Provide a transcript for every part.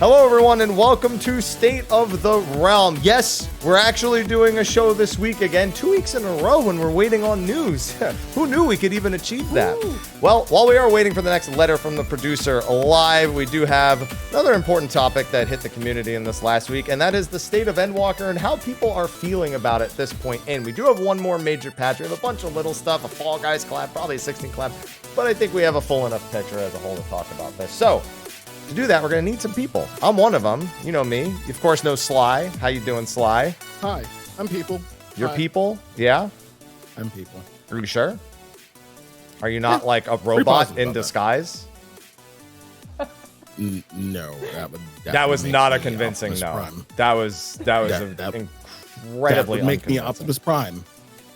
Hello, everyone, and welcome to State of the Realm. Yes, we're actually doing a show this week again, 2 weeks in a row when we're waiting on news. Who knew we could even achieve that? Woo. Well, while we are waiting for the next letter from the producer live, we do have another important topic that hit the community in this last week, and that is the state of Endwalker and how people are feeling about it at this point in. We do have one more major patch. We have a bunch of little stuff, a Fall Guys collab, probably a 16 collab, but I think we have a full enough picture as a whole to talk about this. So, to do that, we're going to need some people. I'm one of them. You know me. You, of course, know Sly. How you doing, Sly? Hi, I'm people. You're Hi. People? Yeah? I'm people. Are you sure? Are you not like a robot in disguise? No. That was not a convincing no. Prime. That was incredibly that would make me Optimus Prime.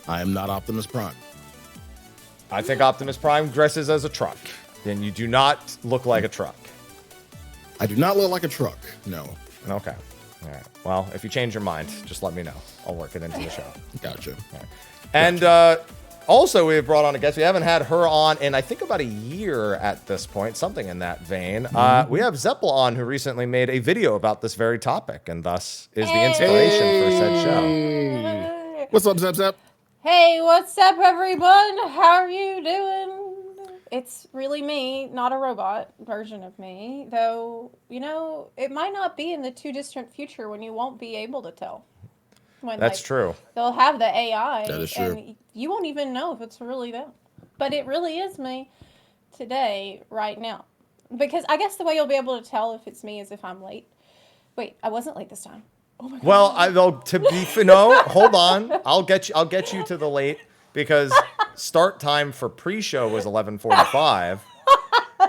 I am not Optimus Prime. I think Optimus Prime dresses as a truck. Then you do not look like a truck. I do not look like a truck. No. Okay. All right. Well, if you change your mind, just let me know. I'll work it into the show. Gotcha. Right. And also, we have brought on a guest. We haven't had her on in, I think, about a year at this point, something in that vein. We have Zepla on, who recently made a video about this very topic, and thus is the inspiration for said show. What's up, Zep Zep? Hey, what's up, everyone? How are you doing? It's really me, not a robot version of me, though, you know, it might not be in the too distant future when you won't be able to tell. When, That's true. They'll have the AI, that is true. And you won't even know if it's really them. But it really is me today, right now. Because I guess the way you'll be able to tell if it's me is if I'm late. Wait, I wasn't late this time. Oh my God. Well, no, hold on. I'll get you to the late. Because start time for pre-show was 11:45.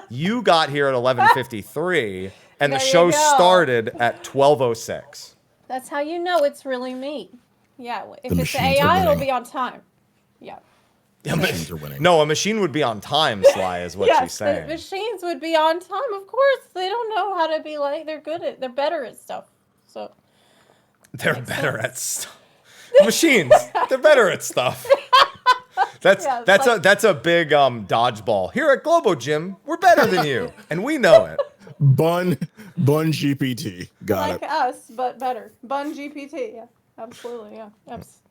You got here at 11:53, and the show started at 12:06. That's how you know it's really me. Yeah, if it's AI, it'll be on time. Yeah. The machines are winning. No, a machine would be on time, Sly, is what she's saying. The machines would be on time, of course. They don't know how to be late. They're better at stuff. So they're better at stuff. Machines, they're better at stuff. That's a big dodgeball. Here at Globo Gym, we're better than you, and we know it. Bun GPT. Got it. Like us, but better. Bun GPT. Yeah, absolutely. Yeah. Yes.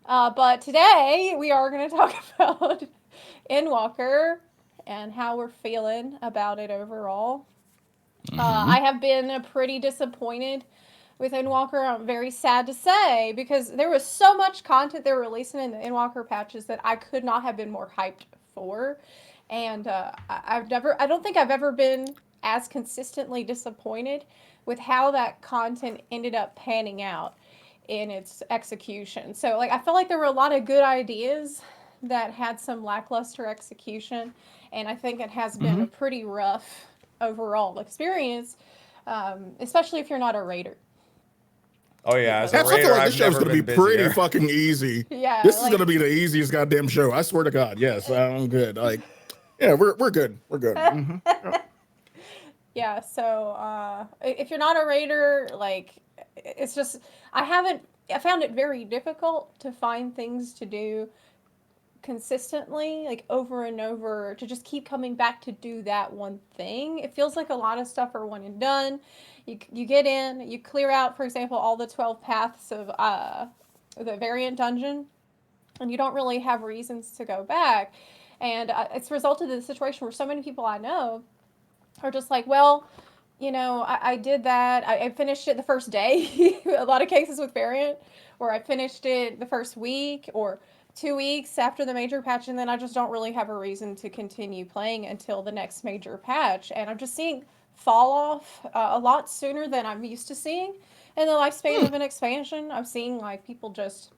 But today we are going to talk about Endwalker and how we're feeling about it overall. I have been pretty disappointed with Endwalker. I'm very sad to say, because there was so much content they were releasing in the Endwalker patches that I could not have been more hyped for. And I don't think I've ever been as consistently disappointed with how that content ended up panning out in its execution. So, like, I felt like there were a lot of good ideas that had some lackluster execution, and I think it has been a pretty rough overall experience, especially if you're not a raider. Oh yeah, as a I raider, feel like this show's gonna be pretty fucking easy. Yeah, this is gonna be the easiest goddamn show. I swear to God. Yes, I'm good. Like, yeah, we're good. We're good. Yeah. So if you're not a raider, like, it's just I found it very difficult to find things to do consistently, like over and over, to just keep coming back to do that one thing. It feels like a lot of stuff are one and done. You get in, you clear out, for example, all the 12 paths of the variant dungeon, and you don't really have reasons to go back. And it's resulted in a situation where so many people I know are just like, well, you know, I did that. I finished it the first day. A lot of cases with variant, or I finished it the first week or 2 weeks after the major patch, and then I just don't really have a reason to continue playing until the next major patch. And I'm just seeing fall off a lot sooner than I'm used to seeing in the lifespan of an expansion. I'm seeing like people just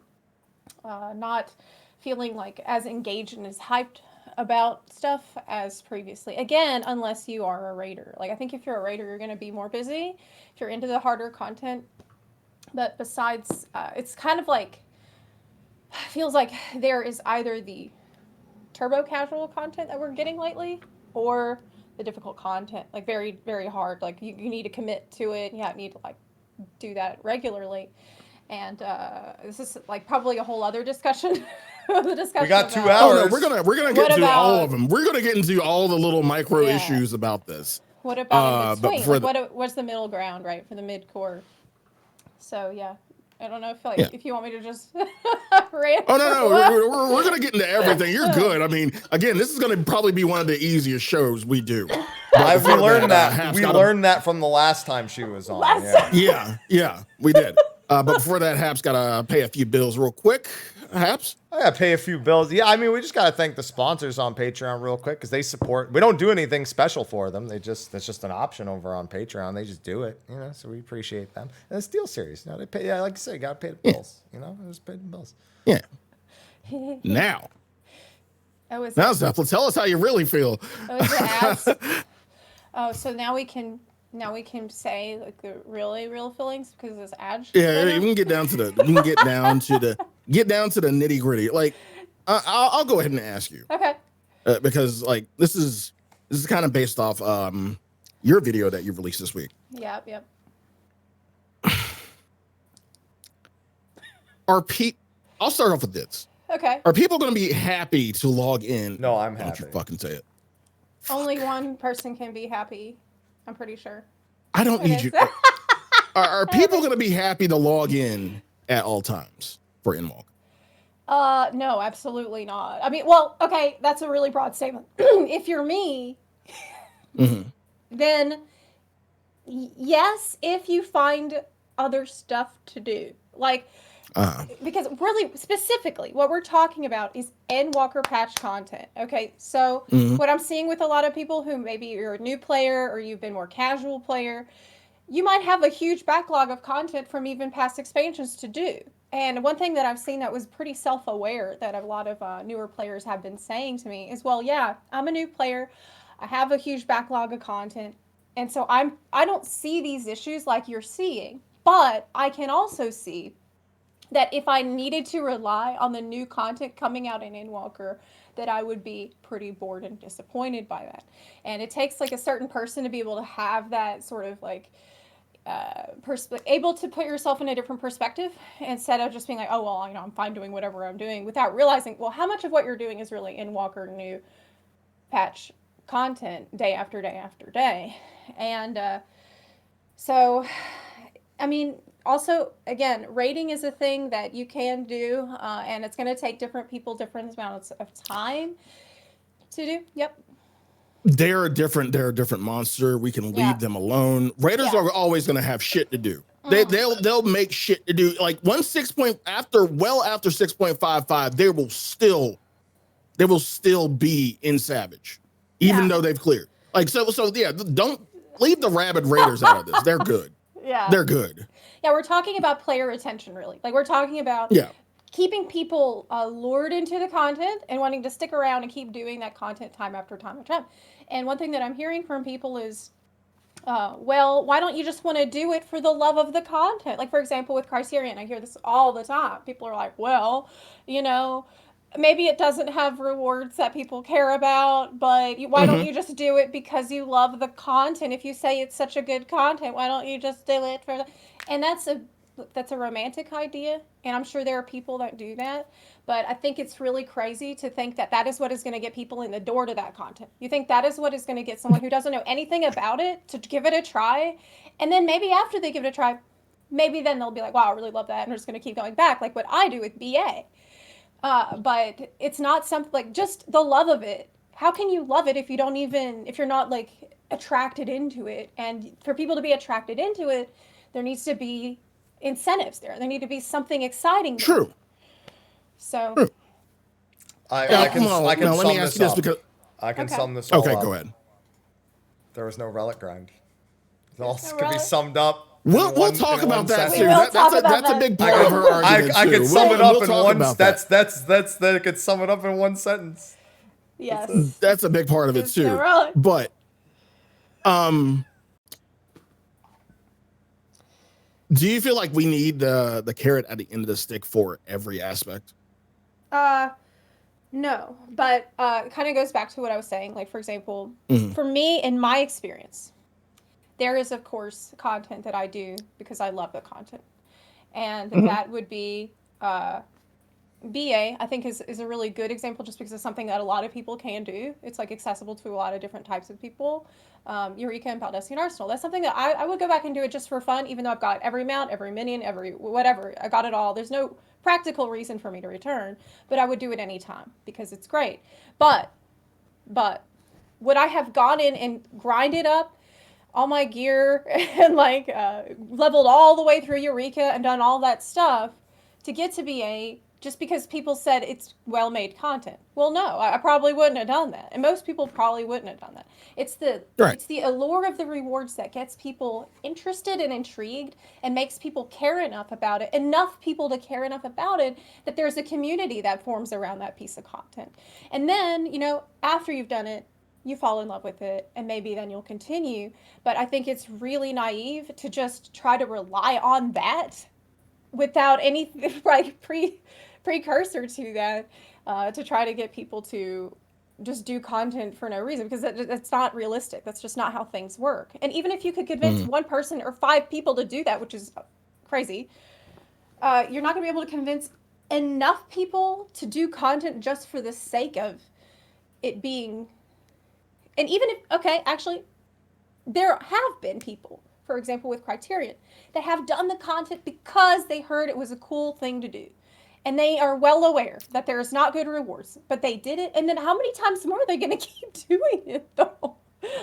not feeling like as engaged and as hyped about stuff as previously. Again, unless you are a raider. Like, I think if you're a raider, you're going to be more busy if you're into the harder content. But besides, it's kind of like, feels like there is either the turbo casual content that we're getting lately, or the difficult content, like very, very hard. Like you need to commit to it. You need to like do that regularly. And this is like probably a whole other discussion. We got 2 hours. Oh, no, we're gonna get into all of them. We're gonna get into all the little micro issues about this. What about in But between? for Like, what's the middle ground, right, for the mid-core? So, yeah. I don't know if you want me to just rant. Oh no, we're gonna get into everything. You're good. I mean, again, this is gonna probably be one of the easiest shows we do. But We learned that. Haps We learned that from the last time she was on. Yeah, we did. But before that, Haps gotta pay a few bills real quick. Haps. I gotta pay a few bills. Yeah, I mean, we just gotta thank the sponsors on Patreon real quick because they support. We don't do anything special for them. That's just an option over on Patreon. They just do it, So we appreciate them. And the Steel Series, they pay. Yeah, like I said, you gotta pay the bills. Just pay the bills. Yeah. Now. Now, Zepla, tell us how you really feel. So now we can say like the really real feelings because this ad. Yeah, we can get down to the nitty gritty. Like, I'll go ahead and ask you. Okay. Because like this is kind of based off your video that you released this week. Yep. I'll start off with this. Okay. Are people going to be happy to log in? No, I'm happy. Don't you fucking say it. Only one person can be happy. I'm pretty sure. I don't need you. Are people going to be happy to log in at all times for Endwalker? No, absolutely not. I mean, well, okay, that's a really broad statement. If you're me, then yes, if you find other stuff to do. Like, because really, specifically, what we're talking about is Endwalker patch content. Okay, so what I'm seeing with a lot of people who maybe you're a new player or you've been more casual player, you might have a huge backlog of content from even past expansions to do. And one thing that I've seen that was pretty self-aware that a lot of newer players have been saying to me is, well, yeah, I'm a new player. I have a huge backlog of content. And so I don't see these issues like you're seeing. But I can also see that if I needed to rely on the new content coming out in Endwalker, that I would be pretty bored and disappointed by that. And it takes like a certain person to be able to have that sort of like able to put yourself in a different perspective instead of just being like, oh, well, I'm fine doing whatever I'm doing without realizing, well, how much of what you're doing is really Endwalker new patch content day after day after day. And so, I mean, also, again, rating is a thing that you can do, and it's going to take different people different amounts of time to do. Yep. They're a different monster. We can leave them alone. Raiders are always going to have shit to do. They'll make shit to do. Like after 6.55, they will still be in Savage, even though they've cleared. Like so yeah. Don't leave the rabid Raiders out of this. They're good. Yeah, they're good. Yeah, we're talking about player retention, really. Like we're talking about keeping people lured into the content and wanting to stick around and keep doing that content time after time after time. And one thing that I'm hearing from people is, well, why don't you just want to do it for the love of the content? Like, for example, with Criterion, I hear this all the time. People are like, well, maybe it doesn't have rewards that people care about, but why don't you just do it because you love the content? If you say it's such a good content, why don't you just do it for And that's a romantic idea, and I'm sure there are people that do that, but I think it's really crazy to think that that is what is going to get people in the door to that content. You think that is what is going to get someone who doesn't know anything about it to give it a try, and then maybe after they give it a try, maybe then they'll be like, wow, I really love that, and I'm just going to keep going back, like what I do with BA. But it's not something like just the love of it. How can you love it if you're not like attracted into it? And for people to be attracted into it, there needs to be incentives there. There need to be something exciting there. True. So I can sum this up. I can sum this all up. Okay, go ahead. There was no relic grind. It all could be summed up. We'll talk about that too. That's a big part of her argument. I could sum it up in one. That could sum it up in one sentence. Yes, that's a big part of it too. No but, do you feel like we need the carrot at the end of the stick for every aspect? No, but kind of goes back to what I was saying. Like, for example, for me, in my experience, there is, of course, content that I do because I love the content. And that would be BA, I think, is a really good example just because it's something that a lot of people can do. It's like accessible to a lot of different types of people. Eureka and Baldessian Arsenal. That's something that I would go back and do it just for fun, even though I've got every mount, every minion, every whatever. I got it all. There's no practical reason for me to return, but I would do it anytime because it's great. But would I have gone in and grinded up all my gear and like leveled all the way through Eureka and done all that stuff to get to BA just because people said it's well-made content? Well, no, I probably wouldn't have done that. And most people probably wouldn't have done that. It's the allure of the rewards that gets people interested and intrigued and makes people care enough about it, enough people to care enough about it that there's a community that forms around that piece of content. And then, you know, after you've done it, you fall in love with it, and maybe then you'll continue. But I think it's really naive to just try to rely on that without any like precursor to that, to try to get people to just do content for no reason, because that's not realistic. That's just not how things work. And even if you could convince one person or 5 people to do that, which is crazy, you're not going to be able to convince enough people to do content just for the sake of it being. And even if, okay, actually, there have been people, for example, with Criterion, that have done the content because they heard it was a cool thing to do. And they are well aware that there's not good rewards, but they did it. And then how many times more are they going to keep doing it, though?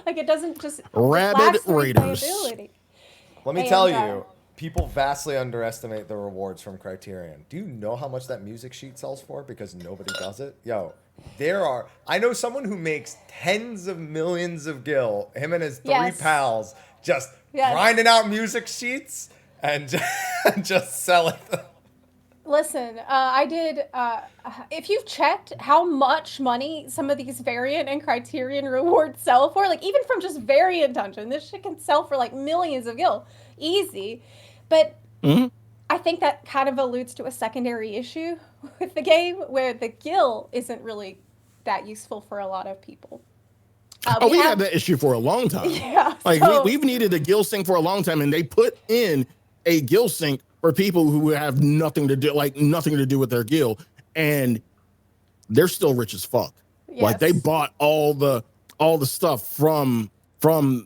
Like, it doesn't just... Rabid Raiders. Let me tell you, people vastly underestimate the rewards from Criterion. Do you know how much that music sheet sells for? Because nobody does it. Yo, I know someone who makes tens of millions of gil, him and his 3 pals, just grinding out music sheets and just selling them. Listen, I did, if you've checked how much money some of these variant and Criterion rewards sell for, like even from just variant dungeon, this shit can sell for like millions of gil. Easy. But I think that kind of alludes to a secondary issue with the game where the gil isn't really that useful for a lot of people. We had that issue for a long time. Yeah. Like we've needed a gil sync for a long time, and they put in a gil sync for people who have nothing to do with their gil, and they're still rich as fuck. Yes. Like they bought all the stuff from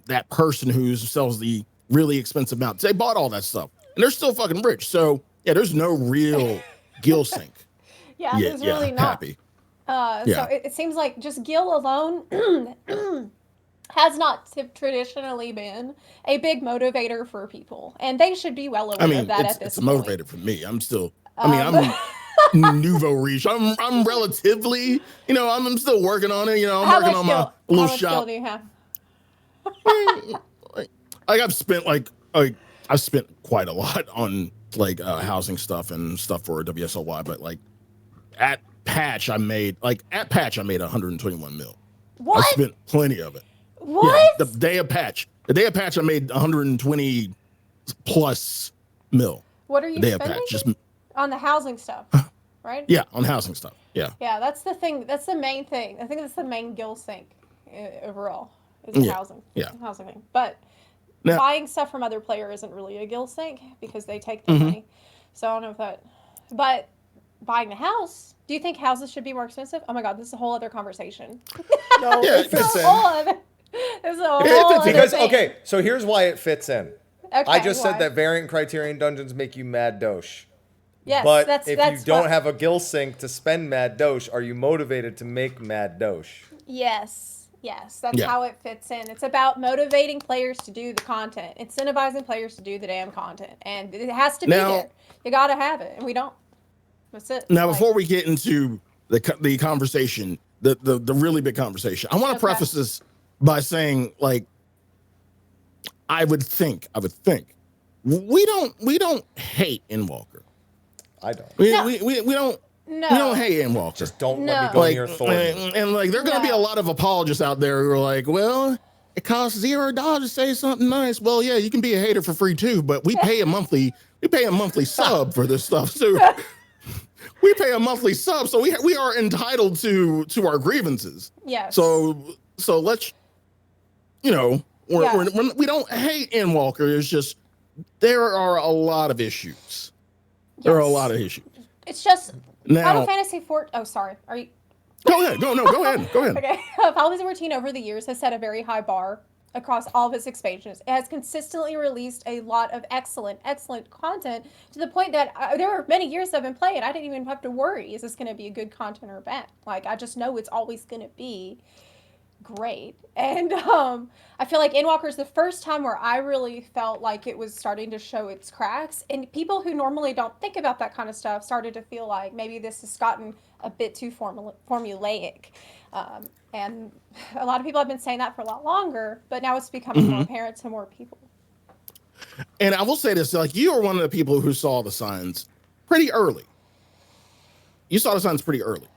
that person who sells the really expensive mounts. They bought all that stuff, and they're still fucking rich. So yeah, there's no real gil sync. Yeah, there's really not. Happy. So it seems like just gil alone has not traditionally been a big motivator for people, and they should be well aware of that at this point. It's a motivator for me. I'm still, I'm nouveau riche. I'm relatively, I'm still working on it. I'm working on my little shop. How much skill do you have? I've spent quite a lot on housing stuff and stuff for WSLY, but at patch I made 121 mil. What? I spent plenty of it. What? Yeah, the day of patch I made 120 plus mil. What are you spending? Just on the housing stuff, right? Yeah, on housing stuff. Yeah. Yeah, that's the thing. That's the main thing. I think that's the main gil sync overall is housing. Yeah. Housing thing. But now, buying stuff from other players isn't really a gil sync because they take the money. So I don't know if that. But buying the house, do you think houses should be more expensive? Oh my God, this is a whole other conversation. No, it fits in. Okay, so here's why it fits in. Okay, I just said that variant Criterion dungeons make you mad dosh. Yes, but if you don't have a gil sync to spend mad dosh, are you motivated to make mad dosh? Yes, that's how it fits in. It's about motivating players to do the content, incentivizing players to do the damn content, and it has to be there. You gotta have it, and we don't. That's it. Now, before we get into the conversation, the really big conversation, I want to preface this by saying, I would think we don't hate Endwalker. I don't. We don't. No. We don't hate Endwalker. Just don't let me go near Thor. And there are going to be a lot of apologists out there who are like, well, it costs $0 to say something nice. Well, yeah, you can be a hater for free too, but we pay a monthly sub for this stuff. So we pay a monthly sub, so we are entitled to our grievances. Yes. So let's, we don't hate Endwalker. It's just there are a lot of issues. There are a lot of issues. It's just Final Now, Fantasy 14. Oh, sorry. Are you? go ahead. Go ahead. Okay. Final Fantasy 14 over the years has set a very high bar across all of its expansions. It has consistently released a lot of excellent content to the point that there were many years I've been playing. I didn't even have to worry, is this going to be a good content or bad? Like, I just know it's always going to be great. And I feel like Endwalker is the first time where I really felt like it was starting to show its cracks. And people who normally don't think about that kind of stuff started to feel like maybe this has gotten a bit too formulaic. And a lot of people have been saying that for a lot longer, but now it's becoming more apparent to more people. And I will say this, like, you are one of the people who saw the signs pretty early. You saw the signs pretty early.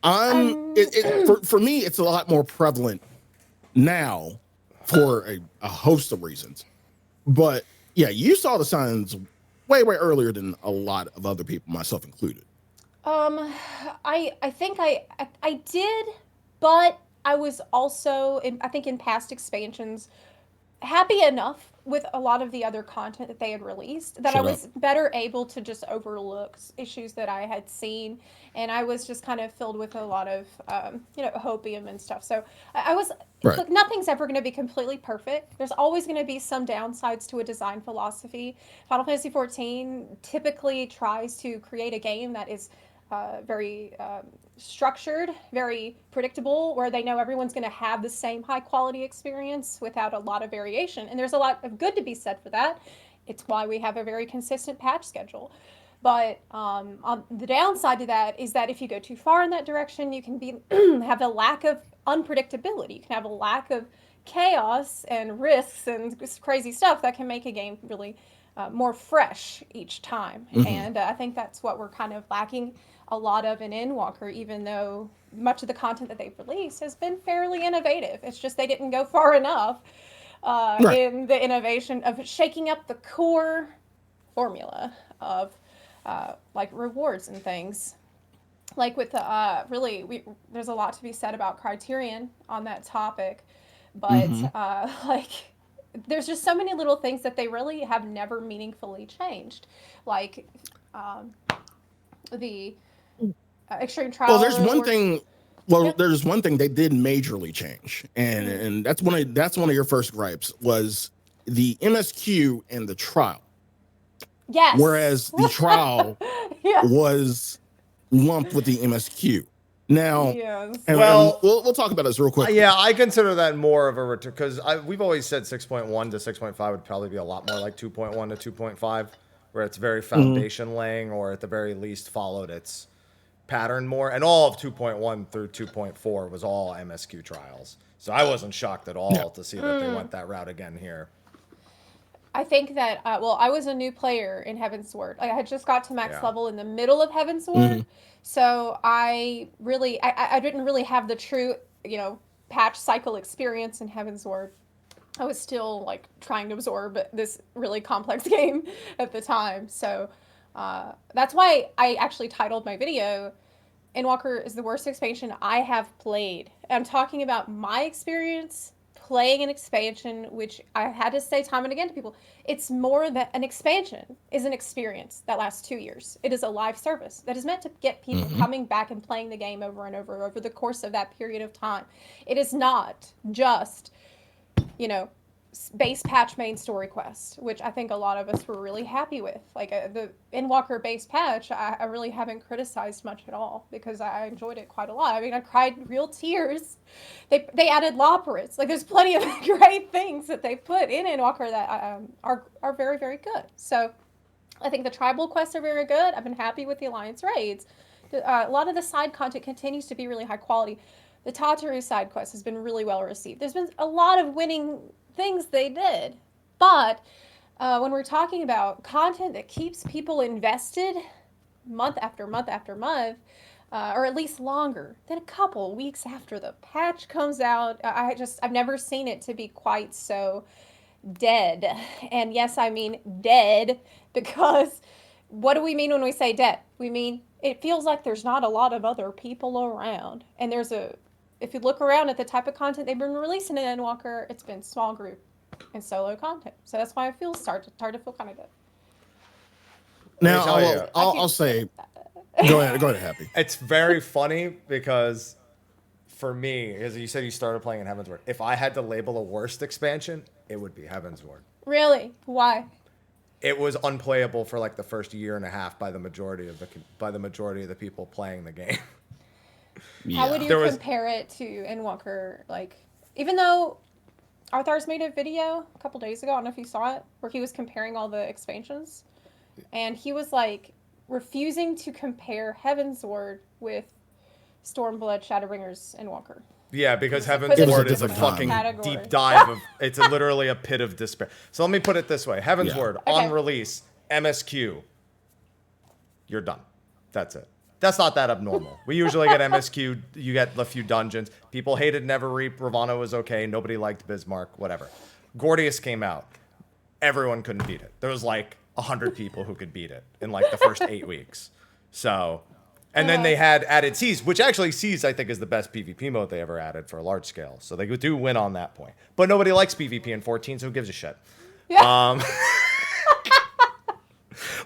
For me, it's a lot more prevalent now for a host of reasons. But yeah, you saw the signs way earlier than a lot of other people, myself included. I think I did, but I was also I think in past expansions happy enough with a lot of the other content that they had released that I was better able to just overlook issues that I had seen, and I was just kind of filled with a lot of hopium and stuff. So I was look, nothing's ever going to be completely perfect. There's always going to be some downsides to a design philosophy. Final Fantasy XIV typically tries to create a game that is very structured, very predictable, where they know everyone's going to have the same high quality experience without a lot of variation. And there's a lot of good to be said for that. It's why we have a very consistent patch schedule. But on the downside to that is that if you go too far in that direction, you can have a lack of unpredictability. You can have a lack of chaos and risks and crazy stuff that can make a game really more fresh each time. And I think that's what we're kind of lacking a lot of in Endwalker, even though much of the content that they've released has been fairly innovative. It's just they didn't go far enough in the innovation of shaking up the core formula of like rewards and things. Like with the there's a lot to be said about Criterion on that topic, but like there's just so many little things that they really have never meaningfully changed, like the extreme trial. Well, there's one thing. Well, there's one thing they did majorly change, and that's one of your first gripes was the MSQ and the trial. Yes. Whereas the trial was lumped with the MSQ. Now, and we'll talk about this real quick. Yeah, I consider that more of a return because we've always said 6.1 to 6.5 would probably be a lot more like 2.1 to 2.5, where it's very foundation laying, or at the very least followed its pattern more. And all of 2.1 through 2.4 was all MSQ trials, so I wasn't shocked at all to see that they went that route again here. I think that I was a new player in Heavensward. I had just got to max level in the middle of Heavensward, so I didn't really have the true patch cycle experience in Heavensward. I was still like trying to absorb this really complex game at the time, so that's why I actually titled my video Endwalker is the worst expansion I have played. I'm talking about my experience playing an expansion, which I had to say time and again to people, it's more that an expansion is an experience that lasts 2 years. It is a live service that is meant to get people coming back and playing the game over and over the course of that period of time. It is not just, base patch main story quest, which I think a lot of us were really happy with. Like the Endwalker base patch, I really haven't criticized much at all because I enjoyed it quite a lot. I mean, I cried real tears. They added Loporus. Like there's plenty of great things that they put in Endwalker that are very, very good. So I think the tribal quests are very good. I've been happy with the Alliance raids. A lot of the side content continues to be really high quality. The Tataru side quest has been really well received. There's been a lot of winning things they did, but when we're talking about content that keeps people invested month after month after month, or at least longer than a couple weeks after the patch comes out, I've never seen it to be quite so dead. And yes, I mean dead, because what do we mean when we say dead? We mean it feels like there's not a lot of other people around, and if you look around at the type of content they've been releasing in Endwalker, it's been small group and solo content. So that's why I feel start to feel kind of good. Now, I'll say, Go ahead, Happy. It's very funny because for me, as you said, you started playing in Heavensward. If I had to label a worst expansion, it would be Heavensward. Really? Why? It was unplayable for like the first year and a half by the majority of the people playing the game. How would you compare it to Endwalker? Like, even though Arthar's made a video a couple days ago, I don't know if you saw it, where he was comparing all the expansions, and he was like refusing to compare Heavensward with Stormblood, Shadowbringers, Endwalker. Yeah, because Heavensward is a fucking deep dive of, it's literally a pit of despair. So let me put it this way. Heavensward, on release, MSQ, you're done. That's it. That's not that abnormal. We usually get MSQ, you get a few dungeons. People hated Neverreap, Ravana was okay, nobody liked Bismarck, whatever. Gordius came out. Everyone couldn't beat it. There was like 100 people who could beat it in like the first 8 weeks. So... And then they had added Siege, which actually Siege, I think, is the best PvP mode they ever added for a large scale. So they do win on that point. But nobody likes PvP in 14, so who gives a shit? Yeah.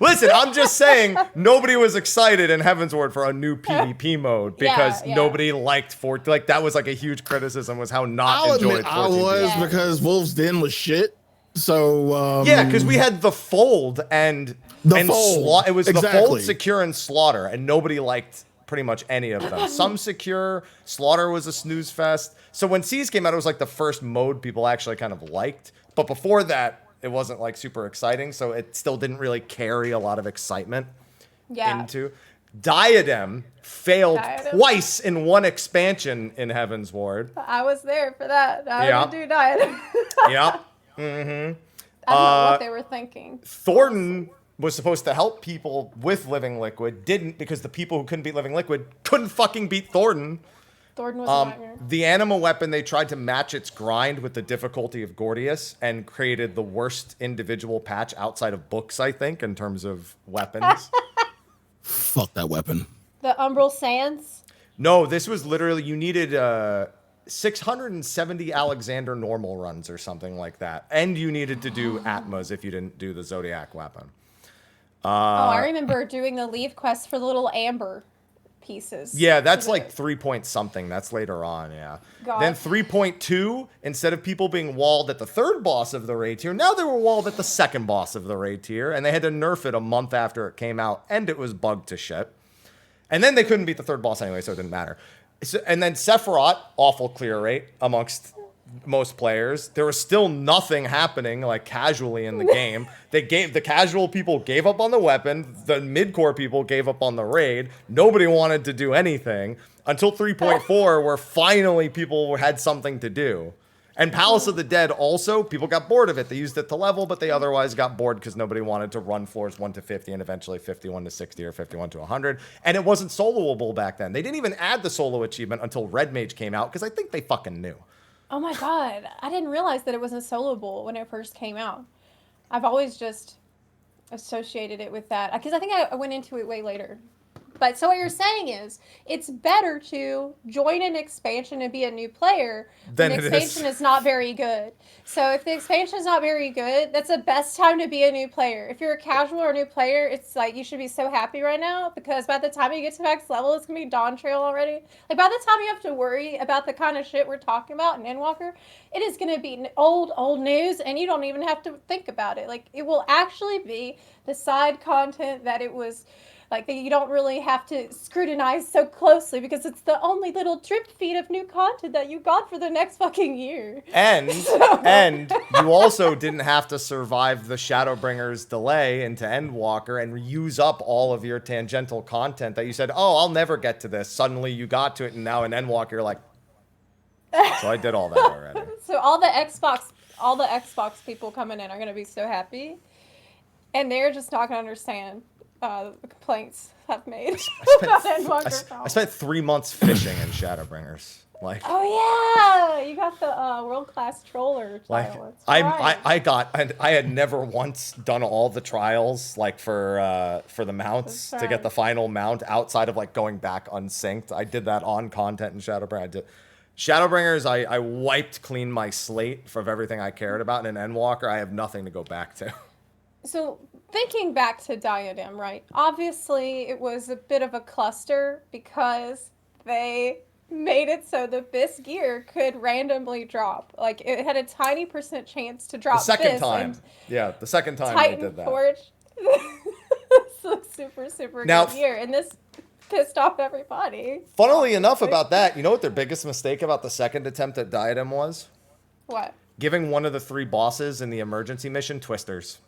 Listen, I'm just saying, nobody was excited in Heavensward for a new PvP mode because nobody liked 14. Like, that was like a huge criticism, was how not enjoyed 14. I was because Wolf's Den was shit. So yeah, because we had the Fold and Fold. It was the Fold, Secure, and Slaughter, and nobody liked pretty much any of them. Some Secure, Slaughter was a snooze fest. So when Siege came out, it was like the first mode people actually kind of liked. But before that, it wasn't like super exciting, so it still didn't really carry a lot of excitement into. Diadem failed twice in one expansion in Heavensward. I was there for that. I would do Diadem. Yep. Mm-hmm. I don't know what they were thinking. Thornton was supposed to help people with Living Liquid, didn't, because the people who couldn't beat Living Liquid couldn't fucking beat Thornton. Thornton was a nightmare. The Anima weapon, they tried to match its grind with the difficulty of Gordius and created the worst individual patch outside of books, I think, in terms of weapons. Fuck that weapon. The Umbral Sands? No, this was literally, you needed 670 Alexander normal runs or something like that. And you needed to do Atmas if you didn't do the Zodiac weapon. I remember doing the leave quest for the little amber pieces. Yeah, that's like 3 point something. That's later on, yeah. Then 3.2, instead of people being walled at the third boss of the raid tier, now they were walled at the second boss of the raid tier, and they had to nerf it a month after it came out, and it was bugged to shit. And then they couldn't beat the third boss anyway, so it didn't matter. So, and then Sephiroth, awful clear rate amongst most players. There was still nothing happening like casually in the game. The casual people gave up on the weapon. The mid-core people gave up on the raid. Nobody wanted to do anything until 3.4, where finally people had something to do. And Palace of the Dead also, people got bored of it. They used it to level, but they otherwise got bored because nobody wanted to run floors 1 to 50 and eventually 51 to 60 or 51 to 100. And it wasn't soloable back then. They didn't even add the solo achievement until Red Mage came out because I think they fucking knew. Oh my god, I didn't realize that it wasn't soloable when it first came out. I've always just associated it with that because I think I went into it way later. But so what you're saying is it's better to join an expansion and be a new player when the expansion is not very good. So if the expansion is not very good, that's the best time to be a new player. If you're a casual or a new player, it's like you should be so happy right now because by the time you get to max level, it's going to be Dawn Trail already. Like by the time you have to worry about the kind of shit we're talking about in Endwalker, it is going to be old news and you don't even have to think about it. Like it will actually be the side content that it was... Like, you don't really have to scrutinize so closely because it's the only little drip feed of new content that you got for the next fucking year. And you also didn't have to survive the Shadowbringers delay into Endwalker and use up all of your tangential content that you said, oh, I'll never get to this. Suddenly you got to it, and now in Endwalker you're like, so I did all that already. So all the Xbox people coming in are going to be so happy. And they're just not going to understand the complaints I've made about Endwalker. I spent 3 months fishing in Shadowbringers. Like, oh yeah, you got the world-class troller trial. I had never once done all the trials like for the mounts to get the final mount outside of like going back unsynced. I did that on content in Shadowbringers. Shadowbringers, I wiped clean my slate of everything I cared about, and in Endwalker, I have nothing to go back to. So thinking back to Diadem, right? Obviously, it was a bit of a cluster because they made it so that this gear could randomly drop. Like, it had a tiny % chance to drop The second this, time. and Yeah, the second time Titan they did that. Forge. So super Now, good gear, and this pissed off everybody. Funnily enough about that, you know what their biggest mistake about the second attempt at Diadem was? What? Giving one of the 3 bosses in the emergency mission Twisters.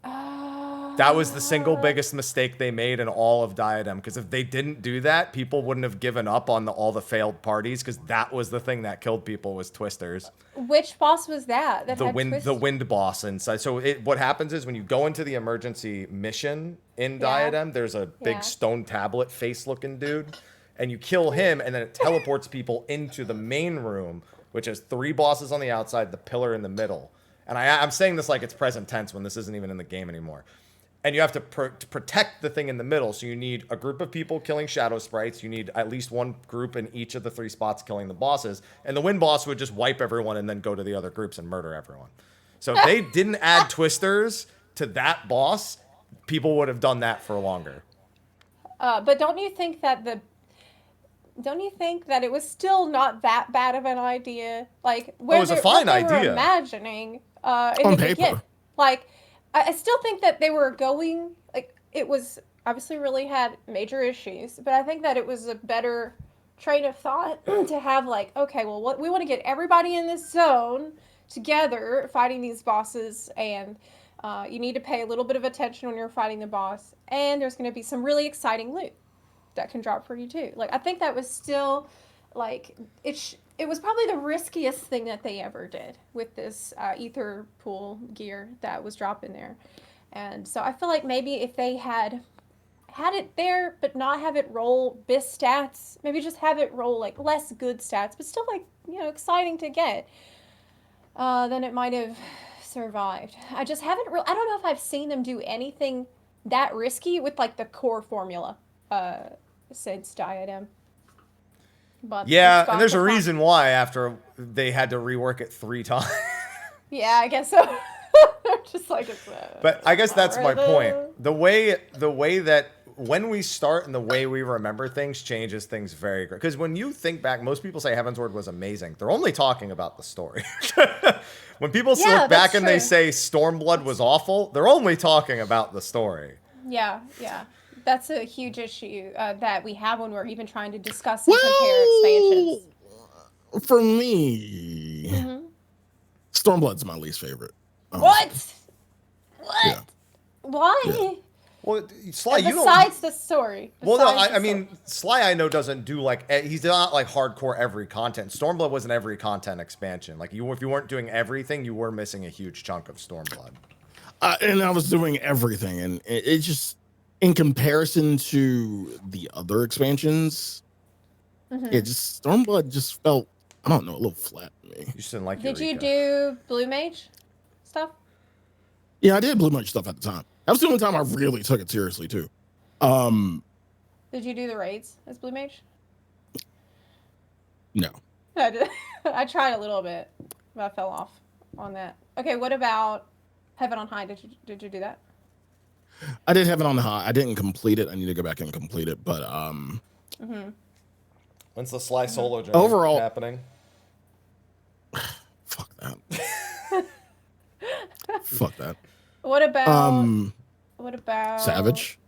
Uh, That was the single biggest mistake they made in all of Diadem, because if they didn't do that, people wouldn't have given up on all the failed parties, because that was the thing that killed people was Twisters. Which boss was that? That The had wind boss inside. So what happens is when you go into the emergency mission in Diadem, there's a big stone tablet face looking dude, and you kill him, and then it teleports people into the main room, which has 3 bosses on the outside, the pillar in the middle. And I'm saying this like it's present tense when this isn't even in the game anymore. And you have to protect the thing in the middle. So you need a group of people killing shadow sprites. You need at least one group in each of the 3 spots killing the bosses. And the wind boss would just wipe everyone and then go to the other groups and murder everyone. So if they didn't add Twisters to that boss, people would have done that for longer. But don't you think that it was still not that bad of an idea? Like, it was a fine what they were idea. imagining in On the paper. beginning. Like, I still think that they were going, like, it was obviously really had major issues, but I think that it was a better train of thought to have, like, okay, well, we want to get everybody in this zone together fighting these bosses, and you need to pay a little bit of attention when you're fighting the boss, and there's going to be some really exciting loot that can drop for you too. Like, I think that was still, like, it was probably the riskiest thing that they ever did with this ether pool gear that was dropping there. And so I feel like maybe if they had it there, but not have it roll BIS stats, maybe just have it roll, like, less good stats, but still, like, you know, exciting to get, then it might have survived. I just haven't I don't know if I've seen them do anything that risky with, like, the core formula since Diadem. But Yeah, and there's a reason why after they had to rework it 3 times. Yeah, I guess so. Just like it's. But I guess that's my point. The way that when we start and the way we remember things changes things very great. Because when you think back, most people say Heavensward was amazing. They're only talking about the story. When people look back and they say Stormblood was awful, they're only talking about the story. Yeah. That's a huge issue that we have when we're even trying to discuss and compare expansions. For me, Stormblood's my least favorite. What? Yeah. Why? Yeah. Well, Sly, you don't... Besides the story. Well, no, I mean, Sly, I know, doesn't do, like, he's not, like, hardcore every content. Stormblood was an every content expansion. Like, if you weren't doing everything, you were missing a huge chunk of Stormblood. And I was doing everything, and it just, in comparison to the other expansions, Stormblood just felt, I don't know, a little flat to me. You just didn't like Did Eureka. you do Blue Mage stuff? Yeah, I did Blue Mage stuff at the time. That was the only time I really took it seriously, too. Did you do the raids as Blue Mage? No. I did. I tried a little bit, but I fell off on that. Okay, what about Heaven on High? Did you do that? I did Heaven on High. I didn't complete it. I need to go back and complete it, but When's the Sly solo journey overall happening? Fuck that. Fuck that. What about Savage?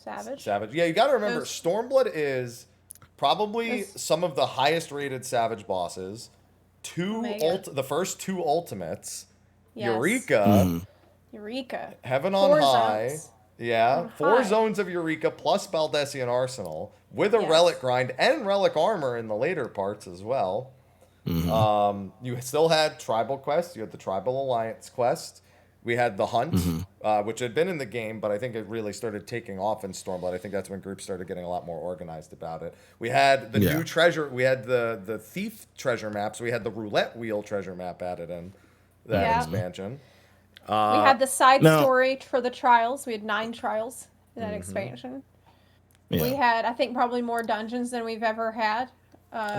Savage. Yeah, you got to remember, Stormblood is probably some of the highest rated Savage bosses. The first 2 ultimates. Yes. Eureka. Heaven on 4 High. zones. Yeah, 4 zones of Eureka plus Baldesion Arsenal with a relic grind and relic armor in the later parts as well. You still had tribal quests. You had the Tribal Alliance quest. We had the Hunt, which had been in the game, but I think it really started taking off in Stormblood. I think that's when groups started getting a lot more organized about it. We had the new treasure. We had the Thief treasure maps. We had the Roulette Wheel treasure map added in that expansion. We had the side story for the trials. We had 9 trials in that expansion. Yeah. We had, I think, probably more dungeons than we've ever had.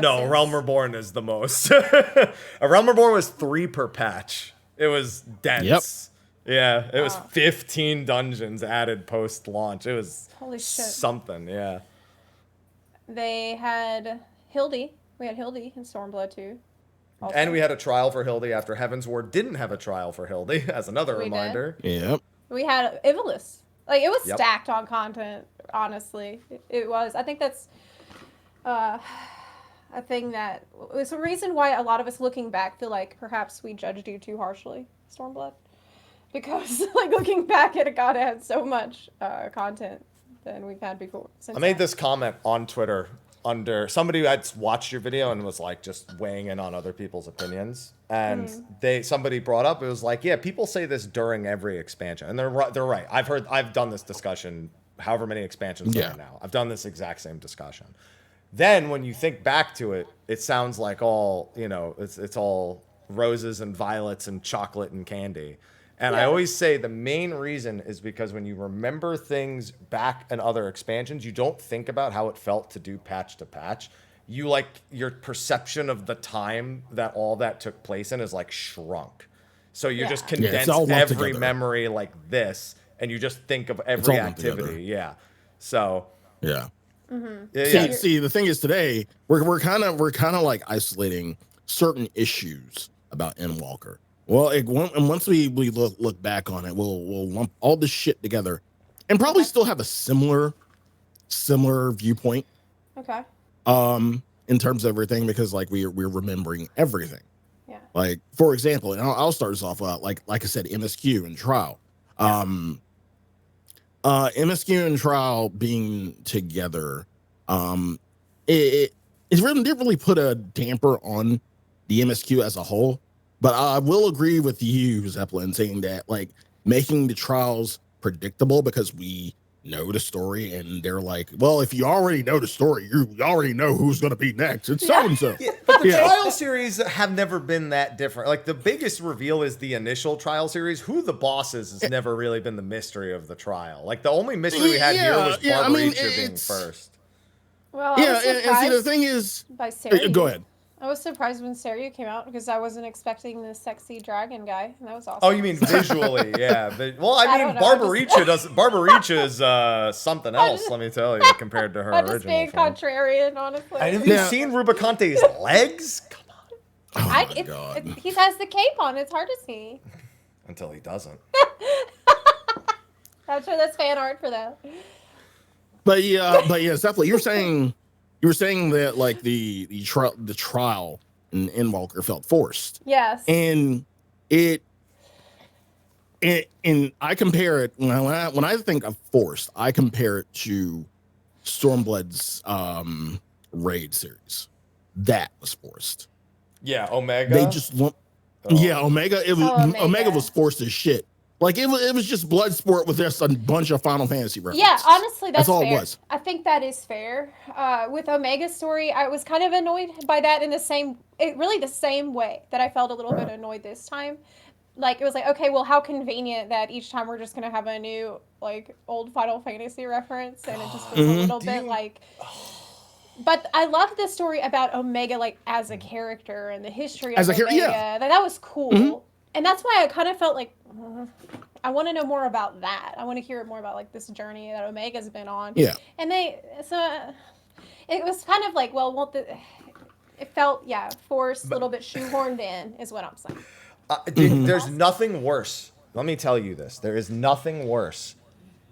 No, Realm Reborn is the most. A Realm Reborn was 3 per patch. It was dense. Yeah, it was 15 dungeons added post-launch. It was Holy shit. something, yeah. They had Hildy. We had Hildy in Stormblood too. Also. And we had a trial for Hildy after Heaven's Ward didn't have a trial for Hildy, as another reminder. Yep. We had Ivalice. Like, it was Yep. stacked on content, honestly. It was. I think that's a thing that... It's a reason why a lot of us looking back feel like perhaps we judged you too harshly, Stormblood. Because, like, looking back at it, God, it had so much content than we've had before. I made this comment on Twitter under somebody who had watched your video and was like just weighing in on other people's opinions, and somebody brought up, it was like, yeah, people say this during every expansion, and they're right. I've done this discussion however many expansions there are now. I've done this exact same discussion. Then when you think back to it, it sounds like all, you know, it's all roses and violets and chocolate and candy. And I always say the main reason is because when you remember things back in other expansions, you don't think about how it felt to do patch to patch. You, like, your perception of the time that all that took place in is like shrunk. So you just condense every memory like this, and you just think of every activity. Yeah. So yeah. See, the thing is, today we're kind of like isolating certain issues about Endwalker. Well, and once we look back on it, we'll lump all this shit together, and probably still have a similar viewpoint. Okay. In terms of everything, because like we're remembering everything. Yeah. Like, for example, and I'll start us off like I said, MSQ and Trial. MSQ and Trial being together, it really didn't really put a damper on the MSQ as a whole. But I will agree with you, Zepla, in saying that, like, making the trials predictable, because we know the story, and they're like, well, if you already know the story, you already know who's going to be next. It's so-and-so. Yeah, but the trial series have never been that different. Like, the biggest reveal is the initial trial series. Who the boss is has never really been the mystery of the trial. Like, the only mystery we had here was Barbaricha being first. Well, and see, the thing is... By Sarah. Go ahead. I was surprised when Seiryu came out, because I wasn't expecting the sexy dragon guy, and that was awesome. Oh, you mean visually? Yeah. Well, I mean, Barbaricha is something else, let me tell you, compared to her original. I'm just being contrarian, honestly. And have you seen Rubicante's legs? Come on. Oh my God. He has the cape on. It's hard to see. Until he doesn't. I'm sure that's fan art for that. But yeah, Zepla, you were saying that, like, the trial in Endwalker felt forced. Yes. And I compare it, when I think of forced, I compare it to Stormblood's raid series. That was forced. Yeah, Omega. They just Omega. Omega was forced as shit. Like, it was just blood sport with just a bunch of Final Fantasy references. Yeah, honestly, that's all fair. it was. I think that is fair. With Omega's story, I was kind of annoyed by that in the same way that I felt a little bit annoyed this time. Like, it was like, okay, well, how convenient that each time we're just going to have a new, like, old Final Fantasy reference, and it just was a little bit like... But I loved the story about Omega, like, as a character, and the history of Omega. Yeah. That was cool. Mm-hmm. And that's why I kind of felt like, I want to know more about that. I want to hear more about, like, this journey that Omega's been on. Yeah. And it was kind of like, well, it felt, forced, a little bit shoehorned in, is what I'm saying. There's nothing worse. Let me tell you this. There is nothing worse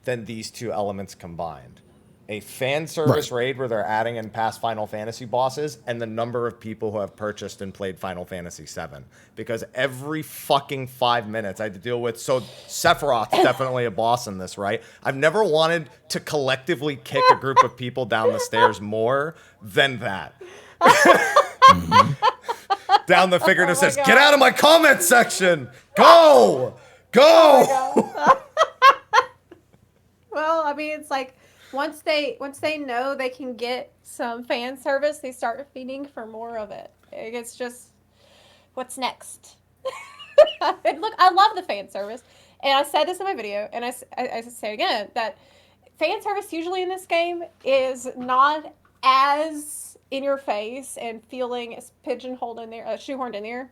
than these two elements combined. A fan service raid where they're adding in past Final Fantasy bosses, and the number of people who have purchased and played Final Fantasy VII. Because every fucking 5 minutes I had to deal with... So Sephiroth's definitely a boss in this, right? I've never wanted to collectively kick a group of people down the stairs more than that. Down the figure that says, "Get out of my comment section! Go! Go!" Well, I mean, it's like... Once they know they can get some fan service, they start feeding for more of it. It's just, what's next? And look, I love the fan service. And I said this in my video, and I say it again, that fan service usually in this game is not as in your face and feeling as pigeonholed in there, shoehorned in there,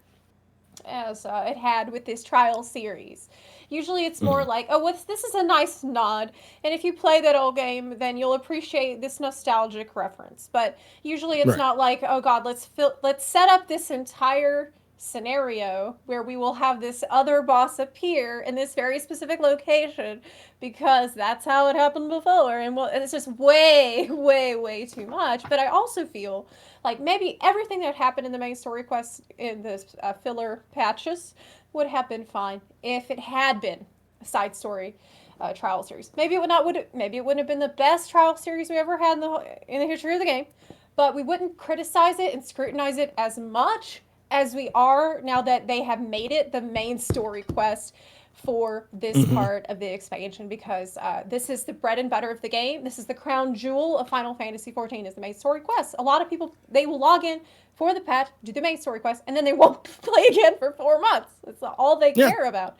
as it had with this trial series. Usually it's more like, oh, this is a nice nod. And if you play that old game, then you'll appreciate this nostalgic reference. But usually it's not like, oh God, let's set up this entire scenario where we will have this other boss appear in this very specific location because that's how it happened before, and it's just way too much. But I also feel like maybe everything that happened in the main story quest in the filler patches would have been fine if it had been a side story trial series. Maybe it wouldn't have been the best trial series we ever had in the history of the game, but we wouldn't criticize it and scrutinize it as much as we are now that they have made it the main story quest for this part of the expansion, because this is the bread and butter of the game. This is the crown jewel of Final Fantasy XIV, is the main story quest. A lot of people, they will log in for the patch, do the main story quest, and then they won't play again for 4 months. That's all they care about.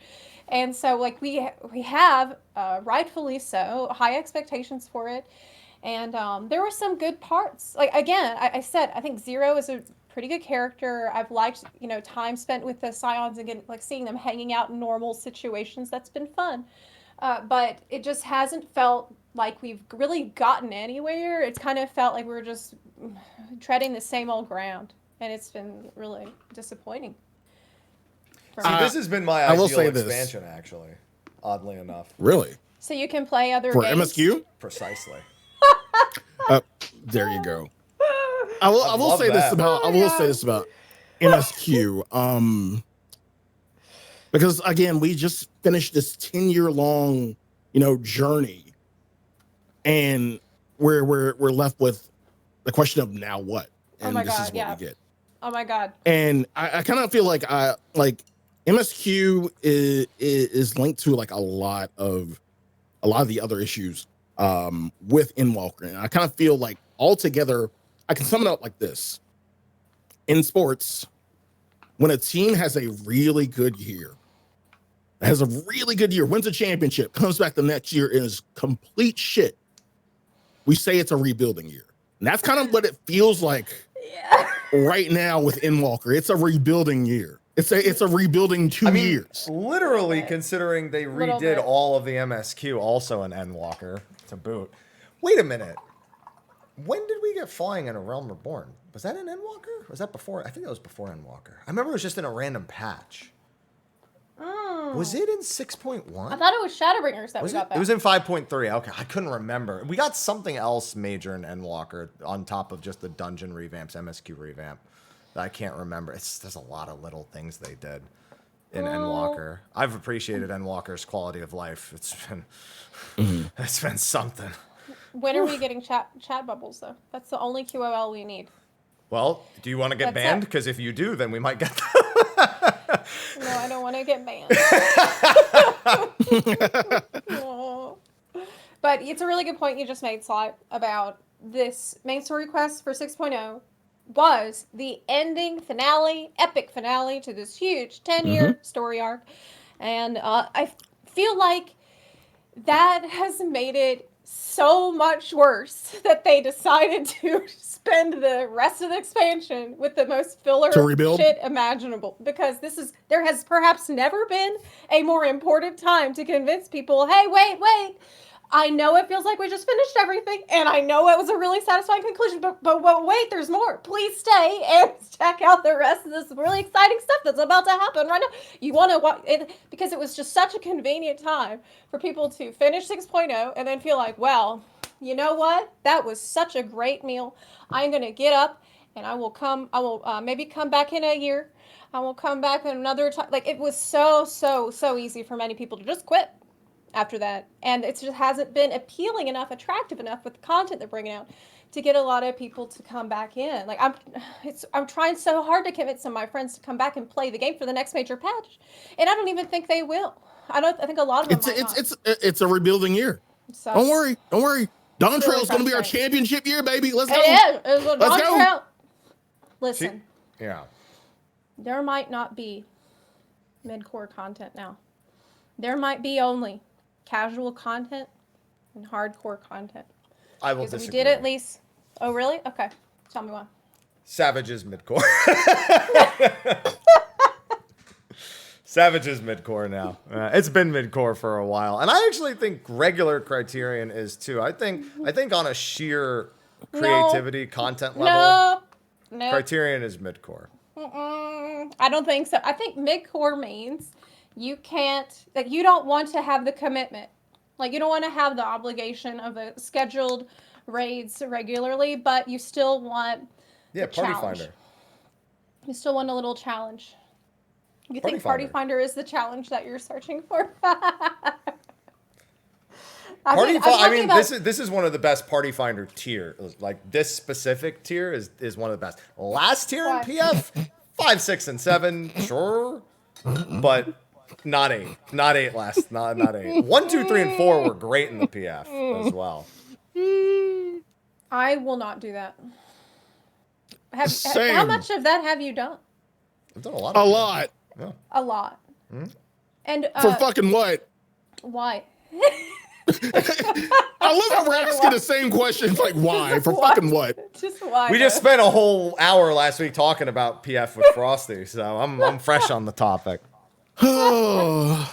And so, like, we have, rightfully so, high expectations for it. And there were some good parts. Like, again, I said, I think Zero is a pretty good character. I've liked, time spent with the Scions and seeing them hanging out in normal situations. That's been fun. But it just hasn't felt like we've really gotten anywhere. It's kind of felt like we're just treading the same old ground. And it's been really disappointing. See, this has been my ideal expansion, actually, oddly enough. Really? So you can play other for games? MSQ? Precisely. There you go. I will say this about MSQ. Because again, we just finished this 10-year-long, journey, and we're left with the question of now what? And this is what we get. Oh my God. And I kind of feel like MSQ is linked to like a lot of the other issues with Endwalker. And I kind of feel like altogether, I can sum it up like this. In sports, when a team has a really good year, wins a championship, comes back the next year and is complete shit, we say it's a rebuilding year. And that's kind of what it feels like right now with Endwalker. It's a rebuilding year. It's a rebuilding 2 years. Literally, considering they redid all of the MSQ also in Endwalker to boot. Wait a minute. When did we get Flying in A Realm Reborn? Was that in Endwalker? Was that before? I think that was before Endwalker. I remember it was just in a random patch. Oh. Was it in 6.1? I thought it was Shadowbringers that we got back. It was in 5.3. Okay, I couldn't remember. We got something else major in Endwalker on top of just the dungeon revamps, MSQ revamp. That I can't remember. There's a lot of little things they did in Endwalker. I've appreciated Endwalker's quality of life. It's been something. When are we getting chat bubbles, though? That's the only QOL we need. Well, do you want to get banned? Because if you do, then we might get No, I don't want to get banned. But it's a really good point you just made, Sly, about this main story quest for 6.0 was the ending finale, epic finale to this huge 10-year story arc. And I feel like that has made it so much worse that they decided to spend the rest of the expansion with the most filler shit imaginable. Because there has perhaps never been a more important time to convince people, hey, wait, I know it feels like we just finished everything, and I know it was a really satisfying conclusion, but wait, there's more. Please stay and check out the rest of this really exciting stuff that's about to happen right now. You want to watch it, because it was just such a convenient time for people to finish 6.0 and then feel like, well, you know what? That was such a great meal. I'm going to get up, and I will maybe come back in a year. I will come back another time. Like, it was so easy for many people to just quit after that, and it just hasn't been appealing enough, attractive enough with the content they're bringing out to get a lot of people to come back in. Like, I'm trying so hard to convince some of my friends to come back and play the game for the next major patch, and I don't even think they will. I think a lot of them it's a rebuilding year. So, don't worry. Dawn Trail's going to be our championship year, baby. Let's go. Let's go. Listen. Yeah. There might not be mid-core content now. There might be only casual content and hardcore content. I will disagree. We did at least. Oh, really? Okay. Tell me why. Savage is midcore. Savage is mid-core now. It's been mid-core for a while. And I actually think regular Criterion is too. I think on a sheer creativity content level, no. Criterion is mid-core. I don't think so. I think mid-core means you can't, like, you don't want to have the commitment. Like, you don't want to have the obligation of a scheduled raids regularly, but you still want Party challenge. Finder. You still want a little challenge. You think Party Finder is the challenge that you're searching for? This is one of the best Party Finder tier. Like, this specific tier is one of the best. Last tier in PF, 5, 6, and 7, sure, but not 8. Not 8 last. Not 8. 1, 2, 3, and 4 were great in the PF as well. I will not do that. Same. How much of that have you done? I've done a lot. A lot. Yeah. A lot. Mm-hmm. And for fucking what? Why? I love how we're asking the same questions. Like, why? For fucking what? Just why? We just spent a whole hour last week talking about PF with Frosty, so I'm fresh on the topic. I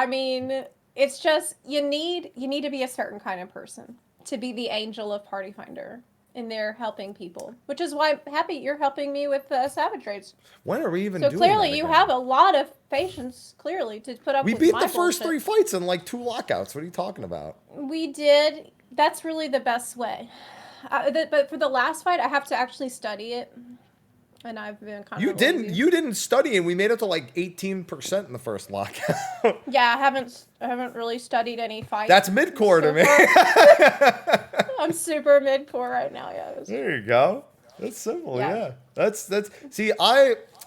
mean, it's just you need to be a certain kind of person to be the angel of Party Finder in there helping people, which is why I'm happy you're helping me with Savage Raids. When are we even so doing clearly that you again? have a lot of patience, clearly, to put up We with beat my the first bullshit. 3 fights in like 2 lockouts. What are you talking about? We did. That's really the best way. But for the last fight, I have to actually study it. And I've been kind of lazy. You didn't study, and we made it to like 18% in the first lockout. Yeah, I haven't really studied any fights. That's mid-core to me. I'm super mid-core right now, yeah. There you go. That's simple, yeah. That's see,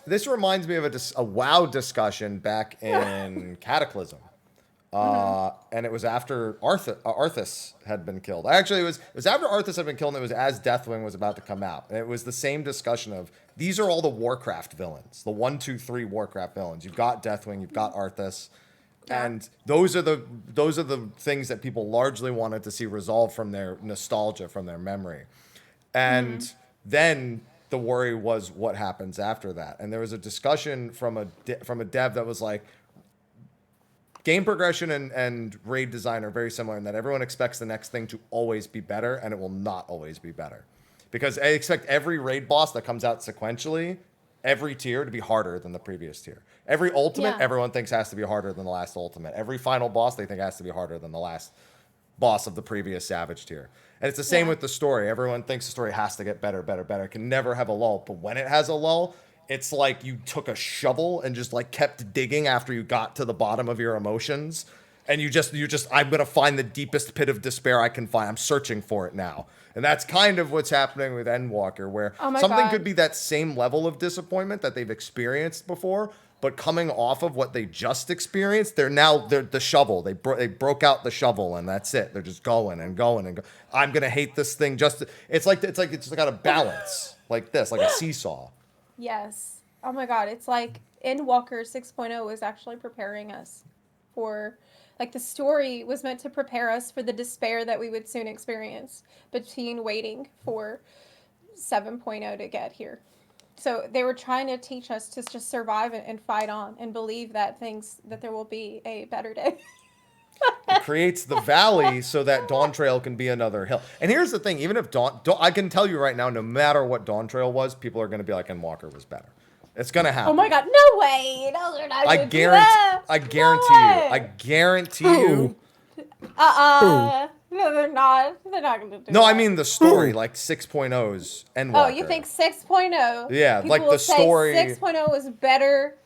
this reminds me of a WoW discussion back in Cataclysm. And it was after Arthas had been killed. Actually, it was after Arthas had been killed, and it was as Deathwing was about to come out. And it was the same discussion of, these are all the Warcraft villains, the 1, 2, 3 Warcraft villains. You've got Deathwing, you've got Arthas, and those are the things that people largely wanted to see resolved from their nostalgia, from their memory. And then the worry was what happens after that. And there was a discussion from a dev that was like, game progression and raid design are very similar in that everyone expects the next thing to always be better, and it will not always be better. Because I expect every raid boss that comes out sequentially, every tier to be harder than the previous tier. Every ultimate, everyone thinks has to be harder than the last ultimate. Every final boss, they think has to be harder than the last boss of the previous Savage tier. And it's the same with the story. Everyone thinks the story has to get better, better, better. It can never have a lull. But when it has a lull, it's like you took a shovel and just like kept digging after you got to the bottom of your emotions. And you just, I'm going to find the deepest pit of despair I can find. I'm searching for it now. And that's kind of what's happening with Endwalker, where something could be that same level of disappointment that they've experienced before, but coming off of what they just experienced, they're the shovel. They broke out the shovel, and that's it. They're just going and going and going. I'm going to hate this thing. It's got a balance like this, like a seesaw. Yes. Oh my God. It's like Endwalker 6.0 is actually preparing us for, like, the story was meant to prepare us for the despair that we would soon experience between waiting for 7.0 to get here. So they were trying to teach us to just survive and fight on and believe that there will be a better day. It creates the valley so that Dawn Trail can be another hill. And here's the thing, even if I can tell you right now, no matter what Dawn Trail was, people are going to be like, Endwalker was better. It's going to happen. Oh my God, no way. No, they're not going to do that. I guarantee you. No, they're not. They're not going to do that. No, I mean the story, like 6.0's Endwalker. Oh, you think 6.0? Yeah, people like the story. 6.0 is better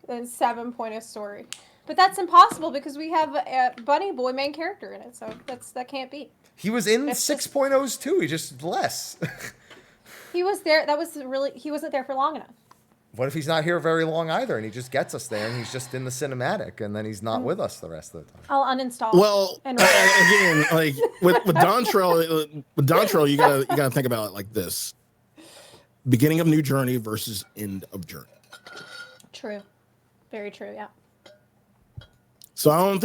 than 7.0 story. But that's impossible because we have a Bunny Boy main character in it, so that can't be. He was in 6.0's too. He just less. He was there. He wasn't there for long enough. What if he's not here very long either, and he just gets us there, and he's just in the cinematic, and then he's not with us the rest of the time? I'll uninstall. Well, again, like with Dawn Trail, you gotta think about it like this: beginning of new journey versus end of journey. True, very true. Yeah. So I don't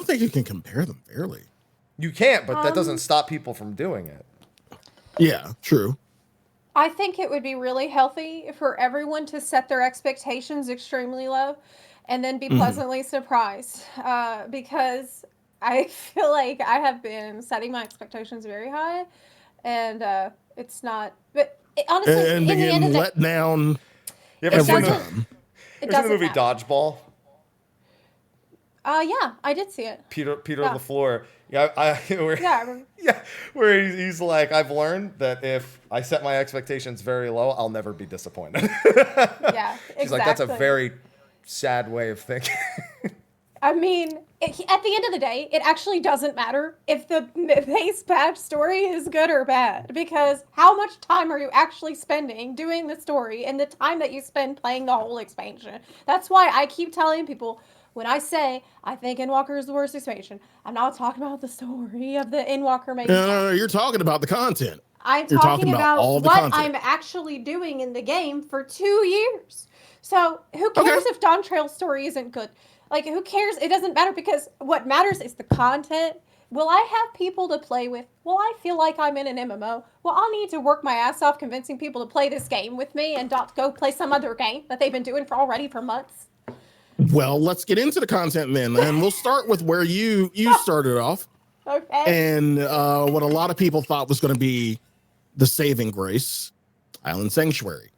think you can compare them fairly. You can't, but that doesn't stop people from doing it. Yeah, true. I think it would be really healthy for everyone to set their expectations extremely low and then be Mhm. pleasantly surprised. Because I feel like I have been setting my expectations very high and it's not. But honestly, And in the end of being the day, let down You ever it seen every the doesn't. time. It ever seen the doesn't movie matter. Dodgeball? Yeah, I did see it. Peter Yeah, LaFleur. Yeah, where, yeah, I remember. yeah, where he's like, I've learned that if I set my expectations very low, I'll never be disappointed. Yeah, She's like, that's a exactly. very sad way of thinking. I mean, at the end of the day, it actually doesn't matter if the base patch story is good or bad, because how much time are you actually spending doing the story and the time that you spend playing the whole expansion? That's why I keep telling people when I say I think Endwalker is the worst expansion, I'm not talking about the story of the Endwalker main No, quest. you're talking about the content. I'm You're talking talking about about all the what content. I'm actually doing in the game for 2 years. So who Okay. cares if Dawn Trail's story isn't good? Like, who cares? It doesn't matter because what matters is the content. Will I have people to play with? Will I feel like I'm in an MMO? Well, I'll need to work my ass off convincing people to play this game with me and not go play some other game that they've been doing for months. Well, let's get into the content then, and we'll start with where you started off, Okay. and what a lot of people thought was going to be the saving grace, Island Sanctuary.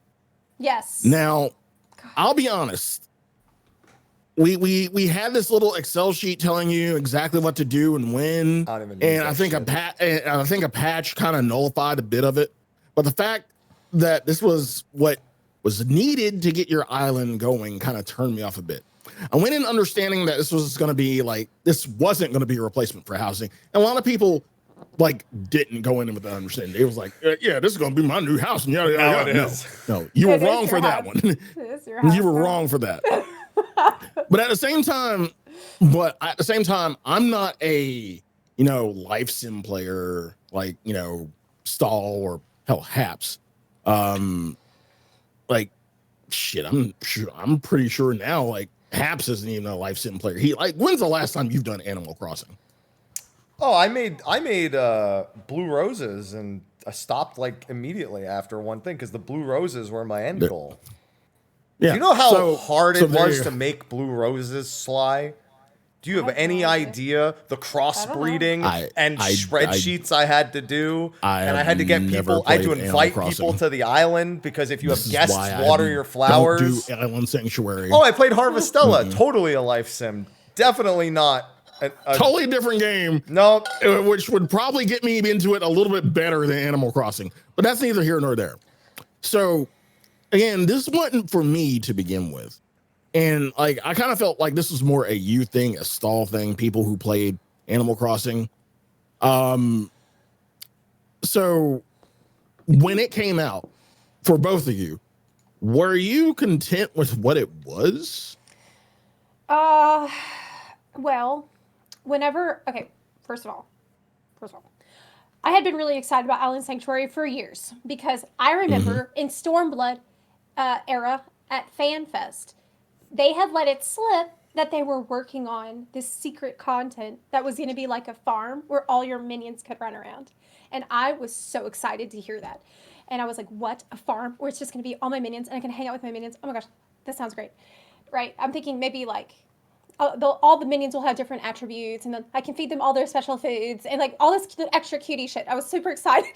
Yes. Now, I'll be honest. We had this little Excel sheet telling you exactly what to do and when, I don't even use and that I think a patch kind of nullified a bit of it. But the fact that this was what was needed to get your island going kind of turned me off a bit. I went in understanding that this was going to be like this wasn't going to be a replacement for housing, and a lot of people like didn't go in with that understanding. They was like, yeah, this is going to be my new house, and yada yada Now yada. it No, is. no, you were It is wrong your for that house. one. It is your house, You were girl. wrong for that. But at the same time, I'm not a life sim player like Stall or hell Haps. Like shit, I'm pretty sure now like Haps isn't even a life sim player. When's the last time you've done Animal Crossing? Oh, I made blue roses and I stopped like immediately after one thing because the blue roses were my end There- goal. Do Yeah. you know how So hard so it there was you to make blue roses, Sly? Do you I have have no any idea. idea the I don't know. crossbreeding and I spreadsheets I had to do? I And I have had to get never people, I had to played Animal invite people Crossing. to the island because if you This have is why guests I water your don't do flowers. Island Sanctuary. Oh, I played Harvestella. Mm-mm. Totally a life sim. Definitely not a Totally different game, no. which would probably get me into it a little bit better than Animal Crossing. But that's neither here nor there. So again, this wasn't for me to begin with. And like I kind of felt like this was more a you thing, a Stall thing, people who played Animal Crossing. So when it came out for both of you, were you content with what it was? Uh, well, okay, first of all, I had been really excited about Island Sanctuary for years because I remember in Stormblood era at FanFest, they had let it slip that they were working on this secret content that was going to be like a farm where all your minions could run around. And I was so excited to hear that. And I was like, what? A farm where it's just going to be all my minions and I can hang out with my minions? Oh my gosh, that sounds great. Right? I'm thinking maybe like all the minions will have different attributes, and then I can feed them all their special foods and like all this extra cutie shit. I was super excited.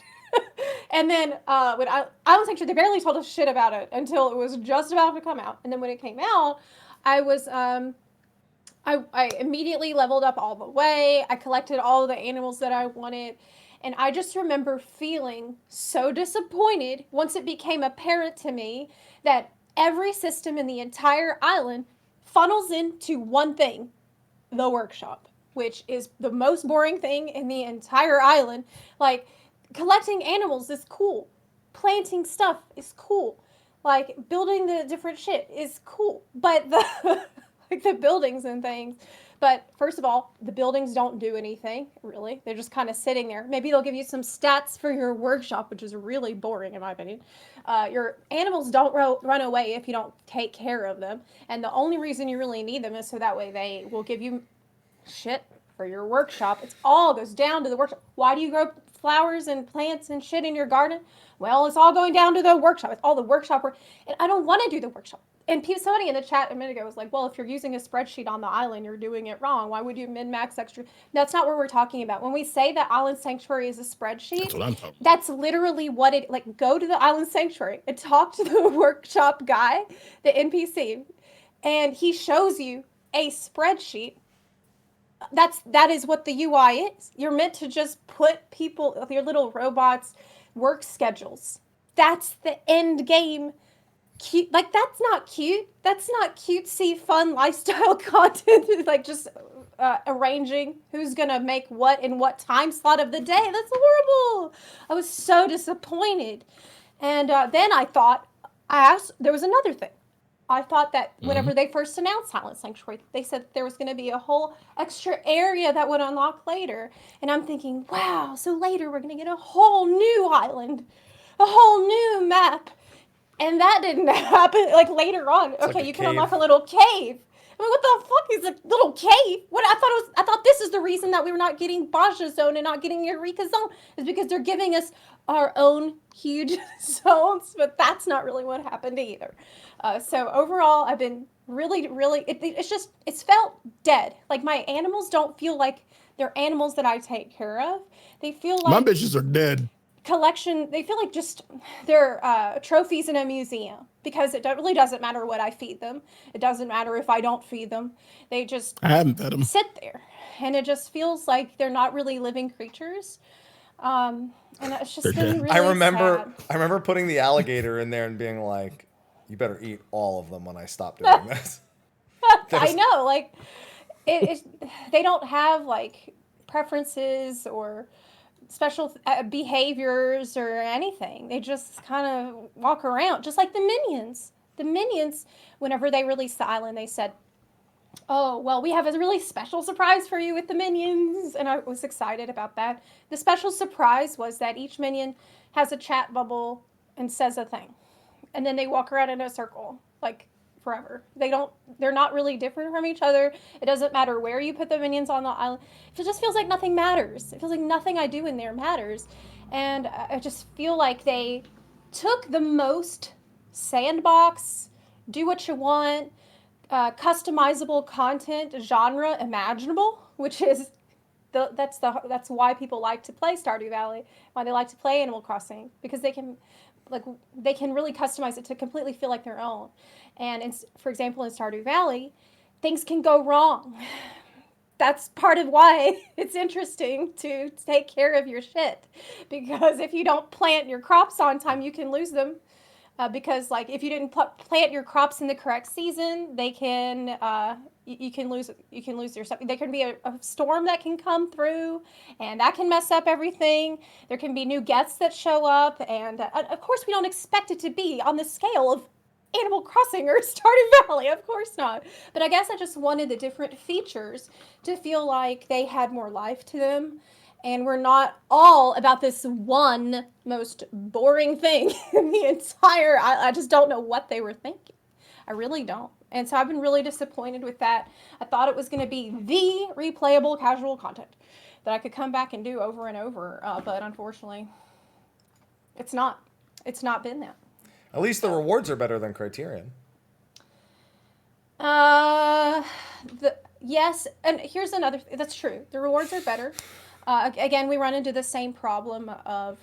And then when Island Sanctuary, they barely told us shit about it until it was just about to come out. And then when it came out, I was I immediately leveled up all the way. I collected all the animals that I wanted. And I just remember feeling so disappointed once it became apparent to me that every system in the entire island funnels into one thing, the workshop, which is the most boring thing in the entire island. Like, collecting animals is cool, planting stuff is cool, like building the different shit is cool, but the like the buildings and things. But first of all, the buildings don't do anything really. They're just kind of sitting there. Maybe they'll give you some stats for your workshop, which is really boring in my opinion. Your animals don't run away if you don't take care of them, and the only reason you really need them is so that way they will give you shit for your workshop. It's all goes down to the workshop. Why do you grow flowers and plants and shit in your garden? Well, it's all going down to the workshop. It's all the workshop work. And I don't want to do the workshop. And somebody in the chat a minute ago was like, well, if you're using a spreadsheet on the island, you're doing it wrong. Why would you min-max extra? That's not what we're talking about. When we say that Island Sanctuary is a spreadsheet, That's what I'm talking about. that's literally what it, like, go to the Island Sanctuary and talk to the workshop guy, the NPC, and he shows you a spreadsheet. That is what the UI is. You're meant to just put people, your little robots, work schedules. That's the end game. Cute, like, that's not cute. That's not cutesy, fun lifestyle content. Like, just arranging who's gonna make what in what time slot of the day. That's horrible. I was so disappointed. And then there was another thing. I thought that whenever they first announced Silent Sanctuary, they said there was going to be a whole extra area that would unlock later. And I'm thinking, wow, so later we're going to get a whole new island, a whole new map. And that didn't happen, like, later on. It's okay, like you a can cave. unlock a little cave. I mean, what the fuck is a little cave? I thought this is the reason that we were not getting Baja Zone and not getting Eureka Zone, is because they're giving us our own huge zones, but that's not really what happened either. So overall, I've been really, it's felt dead. Like, my animals don't feel like they're animals that I take care of. They feel like My bitches are dead. They feel like just they're trophies in a museum, because it really doesn't matter what I feed them. It doesn't matter if I don't feed them. They just I haven't fed them. sit there, and it just feels like they're not really living creatures. And it's just been really I remember sad. I remember putting the alligator in there and being like, you better eat all of them when I stop doing this. I know, like, they don't have, like, preferences or special behaviors or anything. They just kind of walk around, just like the minions. The minions, whenever they released the island, they said, oh, well, we have a really special surprise for you with the minions. And I was excited about that. The special surprise was that each minion has a chat bubble and says a thing. And then they walk around in a circle, like, forever. They're not really different from each other. It doesn't matter where you put the minions on the island. It just feels like nothing matters. It feels like nothing I do in there matters. And I just feel like they took the most sandbox, do what you want, customizable content genre imaginable, which is that's why people like to play Stardew Valley, why they like to play Animal Crossing, because they can really customize it to completely feel like their own. And for example, in Stardew Valley, things can go wrong. That's part of why it's interesting to take care of your shit, because if you don't plant your crops on time, you can lose them. Because, like, if you didn't plant your crops in the correct season, they can you can lose your stuff. There can be a storm that can come through, and that can mess up everything. There can be new guests that show up, and of course we don't expect it to be on the scale of Animal Crossing or Stardew Valley, of course not. But I guess I just wanted the different features to feel like they had more life to them. And we're not all about this one most boring thing in the entire... I just don't know what they were thinking. I really don't. And so I've been really disappointed with that. I thought it was going to be the replayable casual content that I could come back and do over and over. But unfortunately, it's not. It's not been that. At least the rewards are better than Criterion. Yes, and here's another... That's true. The rewards are better. Again, we run into the same problem of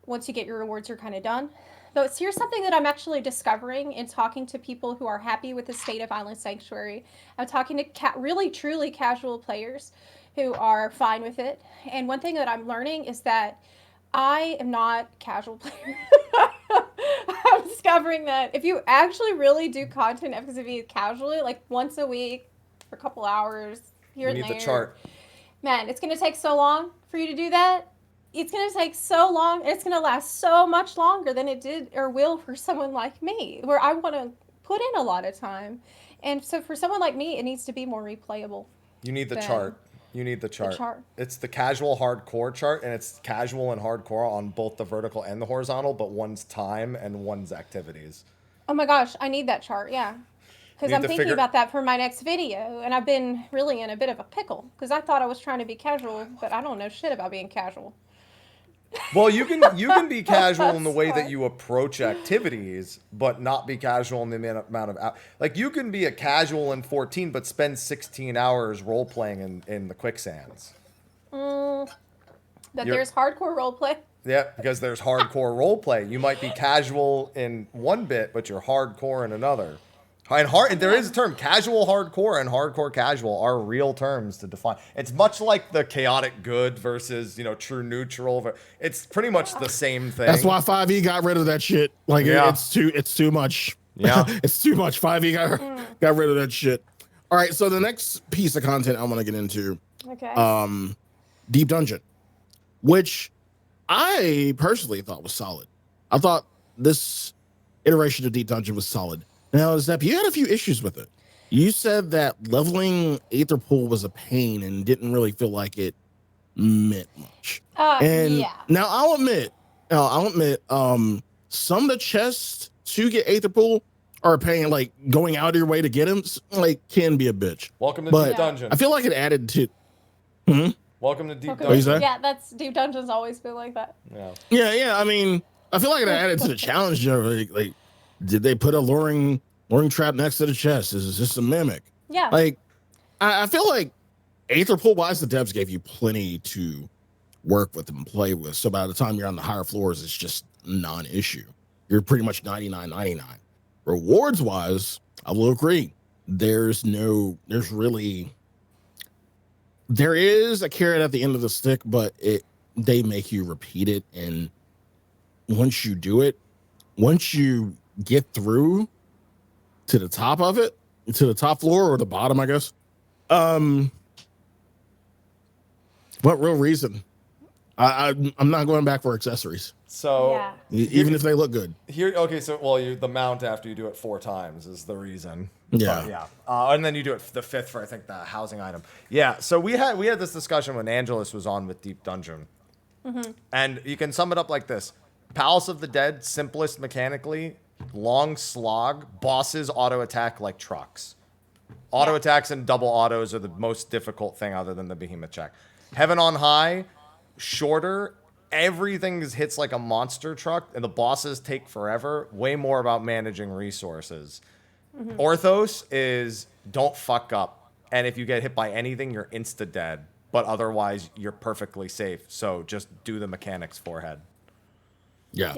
once you get your rewards, you're kind of done. But here's something that I'm actually discovering in talking to people who are happy with the state of Island Sanctuary. I'm talking to really, truly casual players who are fine with it. And one thing that I'm learning is that I am not a casual player. I'm discovering that if you actually really do content FXV casually, like once a week for a couple hours, here and there. You need the chart. Man, it's going to take so long for you to do that. It's going to take so long. It's going to last so much longer than it did or will for someone like me, where I want to put in a lot of time. And so for someone like me, it needs to be more replayable. You need the chart. You need the chart. It's the casual hardcore chart, and it's casual and hardcore on both the vertical and the horizontal, but one's time and one's activities. Oh my gosh, I need that chart, yeah. Because I'm thinking about that for my next video, and I've been really in a bit of a pickle, because I thought I was trying to be casual, but I don't know shit about being casual. Well, you can be casual in the way that Smart. you approach activities, but not be casual in the amount of like you can be a casual in 14, but spend 16 hours role playing in the quicksands. But You're- there's hardcore roleplay. Yeah, because there's hardcore role play. You might be casual in one bit, but you're hardcore in another. And there is a term, casual hardcore and hardcore casual are real terms to define. It's much like the chaotic good versus, true neutral. It's pretty much the same thing. That's why 5e got rid of that shit. Like it's too much. Yeah. It's too much. 5e got rid of that shit. All right, so the next piece of content I want to get into, Okay. Deep Dungeon, which I personally thought was solid. I thought this iteration of Deep Dungeon was solid. Now, Zep, you had a few issues with it. You said that leveling Aether Pool was a pain and didn't really feel like it meant much. And yeah. now I'll admit, some of the chests to get Aether Pool are a pain, like going out of your way to get them, like can be a bitch. Welcome to But Deep Dungeon. I feel like it added to. Welcome to Deep Okay. What you Dungeon. say? Yeah, that's Deep Dungeon's always been like that. Yeah. Yeah. I mean, I feel like it added to the challenge. Like, did they put a luring trap next to the chest? Is this a mimic? Yeah. Like, I feel like Aether Pool wise, the devs gave you plenty to work with and play with. So by the time you're on the higher floors, it's just non-issue. You're pretty much 99.99. Rewards wise, I will agree. There is a carrot at the end of the stick, but they make you repeat it, and once you do it, once you get through to the top of it, to the top floor or the bottom, I guess. What real reason? I'm not going back for accessories, So Yeah. even if they look good. the mount after you do it 4 times is the reason. Yeah. But yeah. And then you do it the 5th for I think the housing item. Yeah. So we had this discussion when Angelus was on with Deep Dungeon, and you can sum it up like this: Palace of the Dead, simplest mechanically, long slog, bosses auto attack like trucks. Auto attacks and double autos are the most difficult thing other than the behemoth check. Heaven on High, shorter. Everything hits like a monster truck, and the bosses take forever. Way more about managing resources. Orthos is don't fuck up, and if you get hit by anything, you're insta dead. But otherwise, you're perfectly safe. So just do the mechanics forehead. Yeah.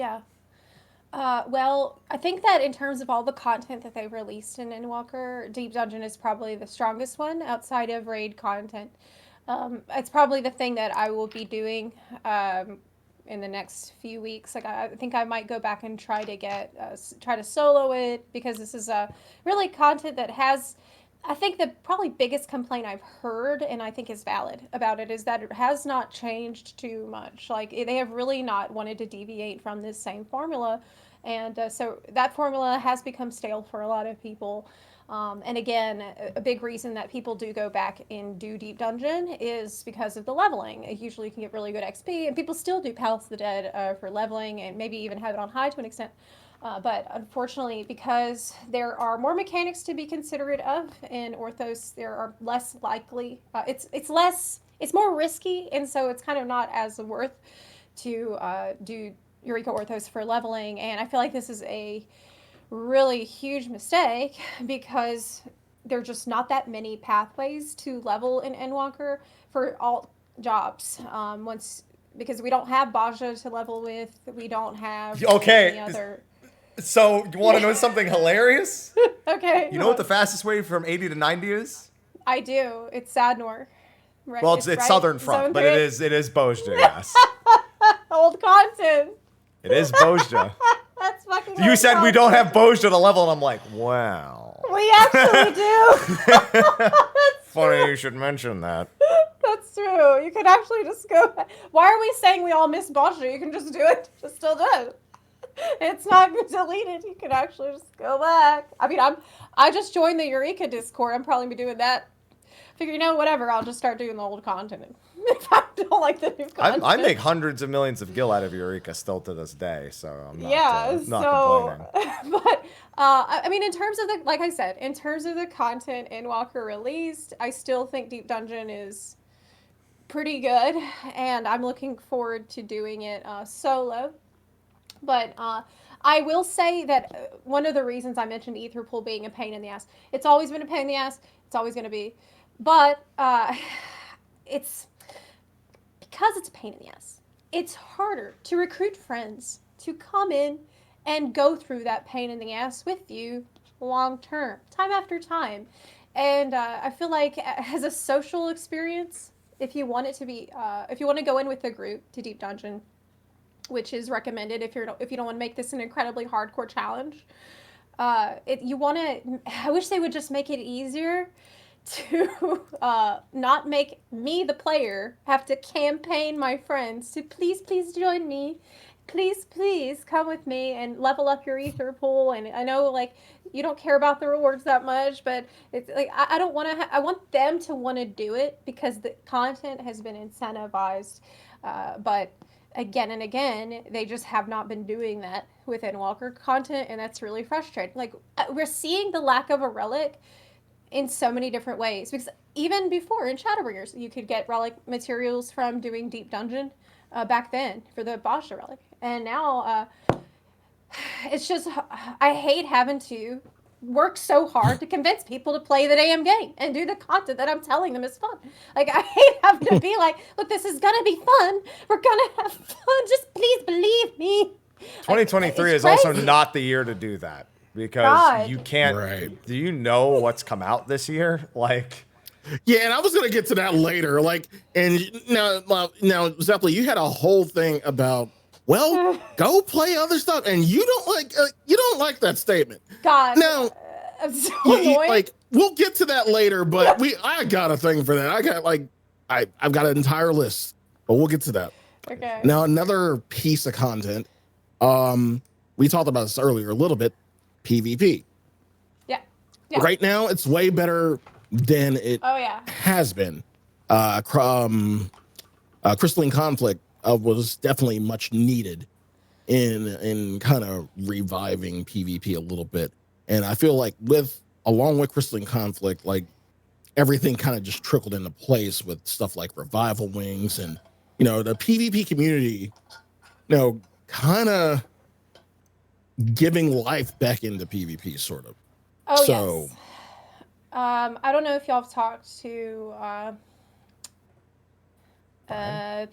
Yeah. Well, I think that in terms of all the content that they've released in Endwalker, Deep Dungeon is probably the strongest one outside of raid content. It's probably the thing that I will be doing in the next few weeks. Like I think I might go back and try to solo it, because this is really content that has. I think the probably biggest complaint I've heard, and I think is valid about it, is that it has not changed too much. Like they have really not wanted to deviate from this same formula, and so that formula has become stale for a lot of people. And again, a big reason that people do go back and do Deep Dungeon is because of the leveling. Usually you can get really good XP, and people still do Palace of the Dead for leveling, and maybe even have it on high to an extent. But unfortunately, because there are more mechanics to be considerate of in Orthos, there are less likely. It's more risky, and so it's kind of not as worth to do Eureka Orthos for leveling. And I feel like this is a really huge mistake, because there are just not that many pathways to level in Endwalker for all jobs. Because we don't have Baja to level with, we don't have any other. So, you want to know something hilarious? Okay. You know what the fastest way from 80 to 90 is? I do. It's Sadnor. Right? Well, it's right? Southern Front, Zone but 3? it is Bozja, yes. Old content. It is Bozja. That's fucking You old said we content. don't have Bozja to level, and I'm like, wow. We actually do. Funny you should mention that. That's true. You could actually just go back. Why are we saying we all miss Baja? You can just do it. Just still do it. It's not deleted. You can actually just go back. I mean, I just joined the Eureka Discord. I'm probably be doing that. Figure, whatever. I'll just start doing the old content if I don't like the new content. I make hundreds of millions of gil out of Eureka still to this day, so I'm not, not complaining. But I mean, in terms of like I said, in terms of the content Endwalker released, I still think Deep Dungeon is pretty good, and I'm looking forward to doing it solo. But I will say that one of the reasons I mentioned Etherpool being a pain in the ass, it's always been a pain in the ass. It's always going to be. But it's because it's a pain in the ass. It's harder to recruit friends to come in and go through that pain in the ass with you long term, time after time. And I feel like as a social experience, if you want it to be, if you want to go in with a group to Deep Dungeon, which is recommended if you don't want to make this an incredibly hardcore challenge, you want to. I wish they would just make it easier to not make me, the player, have to campaign my friends to please join me. Please come with me and level up your ether pool. And I know, like, you don't care about the rewards that much, but it's like I don't want to. I want them to want to do it because the content has been incentivized, but again and again, they just have not been doing that with Endwalker content, and that's really frustrating. Like, we're seeing the lack of a relic in so many different ways, because even before in Shadowbringers, you could get relic materials from doing Deep Dungeon back then for the Basha relic, and now it's just, I hate having to work so hard to convince people to play the damn game and do the content that I'm telling them is fun. Like, I hate having to be like, look, this is gonna be fun. We're gonna have fun. Just please believe me. 2023 like, is also not the year to do that, because you can't. Right. Do you know what's come out this year? Like, Yeah, and I was gonna get to that later. Like, and now, Zepla, you had a whole thing about, well, go play other stuff, and you don't like that statement. God, now, I'm so annoyed. like, we'll get to that later, but I got a thing for that. I got I've got an entire list, but we'll get to that. Okay. Now, another piece of content. We talked about this earlier a little bit. PvP. Yeah. Right now, it's way better than it has been. Crystalline Conflict was definitely much needed in kind of reviving PvP a little bit. And I feel like along with Crystalline Conflict, like, everything kind of just trickled into place with stuff like Revival Wings and, the PvP community, kind of giving life back into PvP, sort of. Oh, so, yes. I don't know if y'all have talked to Brian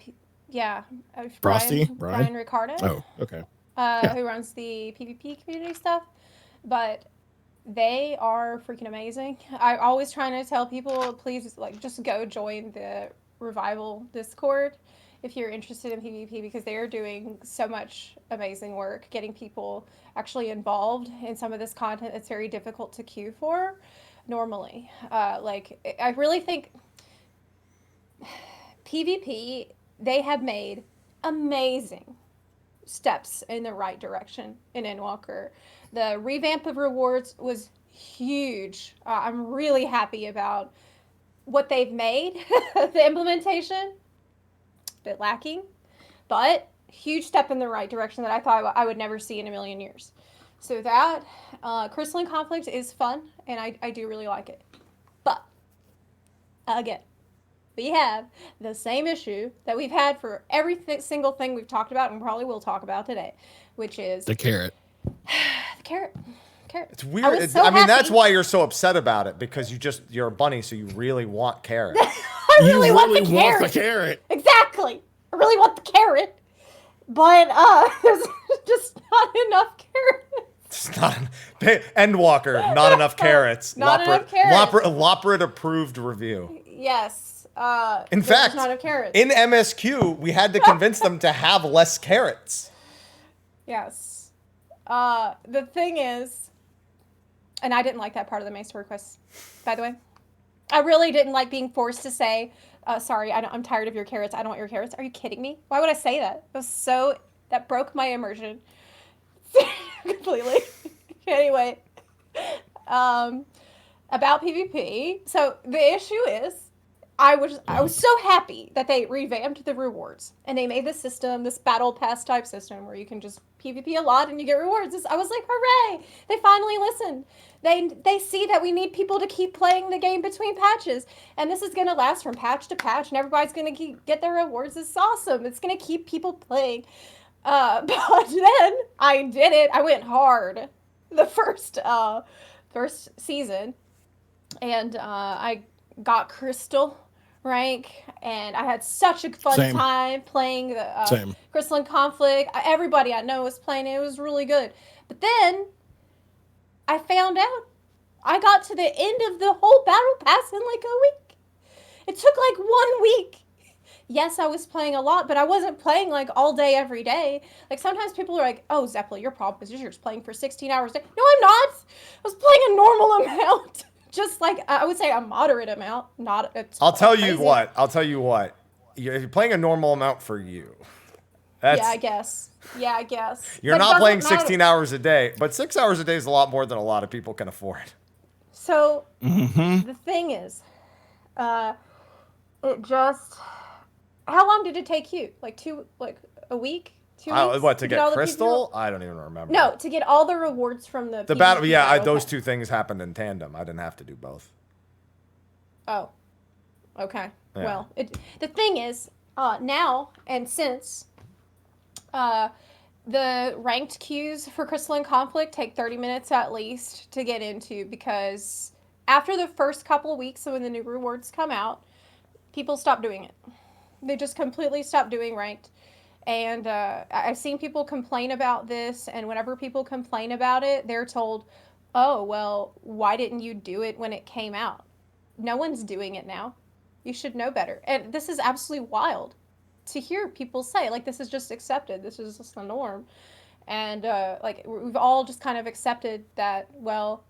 Ricardo. Oh, okay. Who runs the PvP community stuff, but they are freaking amazing. I'm always trying to tell people, please, like, just go join the Revival Discord if you're interested in PvP, because they are doing so much amazing work getting people actually involved in some of this content that's very difficult to queue for normally. I really think PvP, they have made amazing steps in the right direction in Endwalker. The revamp of rewards was huge. I'm really happy about what they've made. The implementation, a bit lacking, but huge step in the right direction that I thought I would never see in a million years. So that, Crystalline Conflict is fun, and I do really like it. But, again, we have the same issue that we've had for every single thing we've talked about and probably will talk about today, which is the carrot. The carrot. It's weird. I mean, that's why you're so upset about it, because you're a bunny, so you really want carrot. I really want the carrot. Exactly. I really want the carrot, but there's just not enough carrots. It's not Endwalker. Not enough carrots. Not enough carrots. Loprit approved review. Yes. In fact, not enough carrots. In MSQ, we had to convince them to have less carrots. Yes. The thing is, and I didn't like that part of the Maester request, by the way. I really didn't like being forced to say, sorry, I'm tired of your carrots. I don't want your carrots. Are you kidding me? Why would I say that? That broke my immersion completely. Anyway, about PvP. So the issue is, I was so happy that they revamped the rewards and they made the system, this battle pass type system where you can just PvP a lot and you get rewards. I was like, hooray! They finally listened. They see that we need people to keep playing the game between patches, and this is gonna last from patch to patch, and everybody's gonna get their rewards. It's awesome. It's gonna keep people playing. But then I did it. I went hard the first season, and I got Crystal rank, and I had such a fun time playing the Crystalline Conflict. Everybody I know was playing it. It was really good. But then I found out I got to the end of the whole battle pass in like a week. It took like 1 week. Yes, I was playing a lot, but I wasn't playing like all day every day. Like sometimes people are like, "Oh, Zepla, your problem is you're just playing for 16 hours a day." No, I'm not. I was playing a normal amount. Just like I would say a moderate amount, not a I'll tell you what. You're playing a normal amount for you. Yeah, I guess. You're not playing 16 hours a day, but 6 hours a day is a lot more than a lot of people can afford. So the thing is, it just. How long did it take you? Like a week? 2 weeks? What, to get Crystal? I don't even remember. No, to get all the rewards from the battle. Yeah, those two things happened in tandem. I didn't have to do both. Oh, okay. Yeah. Well, the thing is, now and since, the ranked queues for Crystalline Conflict take 30 minutes at least to get into, because after the first couple of weeks when the new rewards come out, people stop doing it. They just completely stopped doing ranked. And I've seen people complain about this, and whenever people complain about it, they're told, "Oh, well, why didn't you do it when it came out?" No one's doing it now. You should know better. And this is absolutely wild to hear people say, like, this is just accepted. This is just the norm. And, like, we've all just kind of accepted that, well,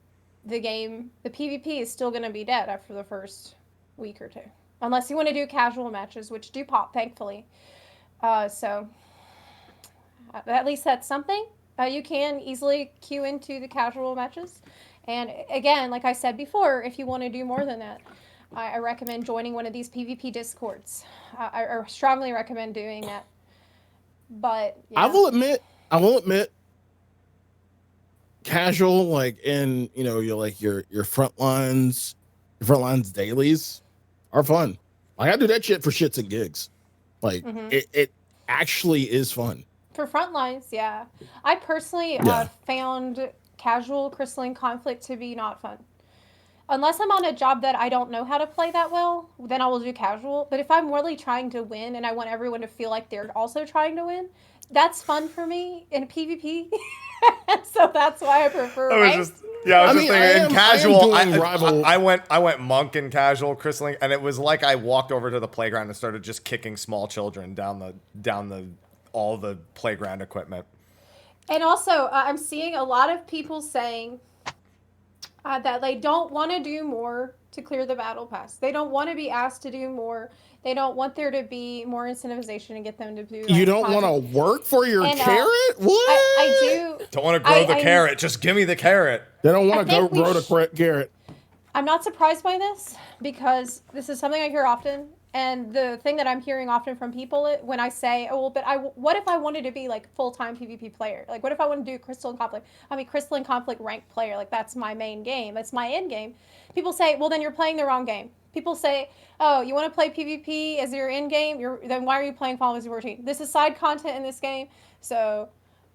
the PvP is still going to be dead after the first week or two. Unless you want to do casual matches, which do pop, thankfully. So, at least that's something. You can easily queue into the casual matches. And again, like I said before, if you want to do more than that, I recommend joining one of these PvP discords. I strongly recommend doing that. But, yeah. I will admit, casual, like in, your front lines dailies are fun. Like I do that shit for shits and gigs. Like it actually is fun. For front lines, yeah. I personally found casual Crystalline Conflict to be not fun. Unless I'm on a job that I don't know how to play that well, then I will do casual. But if I'm really trying to win and I want everyone to feel like they're also trying to win, that's fun for me in PvP. So that's why I prefer ranked. I was just thinking in casual. I went monk in casual Crystalline, and it was like I walked over to the playground and started just kicking small children down all the playground equipment. And also, I'm seeing a lot of people saying that they don't want to do more to clear the battle pass. They don't want to be asked to do more. They don't want there to be more incentivization and get them to do. You don't want to work for your carrot? What? I do. Don't want to grow the carrot. Just give me the carrot. They don't want to grow the carrot. I'm not surprised by this because this is something I hear often. And the thing that I'm hearing often from people when I say, "Oh, well, but what if I wanted to be like full-time PvP player? Like, what if I want to do Crystalline Conflict? I mean, Crystalline Conflict ranked player. Like, that's my main game. That's my end game." People say, "Well, then you're playing the wrong game." People say, "Oh, you want to play PvP as your end game? Then why are you playing Final Fantasy 14? This is side content in this game." So,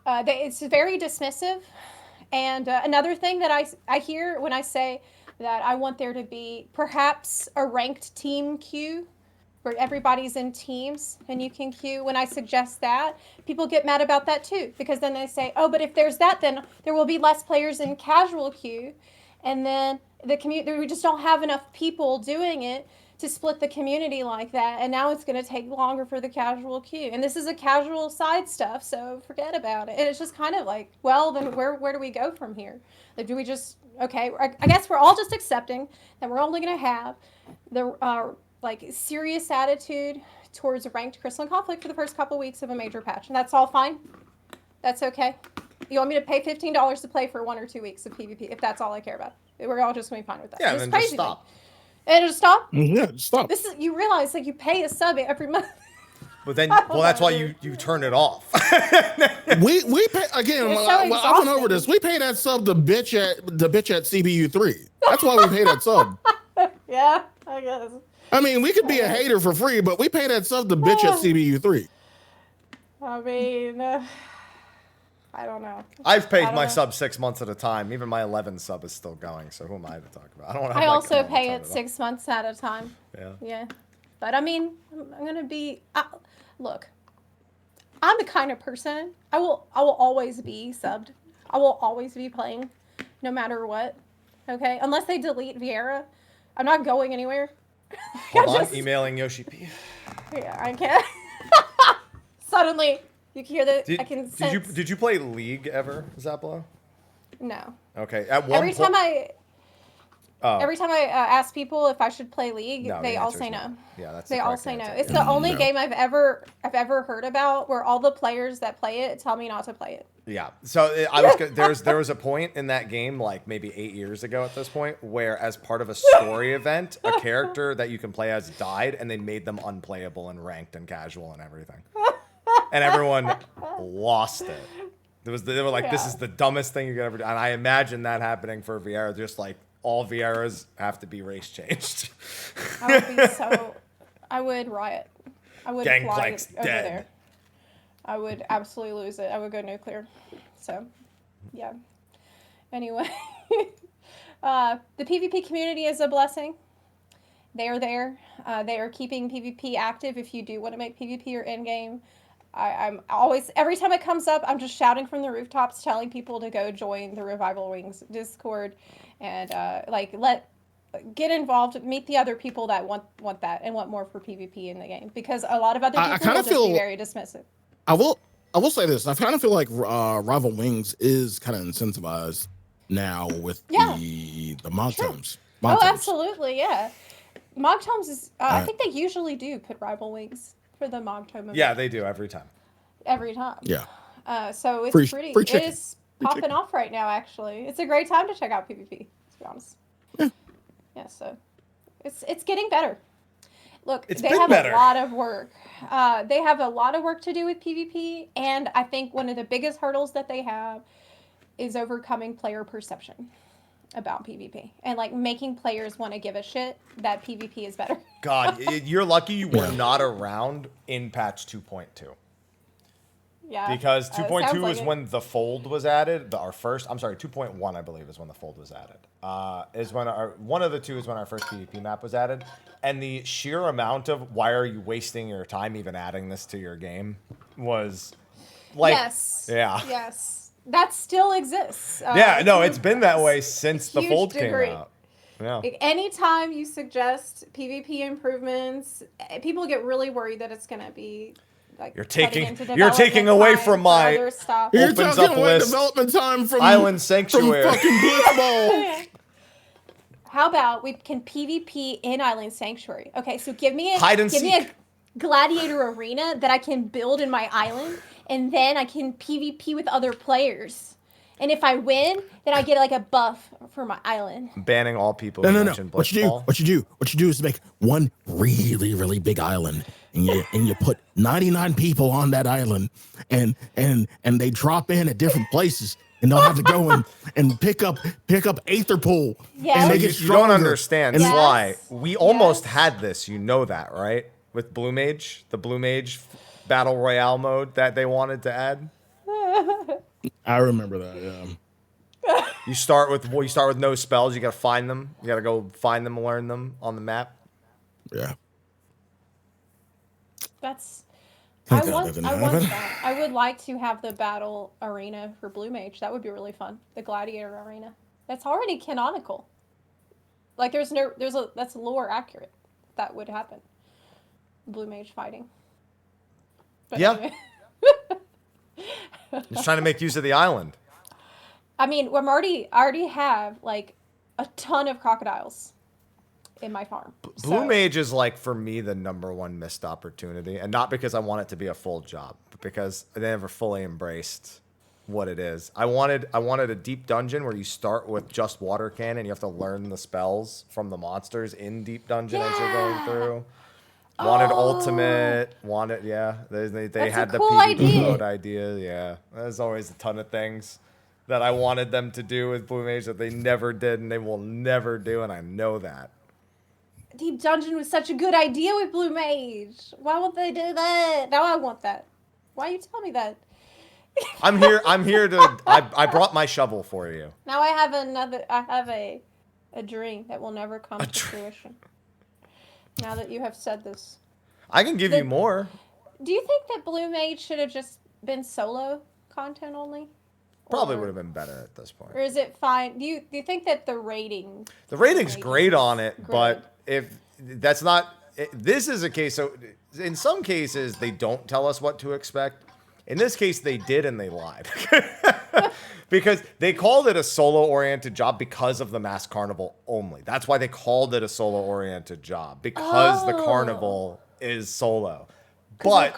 it's very dismissive. And another thing that I hear when I say that I want there to be perhaps a ranked team queue, where everybody's in teams and you can queue. When I suggest that, people get mad about that too, because then they say, "Oh, but if there's that, then there will be less players in casual queue, and then the community, we just don't have enough people doing it to split the community like that, and now it's going to take longer for the casual queue, and this is a casual side stuff, so forget about it." And it's just kind of like, well, then where do we go from here? Like, do we just, okay, I guess we're all just accepting that we're only going to have the serious attitude towards a ranked Crystalline Conflict for the first couple weeks of a major patch, and that's all fine. That's okay. You want me to pay $15 to play for 1 or 2 weeks of PvP if that's all I care about? We're all just going to be fine with that. Yeah, then just stop. And it'll stop. Yeah, just stop. This is you realize like you pay a sub every month. But then, well, that's why you turn it off. we pay again. It's so I went exhausting. over this. We pay that sub the bitch at CBU3. That's why we pay that sub. Yeah, I guess. I mean, we could be a hater for free, but we pay that sub the bitch at CBU3. I mean, I don't know. I've paid my know. sub 6 months at a time. Even my 11 sub is still going. So who am I to talk about? I don't. I also pay it 6 months at a time. Yeah. Yeah, but I mean, I'm gonna be. Look, I'm the kind of person I will always be subbed. I will always be playing, no matter what. Okay, unless they delete Vieira, I'm not going anywhere. Hold on, emailing Yoshi P. Yeah, I can't. Suddenly, you can hear that. I can sense. Did you play League ever, Zepla? No. Okay. At one Every time I ask people if I should play League, they all say no. Yeah, that's they all say no. It's the only game I've ever heard about where all the players that play it tell me not to play it. Yeah. So there was a point in that game, like maybe 8 years ago at this point, where as part of a story event, a character that you can play as died, and they made them unplayable and ranked and casual and everything, and everyone lost it. They were like, "This is the dumbest thing you could ever do," and I imagine that happening for Vieira, just like. All Vieiras have to be race changed. I would riot. I would Gangplank's fly over dead. there. I would absolutely lose it. I would go nuclear. So, yeah. Anyway, the PvP community is a blessing. They are there. They are keeping PvP active if you do want to make PvP your end game. I'm always, every time it comes up, I'm just shouting from the rooftops, telling people to go join the Revival Wings Discord and get involved, meet the other people that want that and want more for PvP in the game, because a lot of other people will just be very dismissive. I will say this. I kind of feel like Rival Wings is kind of incentivized now with the Mog Tomes. Absolutely, yeah. Mog Tomes is, I think they usually do put Rival Wings for the Mog Tome event. Yeah, they do every time. Every time. Yeah. So it's free it chicken. is popping off right now, actually. It's a great time to check out PvP, to be honest. Yeah, so it's getting better. Look, they have a lot of work. They have a lot of work to do with PvP, and I think one of the biggest hurdles that they have is overcoming player perception about PvP and like making players want to give a shit that PvP is better. God, you're lucky you were not around in patch 2.2. Yeah. Because 2.2 like is when the fold was added. 2.1 I believe is when the fold was added. Is when one of the two is when our first PvP map was added. And the sheer amount of why are you wasting your time even adding this to your game was like Yes. That still exists. It's been that way since the fold came out. Yeah. Anytime you suggest PvP improvements, people get really worried that it's going to be like you're taking away from my opens up list development time from Island Sanctuary. From fucking Blitzball. How about we can PvP in Island Sanctuary? Okay, so give me hide and seek. Me a gladiator arena that I can build in my island, and then I can PvP with other players. And if I win, then I get like a buff for my island. Banning all people. No. What you do is make one really, really big island, and you put 99 people on that island, and they drop in at different places, and they'll have to go and pick up Aether Pool. Yes. And they get stronger. You don't understand, Sly. We almost had this. You know that, right? With Blue Mage, the Blue Mage Battle Royale mode that they wanted to add. I remember that. Yeah. You start with no spells. You gotta find them. You gotta go find them, learn them on the map. Yeah. I want that. I would like to have the battle arena for Blue Mage. That would be really fun. The Gladiator arena. That's already canonical. Like that's lore accurate. That would happen. Blue Mage fighting. But anyway. Just trying to make use of the island. I mean, I already have like a ton of crocodiles in my farm. Blue Mage is like for me the #1 missed opportunity, and not because I want it to be a full job, but because they never fully embraced what it is. I wanted a deep dungeon where you start with just water cannon. You have to learn the spells from the monsters in deep dungeon as you're going through. Wanted ultimate. Wanted they had the cool PvP idea. mode idea. Yeah, there's always a ton of things that I wanted them to do with Blue Mage that they never did and they will never do, and I know that. Deep Dungeon was such a good idea with Blue Mage. Why won't they do that? Now I want that. Why you tell me that? I'm here to. I brought my shovel for you. Now I have a dream that will never come to fruition. Now that you have said this. I can give you more. Do you think that Blue Mage should have just been solo content only? Probably would have been better at this point. Or is it fine? Do you think that the rating? The rating's great on it, but if that's not, this is a case. So in some cases they don't tell us what to expect. In this case, they did and they lied. Because they called it a solo-oriented job because of the mass carnival only. That's why they called it a solo-oriented job, because the carnival is solo. But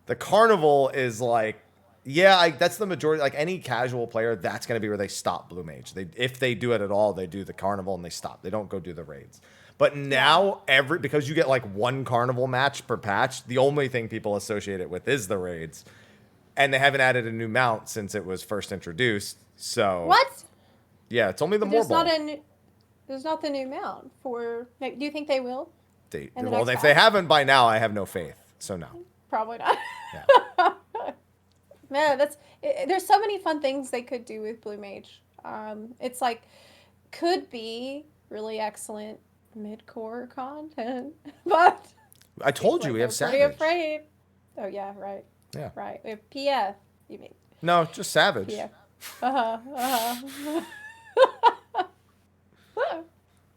the carnival is like, that's the majority. Like any casual player, that's going to be where they stop Blue Mage. If they do it at all, they do the carnival and they stop. They don't go do the raids. But now, because you get like one carnival match per patch, the only thing people associate it with is the raids. And they haven't added a new mount since it was first introduced. So what? Yeah, it's only the more ball. There's not the new mount for. Do you think they will? If they haven't by now, I have no faith. So no. Probably not. Yeah. Man, there's so many fun things they could do with Blue Mage. It's like could be really excellent mid-core content, but I told you we have Savage. Pretty afraid. Oh yeah, right. Yeah. Right. We have PF. You mean? No, just Savage. PF.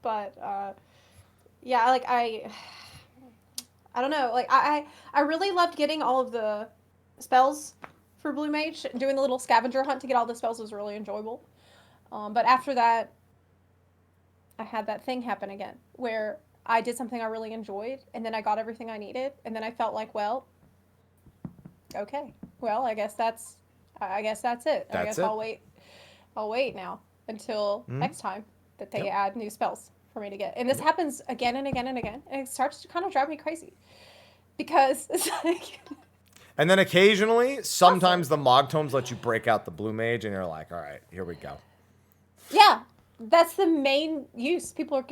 But yeah, like I don't know. Like I really loved getting all of the spells for Blue Mage. Doing the little scavenger hunt to get all the spells was really enjoyable. But after that, I had that thing happen again where I did something I really enjoyed, and then I got everything I needed, and then I felt like, well, okay, well, I guess that's it. I guess I'll wait now until next time that they add new spells for me to get. And this happens again and again and again, and it starts to kind of drive me crazy because it's like. And then occasionally, sometimes the Mogtomes let you break out the Blue Mage, and you're like, all right, here we go. Yeah, that's the main use. People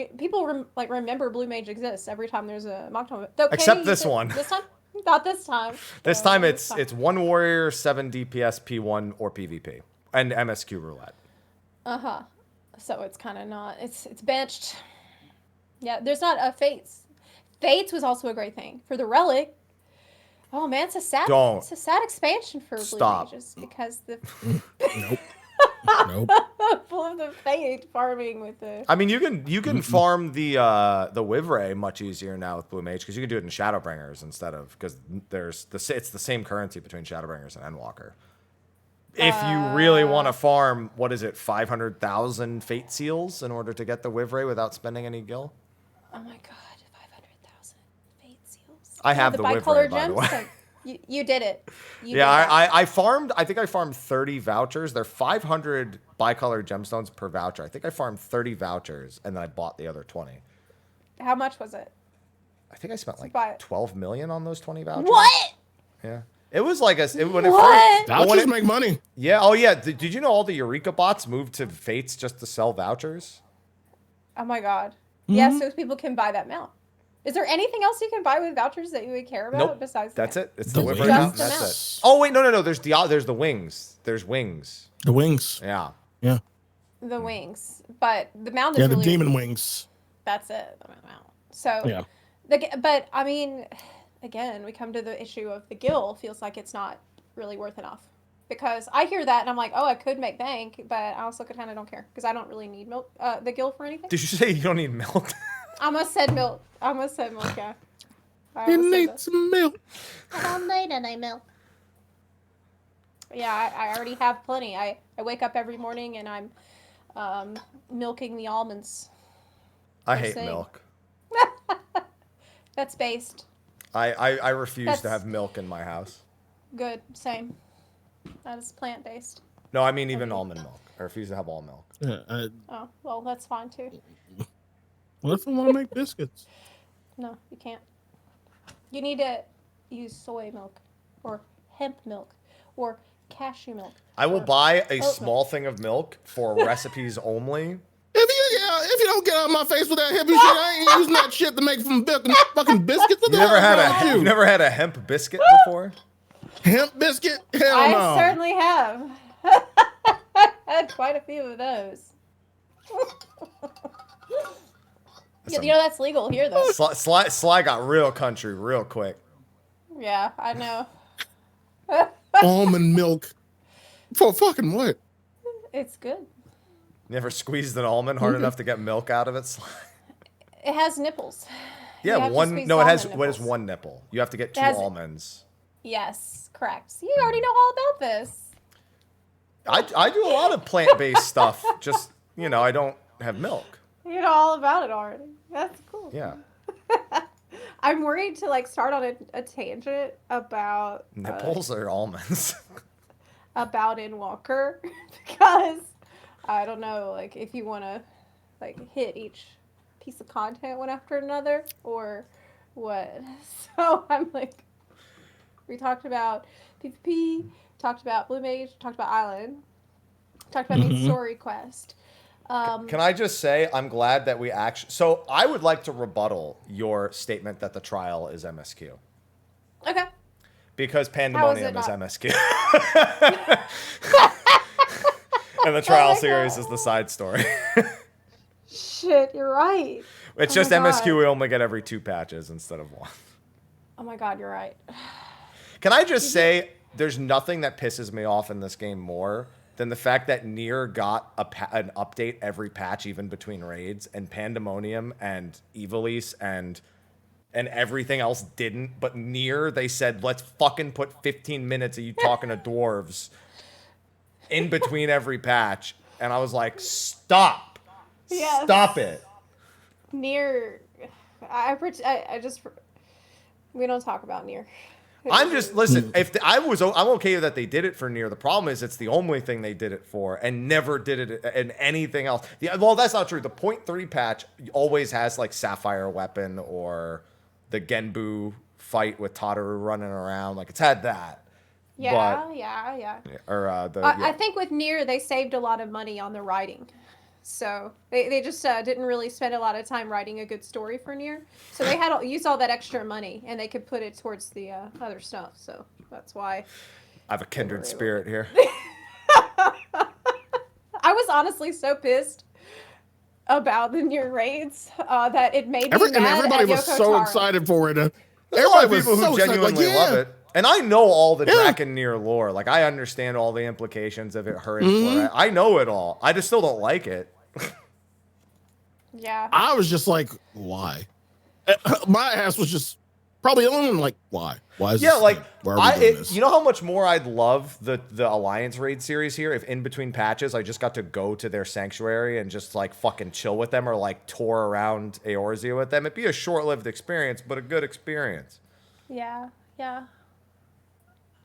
remember Blue Mage exists every time there's a Mogtome. Except this one. This time. Not this time. This time it's 1 warrior, 7 DPS, P1 or PvP, and MSQ roulette. So it's kind of not. It's benched. Yeah, there's not a Fates. Fates was also a great thing for the relic. Oh man, it's a sad. It's a sad expansion for Blue Mages because the. Nope. Full of the fate farming with the. I mean, you can farm the Wivray much easier now with Blue Mage because you can do it in Shadowbringers instead of because it's the same currency between Shadowbringers and Endwalker. If you really want to farm, 500,000 Fate Seals in order to get the Wivray without spending any gil? Oh my god, 500,000 Fate Seals. I have the Wivray, by the way. You did it. I farmed. I think I farmed 30 vouchers. They're 500 bicolored gemstones per voucher. I think I farmed 30 vouchers, and then I bought the other 20. How much was it? I think I spent like 12 million on those 20 vouchers. What? Yeah, it was like vouchers make money. Yeah. Oh yeah. Did you know all the Eureka bots moved to Fates just to sell vouchers? Oh my god. Yeah, so people can buy that mount. Is there anything else you can buy with vouchers that you would care about besides that's it? It's the Wivray mount. That's it. Oh wait, no. There's the wings. There's wings. The wings. Yeah. Yeah. The wings, but the mount is the really, demon wings. That's it. The mount. So yeah. But I mean, again, we come to the issue of the gil feels like it's not really worth enough. Because I hear that and I'm like, oh, I could make bank, but I also kind of don't care because I don't really need milk, the gil for anything. Did you say you don't need milk? I almost said milk. Yeah. You need some milk. I don't need any milk. Yeah, I already have plenty. I wake up every morning and I'm milking the almonds. I hate milk. That's based. I refuse to have milk in my house. Good. Same. That is plant-based. No, I mean even almond milk, or if you have all milk. Yeah, Oh, well, that's fine too. what if I want to make biscuits? No, you can't. You need to use soy milk, or hemp milk, or cashew milk. I will buy a oat small milk. thing of milk for recipes only. If you don't get out of my face with that hippie shit, I ain't using that shit to make fucking biscuits. You never had a hemp biscuit before? Hemp biscuit? Hell no. I certainly have. Had quite a few of those. You know that's legal here, though. Sly got real country real quick. Yeah, I know. Almond milk. For fucking what? It's good. You ever squeezed an almond hard enough to get milk out of it, Sly? It has nipples. Yeah, one. No, it has. What is one nipple? You have to get 2 almonds. Yes, correct. So you already know all about this. I do a lot of plant-based stuff. Just I don't have milk. You know all about it already. That's cool. Yeah. I'm worried to start on a tangent about Nipples or almonds? About Endwalker because I don't know, if you want to hit each piece of content one after another or what. So I'm we talked about PvP, talked about Blue Mage, talked about Island, talked about main story quest. Can I just say, I'm glad that we actually... So I would like to rebuttal your statement that the trial is MSQ. Okay. Because Pandemonium is not? MSQ. And the trial series is the side story. Shit, you're right. It's just MSQ we only get every 2 patches instead of 1. Oh my god, you're right. Can I just say, there's nothing that pisses me off in this game more than the fact that Nier got an update every patch, even between raids, and Pandemonium and Ivalice and everything else didn't. But Nier, they said, let's fucking put 15 minutes of you talking to dwarves in between every patch. And I was like, stop. Yes. Stop it. Nier, we don't talk about Nier. Listen, I'm okay that they did it for Nier. The problem is it's the only thing they did it for and never did it in anything else. Well, that's not true. The 0.3 patch always has Sapphire Weapon or the Genbu fight with Tataru running around. It's had that. Yeah. Or I think with Nier, they saved a lot of money on the writing. So they just didn't really spend a lot of time writing a good story for Nier. So they had used all that extra money and they could put it towards the other stuff. So that's why. I have a kindred spirit here. I was honestly so pissed about the Nier raids that it made me mad. And everybody was so excited for it. There's a lot of people who genuinely love it. And I know all the Draken Nier lore. I understand all the implications of it hurting. I know it all. I just still don't like it. Yeah. I was just like, why? My ass was just probably the only one why? Why is this? Why are we doing this? You know how much more I'd love the Alliance raid series here if in between patches I just got to go to their sanctuary and just fucking chill with them or tour around Eorzea with them. It'd be a short-lived experience, but a good experience. Yeah.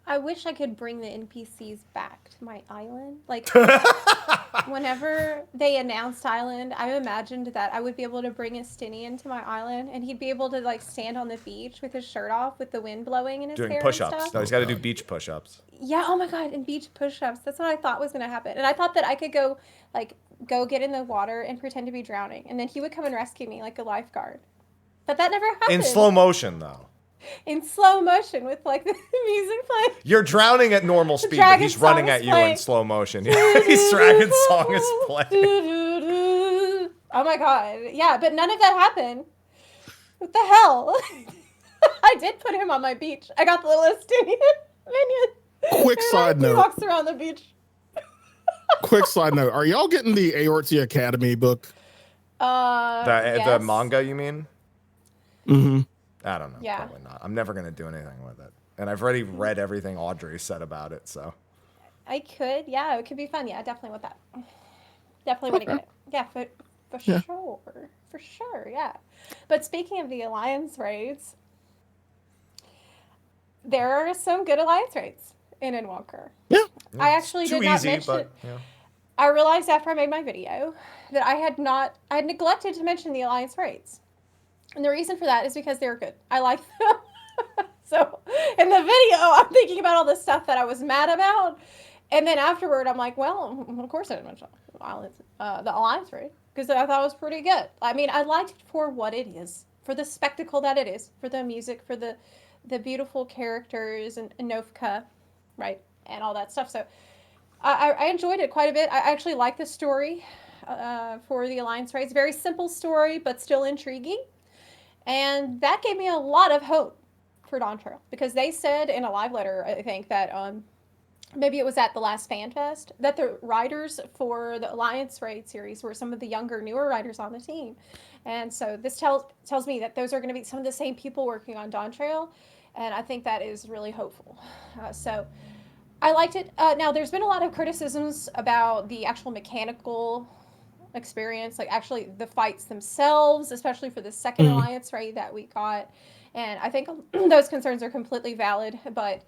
I wish I could bring the NPCs back to my island. Whenever they announced Island, I imagined that I would be able to bring Estinian to my island, and he'd be able to stand on the beach with his shirt off, with the wind blowing in his hair. Doing push-ups. And stuff. No, he's got to do beach push-ups. Yeah. Oh my god, and beach push-ups. That's what I thought was gonna happen, and I thought that I could go get in the water and pretend to be drowning, and then he would come and rescue me like a lifeguard. But that never happened. In slow motion, though. In slow motion with the music playing. You're drowning at normal speed, but he's running at you in slow motion. His dragon song is playing. Oh my god. Yeah, but none of that happened. What the hell? I did put him on my beach. I got the little Estonian minion. Quick side note. He walks around the beach. Quick side note. Are y'all getting the Eorzea Academy book? The manga, you mean? Mm-hmm. I don't know. Yeah. Probably not. I'm never going to do anything with it. And I've already read everything Audrey said about it, so. I could. Yeah, it could be fun. Yeah, I definitely want that. Definitely want to get it. Yeah, for sure. For sure, yeah. But speaking of the Alliance raids, there are some good Alliance raids. in Endwalker. Yeah. I actually did not mention it. Yeah. I realized after I made my video that I had neglected to mention the Alliance raids. And the reason for that is because they're good. I like them. So in the video, I'm thinking about all the stuff that I was mad about. And then afterward, I'm like, well, of course I didn't mention the Alliance raid. Because I thought it was pretty good. I mean, I liked it for what it is. For the spectacle that it is. For the music. For the beautiful characters and Nofka. Right? And all that stuff. So I enjoyed it quite a bit. I actually like the story for the Alliance raids. Very simple story, but still intriguing. And that gave me a lot of hope for Dawn Trail. Because they said in a live letter, I think, that maybe it was at the last Fan Fest, that the writers for the Alliance raid series were some of the younger, newer writers on the team. And so this tells me that those are going to be some of the same people working on Dawn Trail. And I think that is really hopeful. So I liked it. Now, there's been a lot of criticisms about the actual mechanical experience, like actually the fights themselves, especially for the second Alliance raid that we got. And I think those concerns are completely valid, but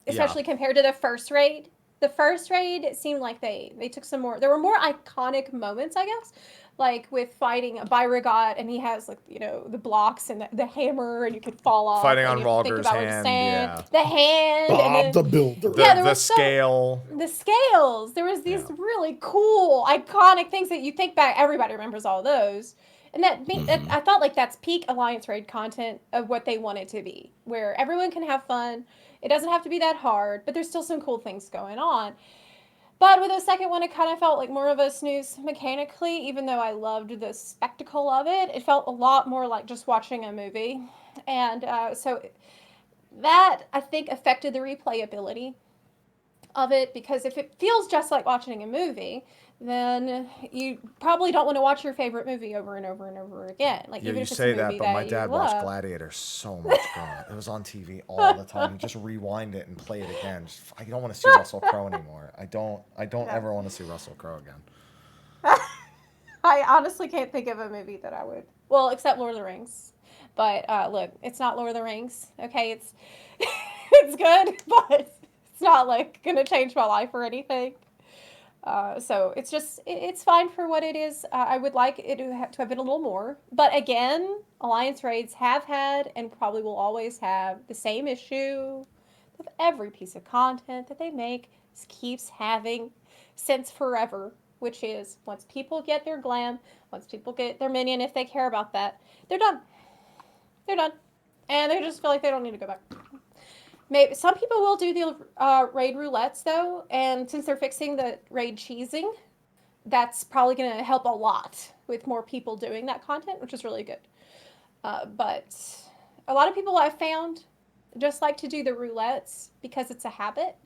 especially compared to the first raid. The first raid, it seemed like they took some more, there were more iconic moments, I guess, like with fighting a Byragot, and he has, like, you know, the blocks and the hammer, and you could fall off. Fighting on and Rhalgr's hand, yeah. The hand. Bob and then, the Builder. The scale. The scales. There was these really cool, iconic things that you think back, everybody remembers all those. And that I thought like that's peak Alliance raid content of what they want it to be, where everyone can have fun. It doesn't have to be that hard, but there's still some cool things going on. But with the second one, it kind of felt like more of a snooze mechanically, even though I loved the spectacle of it. It felt a lot more like just watching a movie. And so that, I think, affected the replayability of it, because if it feels just like watching a movie, then you probably don't want to watch your favorite movie over and over and over again. Like, Yeah, even you if it's say a movie that, but my dad watched love. Gladiator so much growing up. It was on TV all the time. You just rewind it and play it again. I don't want to see Russell Crowe anymore. I don't ever want to see Russell Crowe again. I honestly can't think of a movie that I would. Well, except Lord of the Rings. But look, it's not Lord of the Rings. Okay, it's it's good, but it's not like gonna change my life or anything. So it's just, it's fine for what it is. I would like it to have been a little more. But again, Alliance raids have had and probably will always have the same issue with every piece of content that they make. Keeps having since forever, which is once people get their glam, once people get their minion, if they care about that, they're done. They're done. And they just feel like they don't need to go back. Maybe some people will do the raid roulettes though, and since they're fixing the raid cheesing, that's probably going to help a lot with more people doing that content, which is really good. But a lot of people I've found just like to do the roulettes because it's a habit,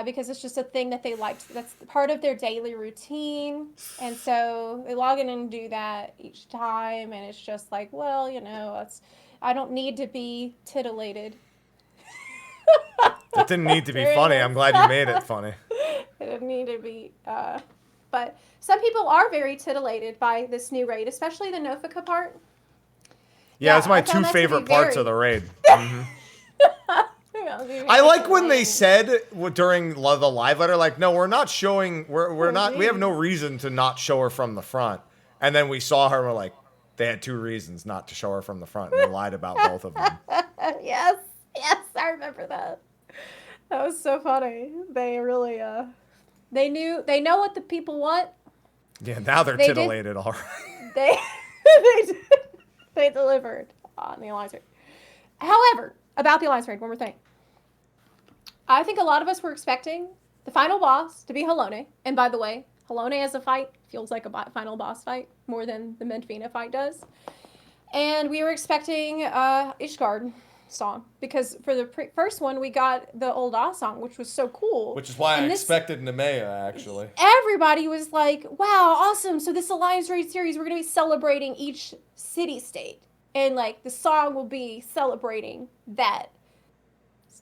because it's just a thing that they like. That's part of their daily routine, and so they log in and do that each time, and it's just like, well, you know, I don't need to be titillated. It didn't need to be funny. I'm glad you made it funny. It didn't need to be. But some people are very titillated by this new raid, especially the Nofka part. Yeah, it's my two favorite parts of the raid. Mm-hmm. I like when they said during the live letter, like, no, we're not showing, we're not, we have no reason to not show her from the front. And then we saw her and we're like, they had two reasons not to show her from the front, and they lied about both of them. Yes, I remember that. That was so funny. They really, they know what the people want. Yeah, now they're titillated already. They delivered on the Alliance raid. However, about the Alliance raid, one more thing. I think a lot of us were expecting the final boss to be Halone. And by the way, Halone as a fight feels like a final boss fight more than the Mentvina fight does. And we were expecting Ishgard song, because for the first one we got the old Oz song, which was so cool. Which is why I expected Nemea, actually. Everybody was like, wow, awesome. So this Alliance Raid series, we're going to be celebrating each city-state. And, like, the song will be celebrating that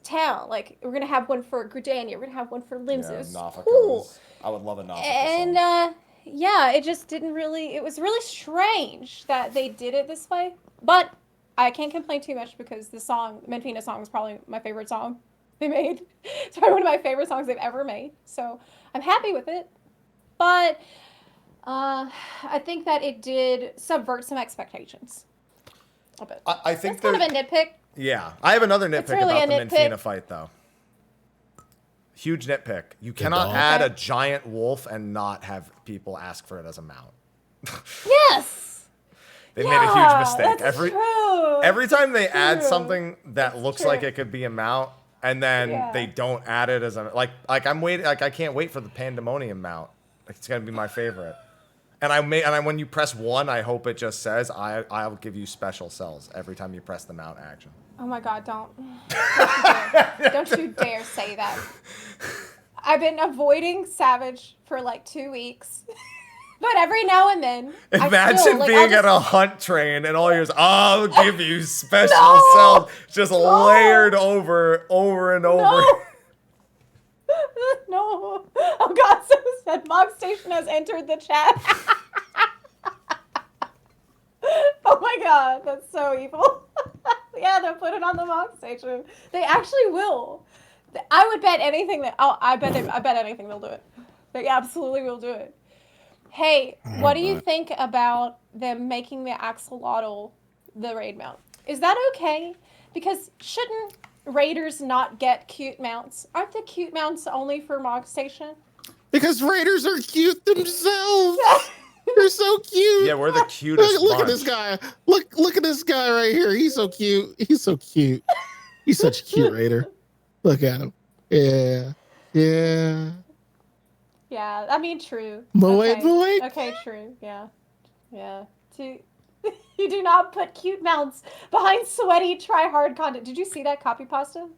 town. Like, we're going to have one for Gridania. We're going to have one for Limsa. Yeah, it was cool. I would love a Nafika song. And, yeah, it just didn't really... It was really strange that they did it this way. But I can't complain too much because the song, Menfina song, is probably my favorite song they made. It's probably one of my favorite songs they've ever made. So I'm happy with it. But I think that it did subvert some expectations a bit. I think that's kind of a nitpick. Yeah. I have another nitpick really about the nitpick. Menfina fight, though. Huge nitpick. You cannot add a giant wolf and not have people ask for it as a mount. Yes! They made a huge mistake. That's true. Every time they add something that looks like it could be a mount, and then they don't add it as a like I'm waiting. Like I can't wait for the Pandemonium mount. It's gonna be my favorite. And when you press 1, I hope it just says I'll give you special cells every time you press the mount action. Oh my God! Don't you dare say that. I've been avoiding Savage for like 2 weeks. But every now and then, imagine being at a hunt train and all yours, I'll give you special cells, just layered over and over. No. Oh God, so said Mog Station has entered the chat. Oh my God, that's so evil. Yeah, they'll put it on the Mog Station. They actually will. I would bet anything that, I bet anything they'll do it. They absolutely will do it. Hey, what do you think about them making the axolotl the raid mount? Is that okay? Because shouldn't raiders not get cute mounts? Aren't the cute mounts only for Mog Station? Because raiders are cute themselves. They're so cute. Yeah, we're the cutest. Look at this guy. Look at this guy right here. He's so cute. He's so cute. He's such a cute raider. Look at him. Yeah. Yeah. Yeah, I mean, true. Wait. Okay, true. Yeah. You do not put cute mounts behind sweaty, try-hard content. Did you see that copy pasta?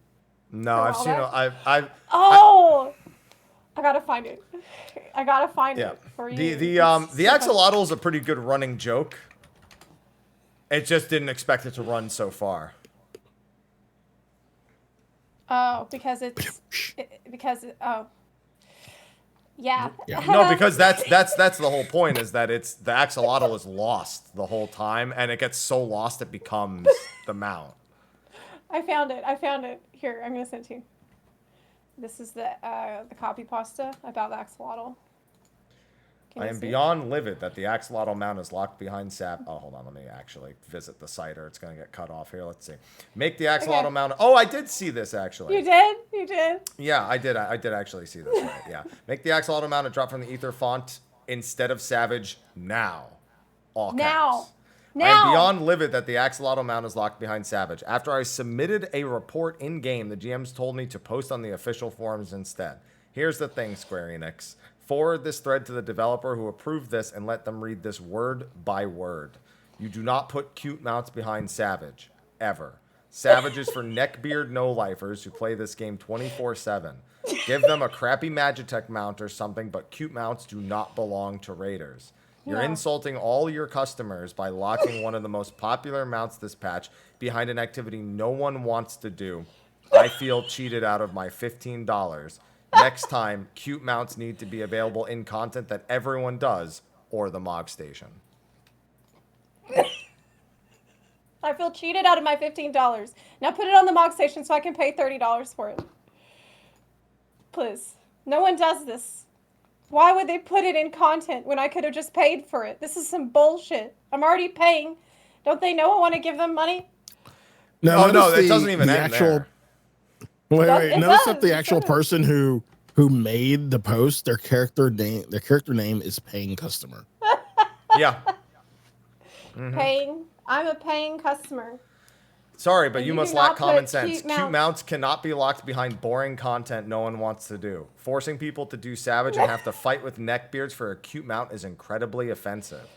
No, I've seen it. I gotta find it. It for you. The axolotl is a pretty good running joke. It just didn't expect it to run so far. Oh, because yeah. No, because that's the whole point, is that the axolotl is lost the whole time, and it gets so lost it becomes the mount. I found it. Here, I'm gonna send it to you. This is the copy pasta about the axolotl. I am beyond livid that the axolotl mount is locked behind sap. Oh, hold on. Let me actually visit the site, or it's going to get cut off here. Let's see. Make the axolotl mount. Oh, I did see this, actually. You did? You did? Yeah, I did. I did actually see this. Right. Yeah. Make the axolotl mount and drop from the ether font instead of savage now. All caps. Now. I am beyond livid that the axolotl mount is locked behind savage. After I submitted a report in-game, the GMs told me to post on the official forums instead. Here's the thing, Square Enix. Forward this thread to the developer who approved this and let them read this word by word. You do not put cute mounts behind Savage. Ever. Savage is for neckbeard no-lifers who play this game 24/7. Give them a crappy Magitech mount or something, but cute mounts do not belong to raiders. You're insulting all your customers by locking one of the most popular mounts this patch behind an activity no one wants to do. I feel cheated out of my $15. Next time, cute mounts need to be available in content that everyone does, or the Mog Station. I feel cheated out of my $15. Now put it on the Mog Station so I can pay $30 for it. Please. No one does this. Why would they put it in content when I could have just paid for it? This is some bullshit. I'm already paying. Don't they know I want to give them money? No, it doesn't even end there. Wait. Notice that the actual person who made the post, their character name is paying customer. Yeah. Mm-hmm. Paying. I'm a paying customer. Sorry, but you must lack common sense. Cute mounts cannot be locked behind boring content no one wants to do. Forcing people to do Savage and have to fight with neckbeards for a cute mount is incredibly offensive.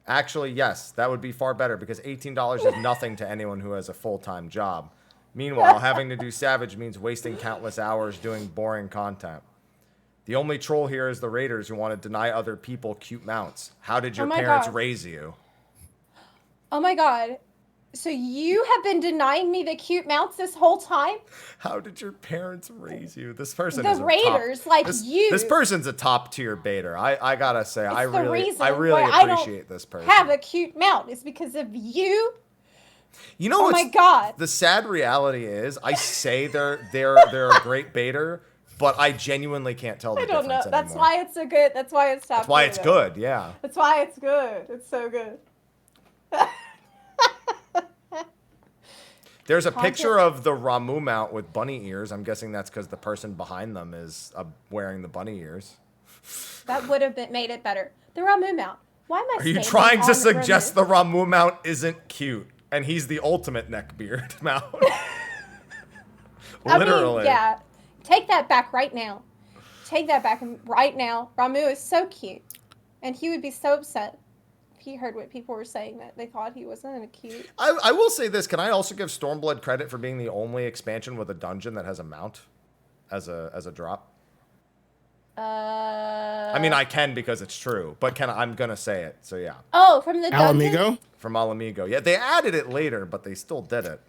Actually, yes, that would be far better because $18 is nothing to anyone who has a full-time job. Meanwhile, having to do Savage means wasting countless hours doing boring content. The only troll here is the raiders who want to deny other people cute mounts. How did your parents raise you? Oh my God. So you have been denying me the cute mounts this whole time? How did your parents raise you? This person is raiders like you. This person's a top tier baiter. I gotta say, I really appreciate this person. Have a cute mount. It's because of you You know Oh my god. The sad reality is, I say they're a great baiter, but I genuinely can't tell the difference anymore. That's why it's so good. That's why it's top. That's why it's good. Yeah. That's why it's good. It's so good. There's a picture of the Ramu mount with bunny ears. I'm guessing that's because the person behind them is wearing the bunny ears. That would have made it better. The Ramu mount. Why am I? Are you trying to suggest the Ramu mount isn't cute and he's the ultimate neckbeard mount? Literally. I mean, yeah. Take that back right now. Take that back right now. Ramu is so cute, and he would be so upset if he heard what people were saying that they thought he wasn't cute. I will say this. Can I also give Stormblood credit for being the only expansion with a dungeon that has a mount as a drop? I mean, I can because it's true, but I'm gonna say it. So yeah. Oh, from the dungeon? Alamigo? From Alamigo. Yeah, they added it later, but they still did it.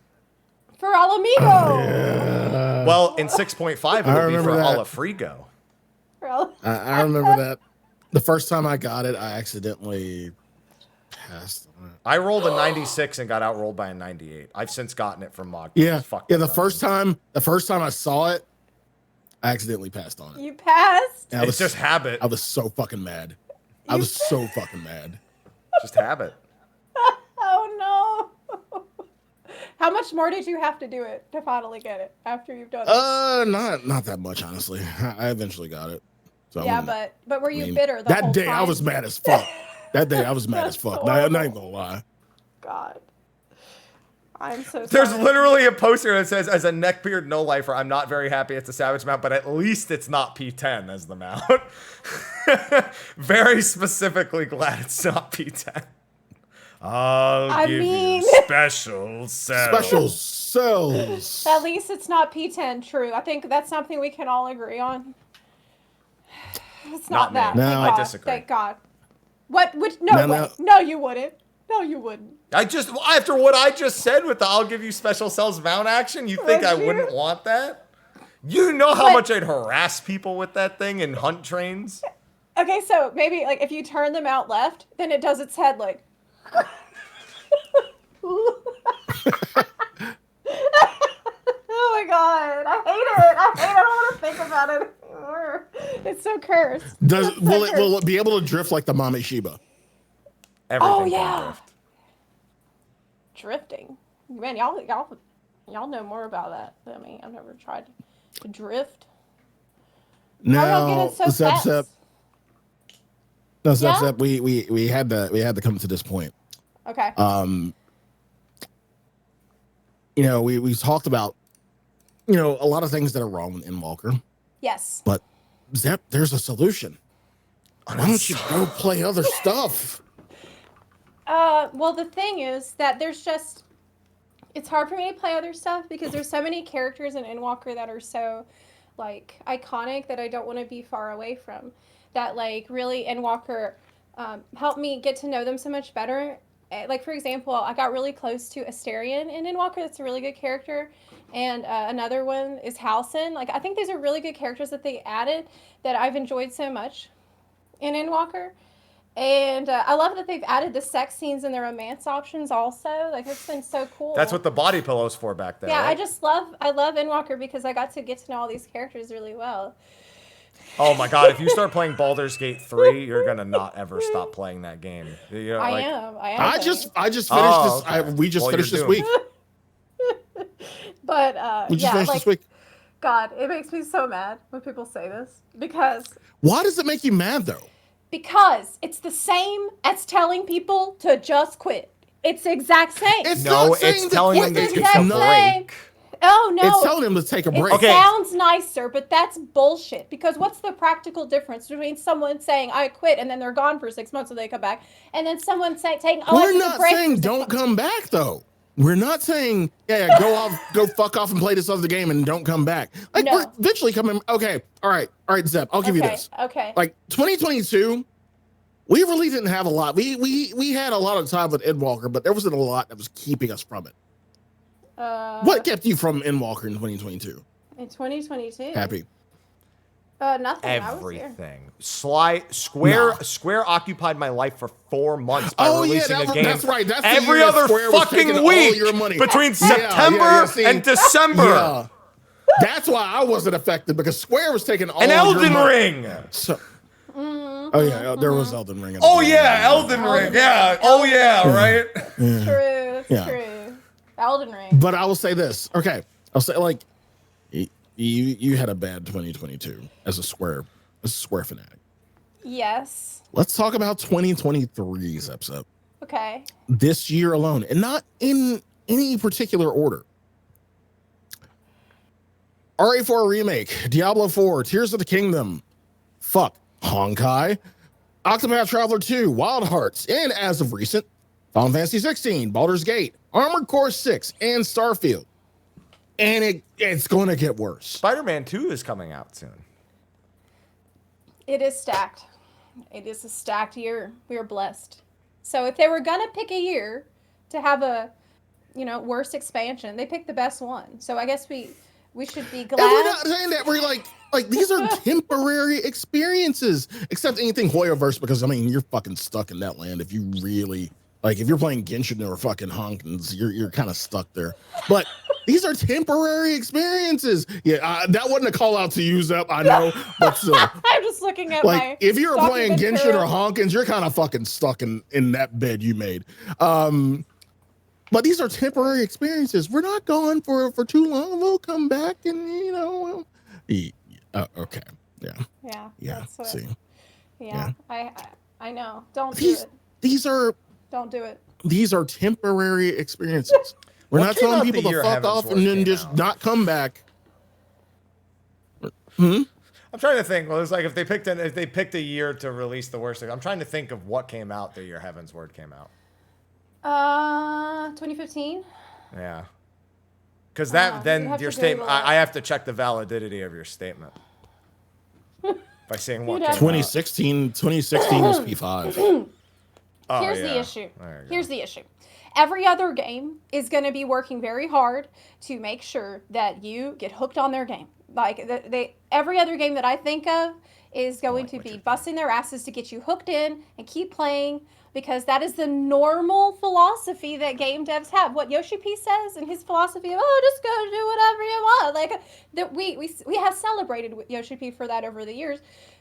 For Alamigo. Well, in 6.5, it would be for Alafrigo. I remember that. The first time I got it, I accidentally passed on it. I rolled a 96 and got outrolled by a 98. I've since gotten it from Mod. Yeah, the first time I saw it, I accidentally passed on it. You passed? It's just habit. I was so fucking mad. I was so fucking mad. Just habit. Oh no. How much more did you have to do it to finally get it after you've done it? Not that much, honestly. I eventually got it. So yeah, but were you bitter the whole that day? time? I was mad as fuck. That day I was mad as fuck. No, I'm not even gonna lie. God, I'm so sorry. There's literally a poster that says, "As a neckbeard no lifer, I'm not very happy it's a savage mount, but at least it's not P10 as the mount." Very specifically glad it's not P10. I'll give you special cells. Special cells. At least it's not P10. True. I think that's something we can all agree on. It's not that. No, I disagree. Thank God. What? No, you wouldn't. No, you wouldn't. After what I just said with the "I'll give you special cells" mount action, you think I wouldn't want that? You know how much I'd harass people with that thing in hunt trains. Okay, so maybe like if you turn them out left, then it does its head like. Oh my god, I hate it. I don't want to think about it anymore. It's so cursed. Will it be able to drift like the Mame Shiba? Everything can drift. Drifting. Man, y'all know more about that than me. I've never tried to drift. No, Zep. We had to come to this point. Okay. We talked about, a lot of things that are wrong with Endwalker. Yes. But Zep, there's a solution. Why don't you go play other stuff? Well, the thing is that it's hard for me to play other stuff because there's so many characters in Endwalker that are so, like, iconic that I don't want to be far away from. That, like, really Endwalker helped me get to know them so much better. Like, for example, I got really close to Asterion in Endwalker. That's a really good character. And another one is Halcyon. Like, I think these are really good characters that they added that I've enjoyed so much in Endwalker. And I love that they've added the sex scenes and the romance options also. Like, it's been so cool. That's what the body pillow's for back there. Yeah, right? I love Endwalker because I got to get to know all these characters really well. Oh my god, if you start playing Baldur's Gate 3, you're gonna not ever stop playing that game. I am. I just finished this. Okay. We just finished this week. But we just finished this week. God, it makes me so mad when people say this because. Why does it make you mad though? Because it's the same as telling people to just quit. It's the exact same. It's telling them to take a break. Oh, no. It's telling them to take a break. It sounds nicer, but that's bullshit. Because what's the practical difference between someone saying, I quit, and then they're gone for 6 months and they come back, and then someone saying, we're not saying don't come back, though. We're not saying, go fuck off and play this other game and don't come back. Like, we're eventually coming. Okay, all right, Zep, I'll give you this. Okay. Like, 2022, we really didn't have a lot. We had a lot of time with Endwalker, but there wasn't a lot that was keeping us from it. What kept you from Endwalker in 2022? In 2022? Happy. Nothing. Everything. Square occupied my life for 4 months by releasing a game. That's right. That's every other fucking week between September and December. Yeah. That's why I wasn't affected, because Square was taking all an Elden your Ring. So, oh yeah, there was Elden Ring. Oh yeah, Elden Ring. Yeah. Oh yeah, right. True. That's true. Elden Ring. But I will say this. Okay, I'll say, like, you had a bad 2022 as a Square fanatic. Yes. Let's talk about 2023's episode. Okay. This year alone, and not in any particular order. RE4 Remake, Diablo 4, Tears of the Kingdom, Honkai, Octopath Traveler 2, Wild Hearts, and as of recent, Final Fantasy 16, Baldur's Gate, Armored Core 6, and Starfield. And it's going to get worse. Spider-Man 2 is coming out soon. It is stacked. It is a stacked year. We are blessed. So if they were going to pick a year to have a, worst expansion, they picked the best one. So I guess we should be glad. And we're not saying that. We're like these are temporary experiences. Except anything Hoyoverse, because, you're fucking stuck in that land if you really... if you're playing Genshin or fucking Honkins, you're kind of stuck there. But these are temporary experiences. Yeah, that wasn't a call out to use up, I know. But still. I'm just looking at my... if you're playing Genshin or Honkins, you're kind of fucking stuck in that bed you made. But these are temporary experiences. We're not gone for too long. We'll come back and, okay. Yeah. Yeah. See. Yeah. I know. Don't do it. Don't do it. These are temporary experiences. We're not telling people to fuck off and then just not come back. I'm trying to think. Well, it's like if they picked a year to release the worst. I'm trying to think of what came out the year Heaven's Word came out. 2015. Yeah. Because then your statement. I have to check the validity of your statement by saying what came 2016 was P5. Here's the issue. Here's the issue. Every other game is going to be working very hard to make sure that you get hooked on their game. Every other game that I think of is going to be busting their asses to get you hooked in and keep playing, because that is the normal philosophy that game devs have. What Yoshi P says in his philosophy of, just go do whatever you want. We have celebrated with Yoshi P for that over the years,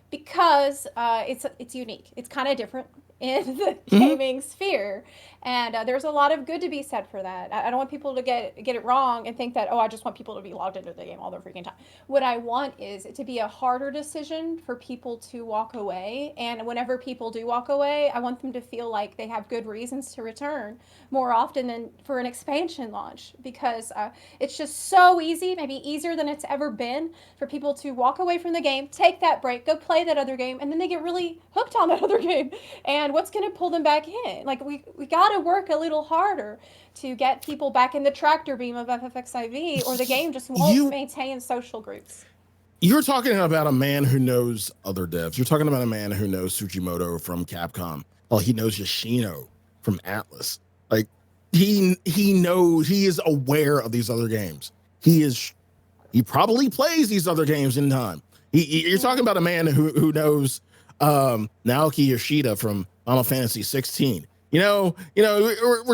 because it's unique. It's kind of different in the gaming sphere, and there's a lot of good to be said for that. I don't want people to get it wrong and think that, I just want people to be logged into the game all the freaking time. What I want is it to be a harder decision for people to walk away, and whenever people do walk away, I want them to feel like they have good reasons to return more often than for an expansion launch, because it's just so easy, maybe easier than it's ever been, for people to walk away from the game, take that break, go play that other game, and then they get really hooked on that other game. And what's going to pull them back in? We got to work a little harder to get people back in the tractor beam of FFXIV, or the game just won't maintain social groups. You're talking about a man who knows other devs. You're talking about a man who knows Tsujimoto from Capcom. He knows Yoshino from Atlas. He knows, he is aware of these other games. He probably plays these other games in time. You're talking about a man who knows Naoki Yoshida from Final Fantasy 16. We're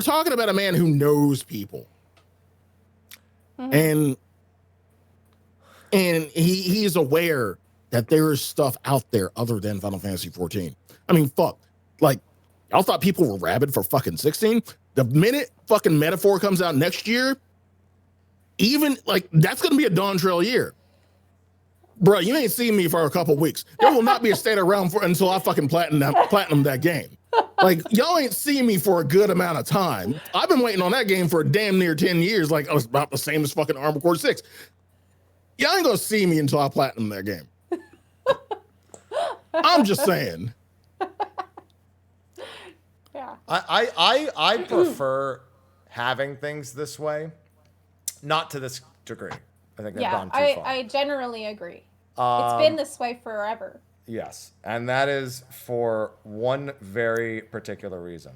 talking about a man who knows people. And he is aware that there is stuff out there other than Final Fantasy 14. Y'all thought people were rabid for fucking 16? The minute fucking Metaphor comes out next year, that's going to be a Dawn Trail year. Bro, you ain't seen me for a couple weeks. There will not be a state around until I fucking platinum that game. Y'all ain't seen me for a good amount of time. I've been waiting on that game for damn near 10 years. I was about the same as fucking Armored Core 6. Y'all ain't gonna see me until I platinum that game. I'm just saying. Yeah. I prefer having things this way, not to this degree. I think they've gone too far. I generally agree. It's been this way forever. Yes, and that is for one very particular reason.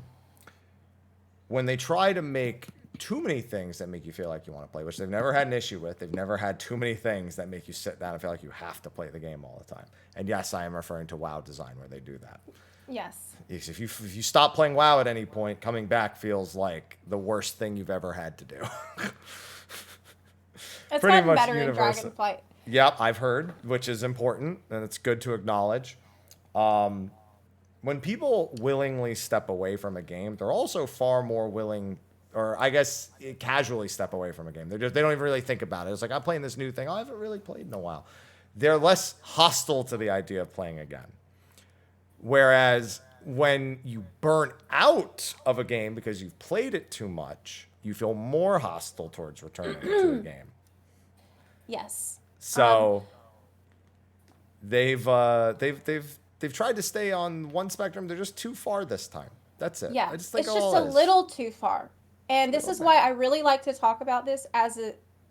When they try to make too many things that make you feel like you want to play, which they've never had an issue with. They've never had too many things that make you sit down and feel like you have to play the game all the time. And yes, I am referring to WoW design where they do that. Yes. If you stop playing WoW at any point, coming back feels like the worst thing you've ever had to do. It's gotten better in Dragonflight. Yep, I've heard, which is important, and it's good to acknowledge. When people willingly step away from a game, they're also far more willing, or I guess casually step away from a game. They don't even really think about it. It's like, I'm playing this new thing. Oh, I haven't really played in a while. They're less hostile to the idea of playing again. Whereas when you burn out of a game because you've played it too much, you feel more hostile towards returning to a game. Yes. So they've tried to stay on one spectrum. They're just too far this time. That's it. Yeah, I just think it's just a little too far. And this is why I really like to talk about this as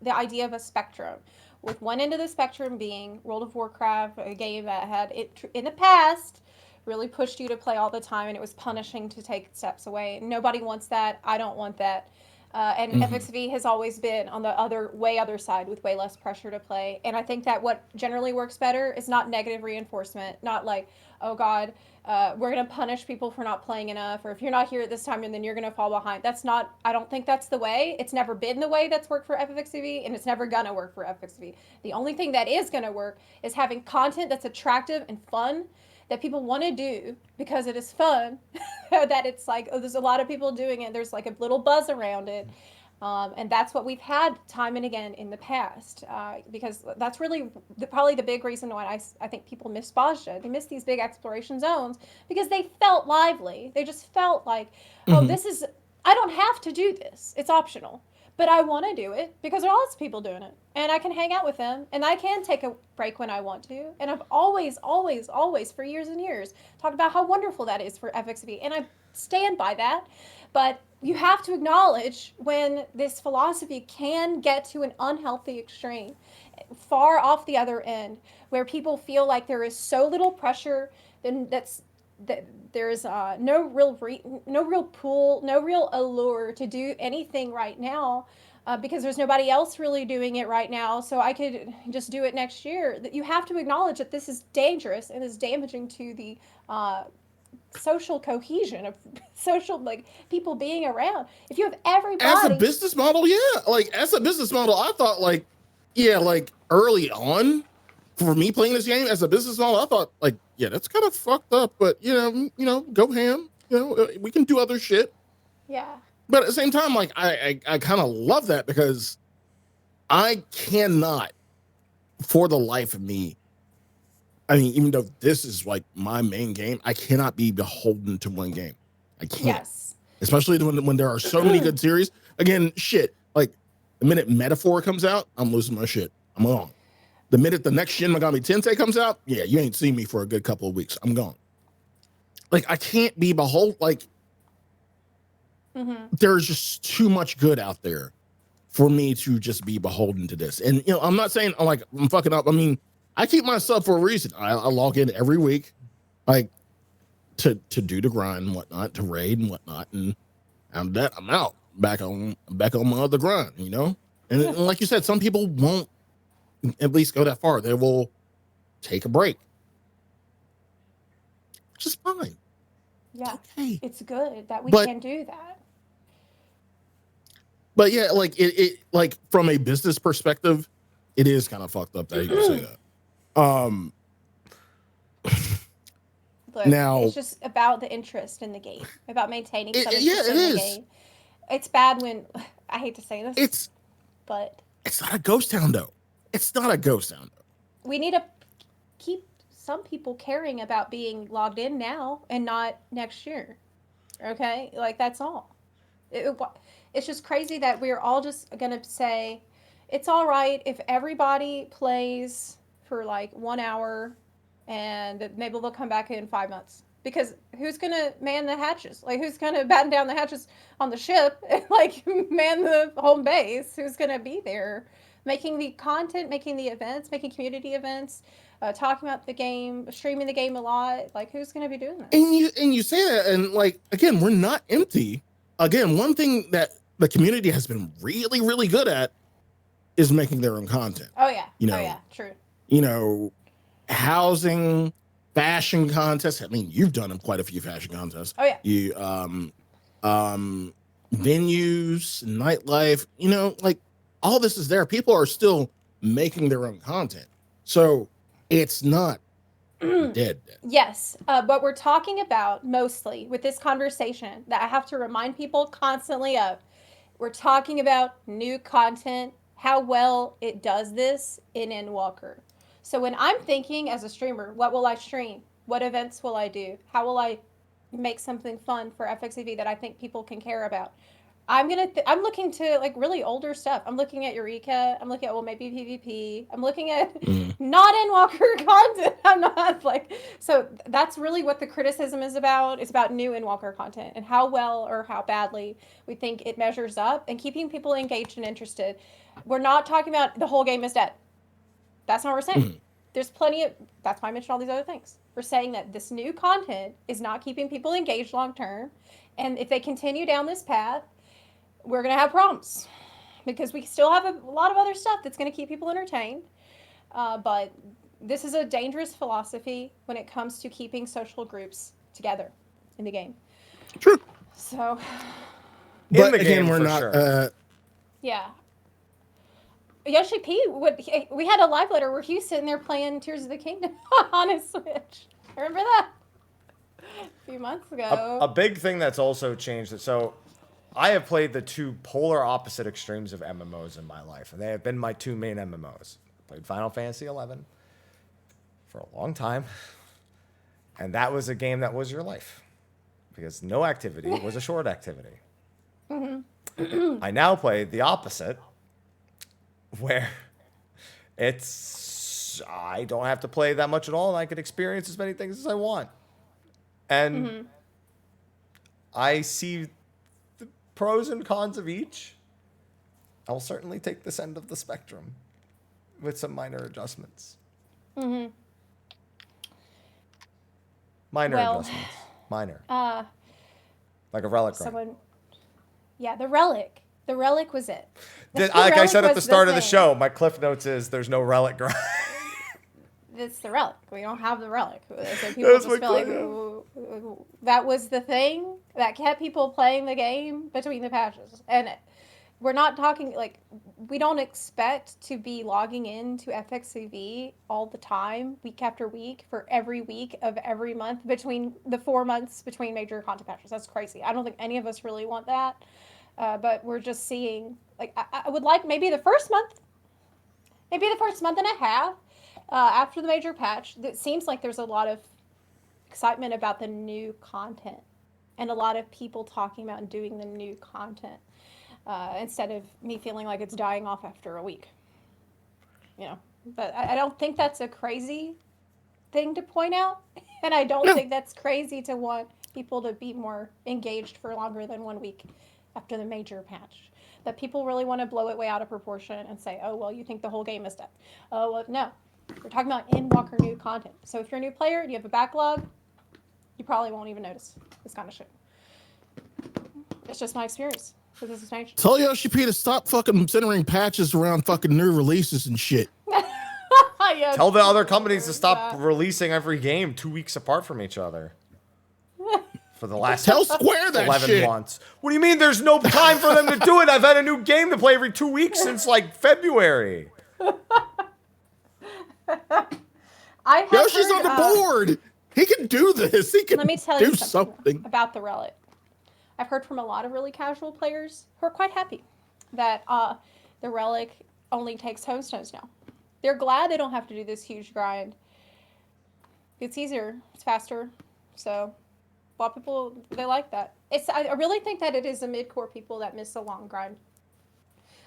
the idea of a spectrum. With one end of the spectrum being World of Warcraft, a game that had in the past really pushed you to play all the time, and it was punishing to take steps away. Nobody wants that. I don't want that. And FXV has always been on the other side with way less pressure to play. And I think that what generally works better is not negative reinforcement, not like, oh God, we're going to punish people for not playing enough, or if you're not here at this time and then you're going to fall behind. I don't think that's the way. It's never been the way that's worked for FXV, and it's never going to work for FXV. The only thing that is going to work is having content that's attractive and fun, that people want to do because it is fun, that it's like, oh, there's a lot of people doing it. There's like a little buzz around it. And that's what we've had time and again in the past, because that's really probably the big reason why I think people miss Bajja. They miss these big exploration zones because they felt lively. They just felt like, oh, I don't have to do this. It's optional. But I want to do it because there are lots of people doing it. And I can hang out with them. And I can take a break when I want to. And I've always, for years and years, talked about how wonderful that is for FXV. And I stand by that. But you have to acknowledge when this philosophy can get to an unhealthy extreme, far off the other end, where people feel like there is so little pressure that there is no real pull, no real allure to do anything right now, because there's nobody else really doing it right now, so I could just do it next year. That you have to acknowledge that this is dangerous and is damaging to the social cohesion of social, like, people being around. If you have everybody as a business model, as a business model, I thought early on for me playing this game as a business model, I thought that's kind of fucked up, but go ham, we can do other shit. Yeah. But at the same time, I kind of love that because I cannot, for the life of me, I mean, even though this is like my main game, I cannot be beholden to one game. I can't. Yes. Especially when there are so many good series. Again, shit. Like the minute Metaphor comes out, I'm losing my shit. I'm gone. The minute the next Shin Megami Tensei comes out, yeah, you ain't seen me for a good couple of weeks. I'm gone. Like I can't be beholden. Like there's just too much good out there for me to just be beholden to this. And I'm not saying I'm fucking up. I mean, I keep my sub for a reason. I log in every week, to do the grind and whatnot, to raid and whatnot, and I'm out back on my other grind, And like you said, some people won't at least go that far. They will take a break, which is fine. Yeah, okay. It's good that we can do that. But yeah, it from a business perspective, it is kind of fucked up that you can say that. Look, now it's just about the interest in the game, about maintaining some interest in the game. It's bad when I hate to say this, but it's not a ghost town though. It's not a ghost town though. We need to keep some people caring about being logged in now and not next year. Okay, that's all. It's just crazy that we're all just gonna say it's all right if everybody plays for 1 hour and maybe they'll come back in 5 months, because who's gonna man the hatches? Who's gonna batten down the hatches on the ship and man the home base? Who's gonna be there making the content, making the events, making community events, talking about the game, streaming the game a lot? Who's gonna be doing that? And you say that, and again, we're not empty. Again, one thing that the community has been really, really good at is making their own content. Oh yeah. You know, oh yeah. True. You know, housing, fashion contests. I mean, you've done quite a few fashion contests. Oh yeah. You venues, nightlife, you know, like all this is there. People are still making their own content. So it's not dead. Yes, but we're talking about mostly with this conversation that I have to remind people constantly of. We're talking about new content, how well it does this in Endwalker. So when I'm thinking as a streamer, what will I stream? What events will I do? How will I make something fun for FXEV that I think people can care about? I'm looking to like really older stuff. I'm looking at Eureka. I'm looking at maybe PvP. I'm looking at not Endwalker content. I'm not like, so that's really what the criticism is about. It's about new Endwalker content and how well or how badly we think it measures up and keeping people engaged and interested. We're not talking about the whole game is dead. That's not what we're saying. There's plenty of, that's why I mentioned all these other things. We're saying that this new content is not keeping people engaged long term. And if they continue down this path, we're going to have problems because we still have a lot of other stuff that's going to keep people entertained. But this is a dangerous philosophy when it comes to keeping social groups together in the game. True. So, but again, we're not. Sure. Yeah. Yoshi P, we had a live letter where he was sitting there playing Tears of the Kingdom on his Switch. Remember that? A few months ago. A big thing that's also changed. So, I have played the two polar opposite extremes of MMOs in my life, and they have been my two main MMOs. I played Final Fantasy XI for a long time, and that was a game that was your life because no activity was a short activity. I now play the opposite, where I don't have to play that much at all, and I can experience as many things as I want. And I see the pros and cons of each. I'll certainly take this end of the spectrum with some minor adjustments. Minor adjustments. Minor. Like a relic grind. Yeah, the relic. The relic was it. Like I said at the start of the show, my cliff notes is there's no relic grind. It's the relic. We don't have the relic. So people just feel like that was the thing that kept people playing the game between the patches. And we're not talking like we don't expect to be logging into FXCV all the time, week after week, for every week of every month between the 4 months between major content patches. That's crazy. I don't think any of us really want that. But we're just seeing, like, I would like maybe the first month and a half after the major patch. It seems like there's a lot of excitement about the new content and a lot of people talking about and doing the new content instead of me feeling like it's dying off after a week. You know, but I don't think that's a crazy thing to point out. And I don't think that's crazy to want people to be more engaged for longer than 1 week after the major patch. That people really want to blow it way out of proportion and say, oh, well, you think the whole game is dead. Oh, well, no. We're talking about Endwalker new content. So if you're a new player and you have a backlog, you probably won't even notice this kind of shit. It's just my experience with this expansion. Tell Yoshi P to stop fucking centering patches around fucking new releases and shit. Yeah, tell the other companies to stop releasing every game 2 weeks apart from each other. For the last Tell Square that 11 shit. months. What do you mean there's no time for them to do it? I've had a new game to play every 2 weeks since like February. Yoshi's on the board. He can do this. He can let me tell do you something about the relic. I've heard from a lot of really casual players who are quite happy that the relic only takes homestones now. They're glad they don't have to do this huge grind. It's easier. It's faster. So a lot of people, they like that. I really think that it is the mid-core people that miss the long grind.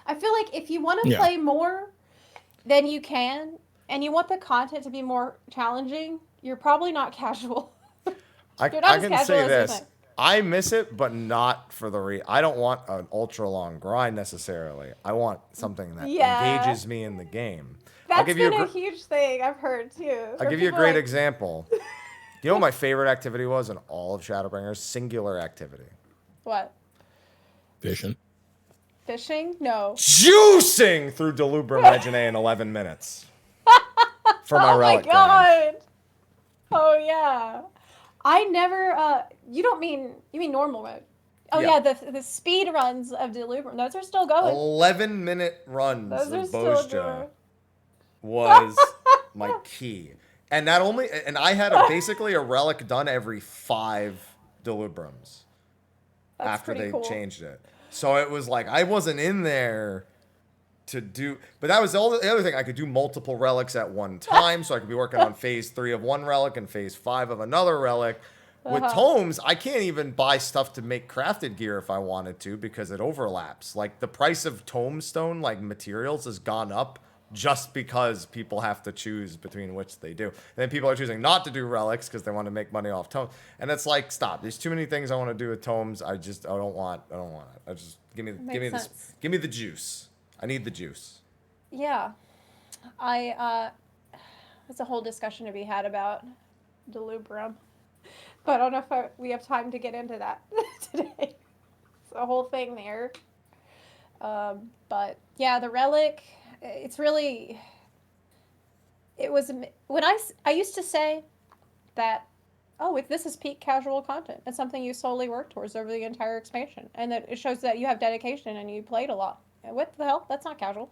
I feel like if you want to play more than you can, and you want the content to be more challenging, you're probably not casual. I can say this. I miss it, but not for I don't want an ultra long grind necessarily. I want something that engages me in the game. That's been a huge thing I've heard too. I'll give you a great example. You know what my favorite activity was in all of Shadowbringers? Singular activity. What? Fishing. Fishing? No. Juicing through Delubrum Reginae in 11 minutes. For my relic. Oh my god. Oh yeah. I never. You mean normal mode? Oh yeah, the speed runs of Delubrum. Those are still going. 11-minute runs Those are of still Bozja going. was my key. And I had basically a relic done every 5 Delubrums after they changed it. So it was like I wasn't in there to do, but that was the other thing. I could do multiple relics at one time, so I could be working on phase 3 of one relic and phase 5 of another relic. With tomes, I can't even buy stuff to make crafted gear if I wanted to because it overlaps. Like the price of tomestone, like materials, has gone up just because people have to choose between which they do. And then people are choosing not to do relics because they want to make money off tomes. And it's like, stop. There's too many things I want to do with tomes. I don't want it. I just give me the juice. I need the juice. Yeah. It's a whole discussion to be had about Delubrum. But I don't know if we have time to get into that today. It's a whole thing there. But yeah, the relic, it's really, it was, when I used to say that, if this is peak casual content. It's something you solely work towards over the entire expansion. And that it shows that you have dedication and you played a lot. What the hell? That's not casual.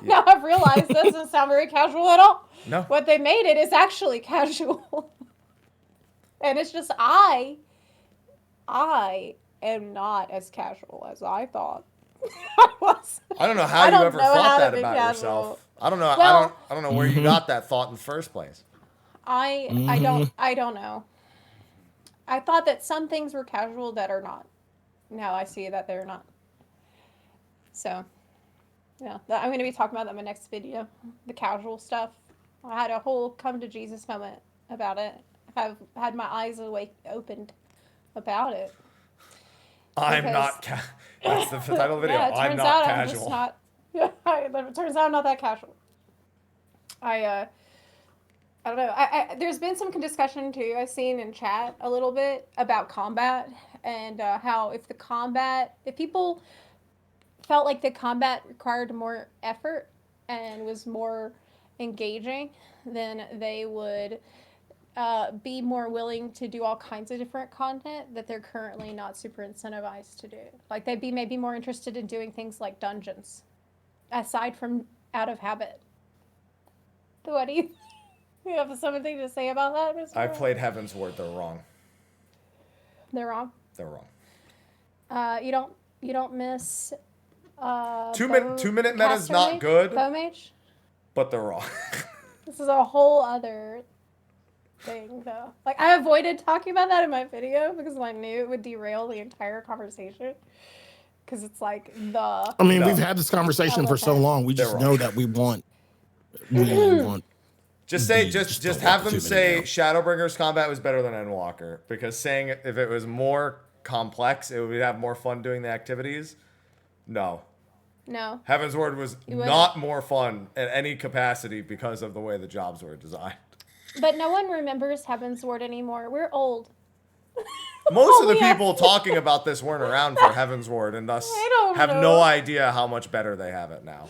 Now I've realized this doesn't sound very casual at all. No. What they made it is actually casual. And it's just I am not as casual as I thought I was. I don't know how you ever thought that about yourself. I don't know. Well, I don't know where you got that thought in the first place. I don't know. I thought that some things were casual that are not. Now I see that they're not. So, yeah, I'm going to be talking about that in my next video. The casual stuff. I had a whole come to Jesus moment about it. I've had my eyes opened about it. I'm not that's the title of the video. I'm not casual. It turns out I'm not that casual. I don't know. There's been some discussion too I've seen in chat a little bit about combat and how if people felt like the combat required more effort and was more engaging, then they would be more willing to do all kinds of different content that they're currently not super incentivized to do. Like they'd be maybe more interested in doing things like dungeons, aside from out of habit. What do you have something to say about that, Mr. I played Heaven's Ward. They're wrong. They're wrong? They're wrong. You don't miss... 2-minute meta's not good. Bow Mage? But they're wrong. This is a whole other thing, though. Like, I avoided talking about that in my video because I knew it would derail the entire conversation. Because it's like we've had this conversation for so long. We just know that we want. Just have them say Shadowbringer's combat was better than Endwalker, because saying if it was more complex, it would have more fun doing the activities. No. Heaven's Ward was not more fun at any capacity because of the way the jobs were designed. But no one remembers Heaven's Ward anymore. We're old. Most of the people talking about this weren't around for Heaven's Ward and thus have no idea how much better they have it now.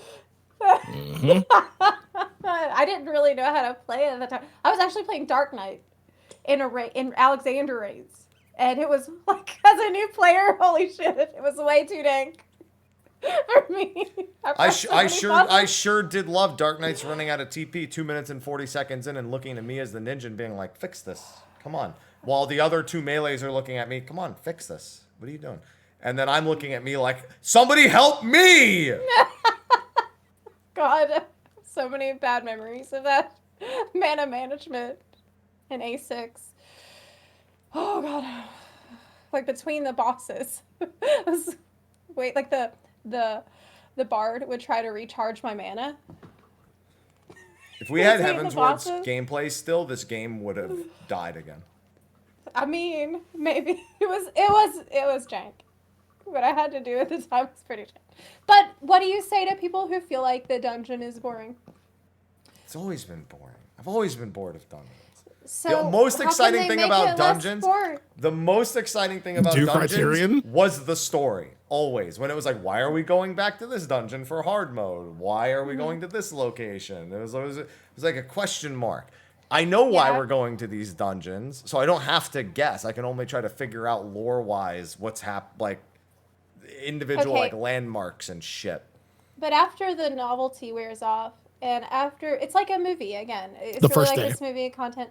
I didn't really know how to play at the time. I was actually playing Dark Knight in Alexander raids. And it was like, as a new player, holy shit, it was way too dank for me. I sure did love Dark Knight's running out of TP 2 minutes and 40 seconds in and looking at me as the ninja and being like, fix this. Come on. While the other two melees are looking at me, come on, fix this. What are you doing? And then I'm looking at me like, somebody help me! God, so many bad memories of that. Mana management in A6. Oh, God. Like, between the bosses. Like, the bard would try to recharge my mana. If we had Heaven's Ward's gameplay still, this game would have died again. I mean, maybe. It was jank. What I had to do at the time was pretty jank. But what do you say to people who feel like the dungeon is boring? It's always been boring. I've always been bored of dungeons. So The most how exciting can they thing make about it less dungeons, sport? the most exciting thing about Do dungeons Criterion? was the story. Always. When it was like, why are we going back to this dungeon for hard mode? Why are we going to this location? It was like a question mark. I know why Yeah. we're going to these dungeons, so I don't have to guess. I can only try to figure out lore-wise what's like individual Okay. like landmarks and shit. But after the novelty wears off, and after it's like a movie again. It's The really first like day. this movie content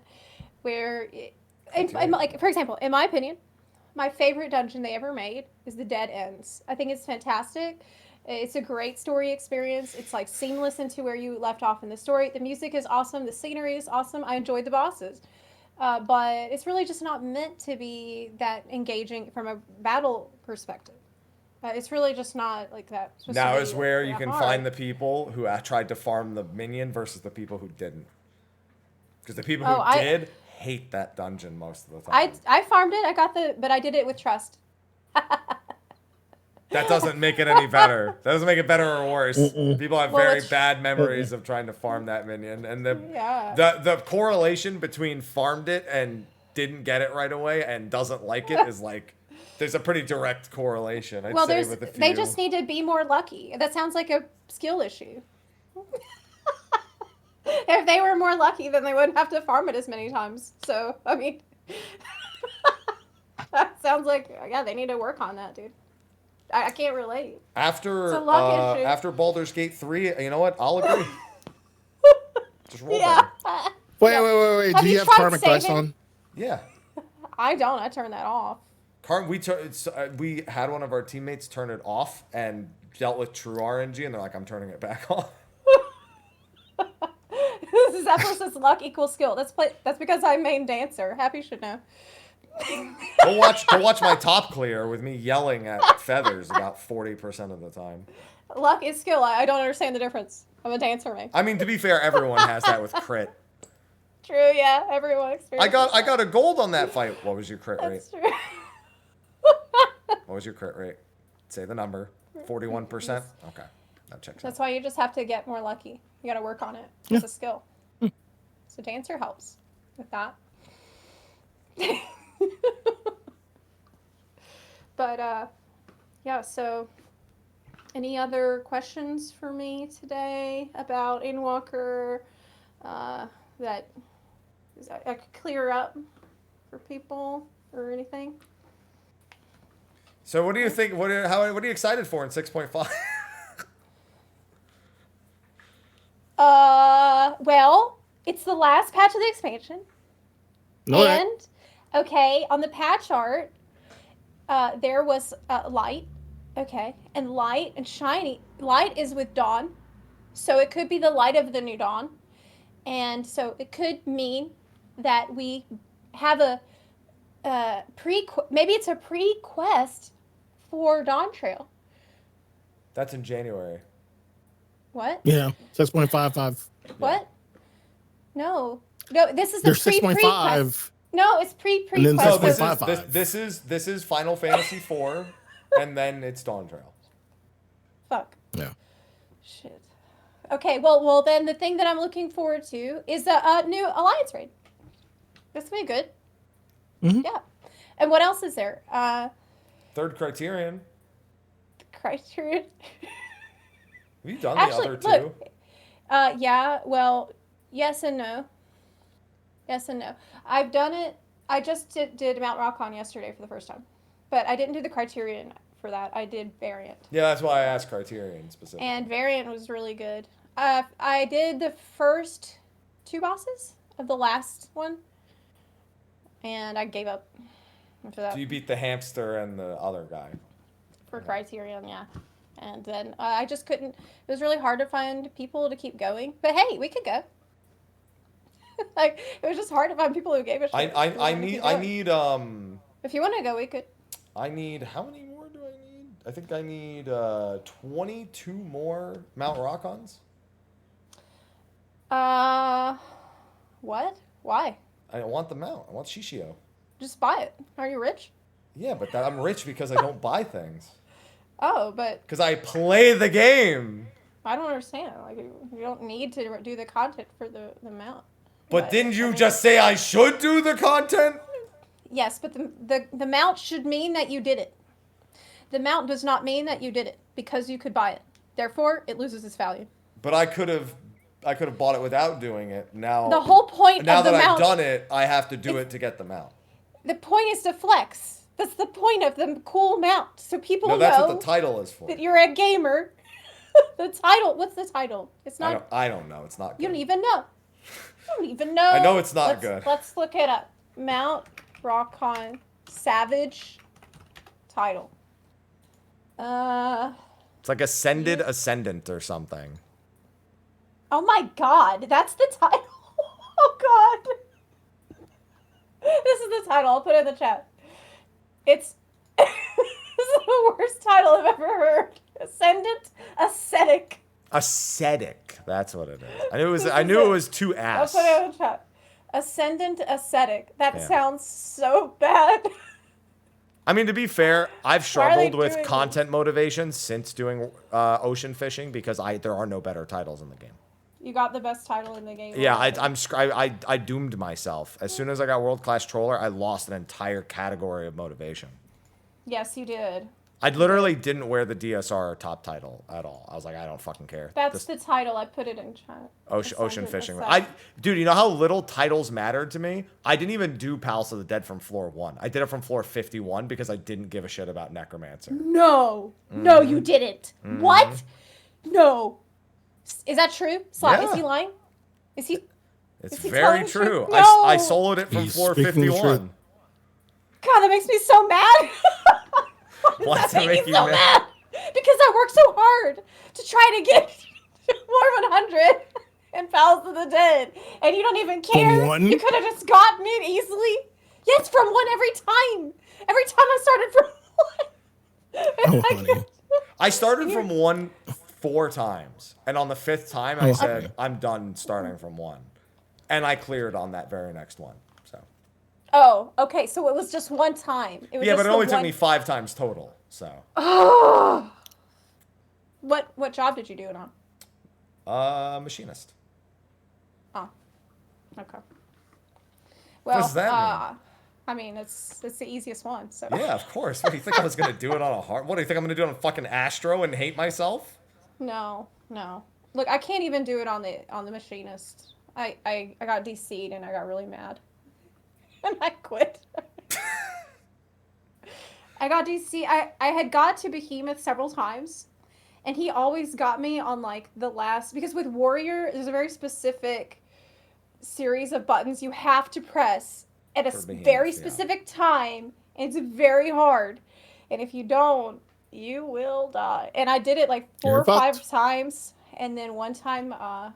where, like for example, in my opinion, my favorite dungeon they ever made is the Dead Ends. I think it's fantastic. It's a great story experience. It's like seamless into where you left off in the story. The music is awesome. The scenery is awesome. I enjoyed the bosses. But it's really just not meant to be that engaging from a battle perspective. It's really just not like that. It's supposed Now to be is where you that can hard. find the people who tried to farm the minion versus the people who didn't. Because the people who did hate that dungeon most of the time. I farmed it. But I did it with trust. That doesn't make it any better. That doesn't make it better or worse. People have very bad memories of trying to farm that minion, and the correlation between farmed it and didn't get it right away and doesn't like it is like there's a pretty direct correlation. I'd say with a few. They just need to be more lucky. That sounds like a skill issue. If they were more lucky, then they wouldn't have to farm it as many times. So I mean, that sounds like they need to work on that, dude. I can't relate. After It's a luck issue. after Baldur's Gate 3, you know what? I'll agree. Just roll Yeah. down. Wait. Have Do you you have tried karmic dice saving? on? Yeah. I don't. I turn that off. We had one of our teammates turn it off and dealt with true RNG, and they're like, I'm turning it back on. Zepla says luck equals skill. That's because I'm main dancer. Happy should know. Go watch my top clear with me yelling at feathers about 40% of the time. Luck is skill. I don't understand the difference. I'm a dancer, man. I mean, to be fair, everyone has that with crit. True, yeah. Everyone experiences. I got a gold on that fight. What was your crit rate? That's true. What was your crit rate? Say the number. 41%? Okay. That checks out. That's why you just have to get more lucky. You got to work on it. It's a skill. So dancer helps with that. But yeah, so any other questions for me today about Endwalker that I could clear up for people or anything? So what do you think? What are you excited for in 6.5? Well, it's the last patch of the expansion. No, And okay, on the patch art, there was light. Okay, and light and shiny. Light is with dawn, so it could be the light of the new dawn, and so it could mean that we have a maybe it's a pre-quest for Dawn Trail. That's in January. What? Yeah, 6.55. What? No, this is the There's pre-quest. 6.5. No, it's And then No, pre-quest. this is Final Fantasy IV, and then it's Dawn Trail. Fuck. Yeah. Shit. Okay, well then the thing that I'm looking forward to is the new Alliance raid. This will be good. Mm-hmm. Yeah. And what else is there? Third Criterion. Criterion. Have you done Actually, the other two? look. Yeah, well, yes and no. Yes and no. I've done it. I just did Mount Rockon yesterday for the first time. But I didn't do the Criterion for that. I did Variant. Yeah, that's why I asked Criterion specifically. And Variant was really good. I did the first 2 bosses of the last one. And I gave up after that. So you beat the hamster and the other guy. For Criterion, yeah. And then I just couldn't. It was really hard to find people to keep going. But hey, we could go. Like, it was just hard to find people who gave a shit. I need If you want to go, we could. I need, how many more do I need? I think I need 22 more Mount Rockons. What? Why? I don't want the mount. I want Shishio. Just buy it. Are you rich? Yeah, but I'm rich because I don't buy things. Oh, but Because I play the game. I don't understand. Like, you don't need to do the content for the mount. But didn't you just say I should do the content? Yes, but the mount should mean that you did it. The mount does not mean that you did it because you could buy it. Therefore, it loses its value. But I could have bought it without doing it. Now the whole point now of the that mount, I've done it, I have to do it to get the mount. The point is to flex. That's the point of the cool mount, so people know. That's what the title is for. That you're a gamer. The title. What's the title? It's not. I don't know. It's not good. You don't even know. You don't even know. I know it's not good. Let's look it up. Mount Rockon Savage title. It's like Ascendant or something. Oh my god, that's the title. Oh god. This is the title. I'll put it in the chat. This is the worst title I've ever heard. Ascendant Ascetic. Ascetic. That's what it is. I knew it was two ass. I'll put it in the chat. Ascendant Ascetic. That sounds so bad. I mean, to be fair, I've struggled with content motivation since doing ocean fishing because there are no better titles in the game. You got the best title in the game. Yeah, I doomed myself. As soon as I got World Class Troller, I lost an entire category of motivation. Yes, you did. I literally didn't wear the DSR top title at all. I was like, I don't fucking care. That's the title. I put it in chat. Ocean fishing. Dude, you know how little titles mattered to me? I didn't even do Palace of the Dead from floor 1. I did it from floor 51 because I didn't give a shit about Necromancer. No. No, you didn't. What? No. Is that true? Sly, Yeah. Is he lying? Is he? It's very true. No. I soloed it from floor 51. God, that makes me so mad. Why does that make you so mad? Because I worked so hard to try to get more than 100 in Palace of the Dead, and you don't even care. From 1? You could have just gotten it easily. Yes, from 1 every time. Every time I started from 1. Oh, honey. I started from 1 4 times, and on the 5th time, I said, I'm done starting from 1. And I cleared on that very next one. So. Oh, okay, so it was just 1 time. It was Yeah, just but it only took me 5 times total, so. Oh. What job did you do it on? Machinist. Oh, okay. Well, What does that mean? I mean, it's the easiest one, so. Yeah, of course. What, do you think I was going to do it on a hard... What, do you think I'm going to do it on fucking Astro and hate myself? No. Look, I can't even do it on the machinist. I got DC'd and I got really mad. And I quit. I got DC. I had got to Behemoth several times, and he always got me on like the last, because with Warrior there's a very specific series of buttons you have to press at a very specific time, and it's very hard. And if you don't, you will die. And I did it like 4 or 5 times, and then one time I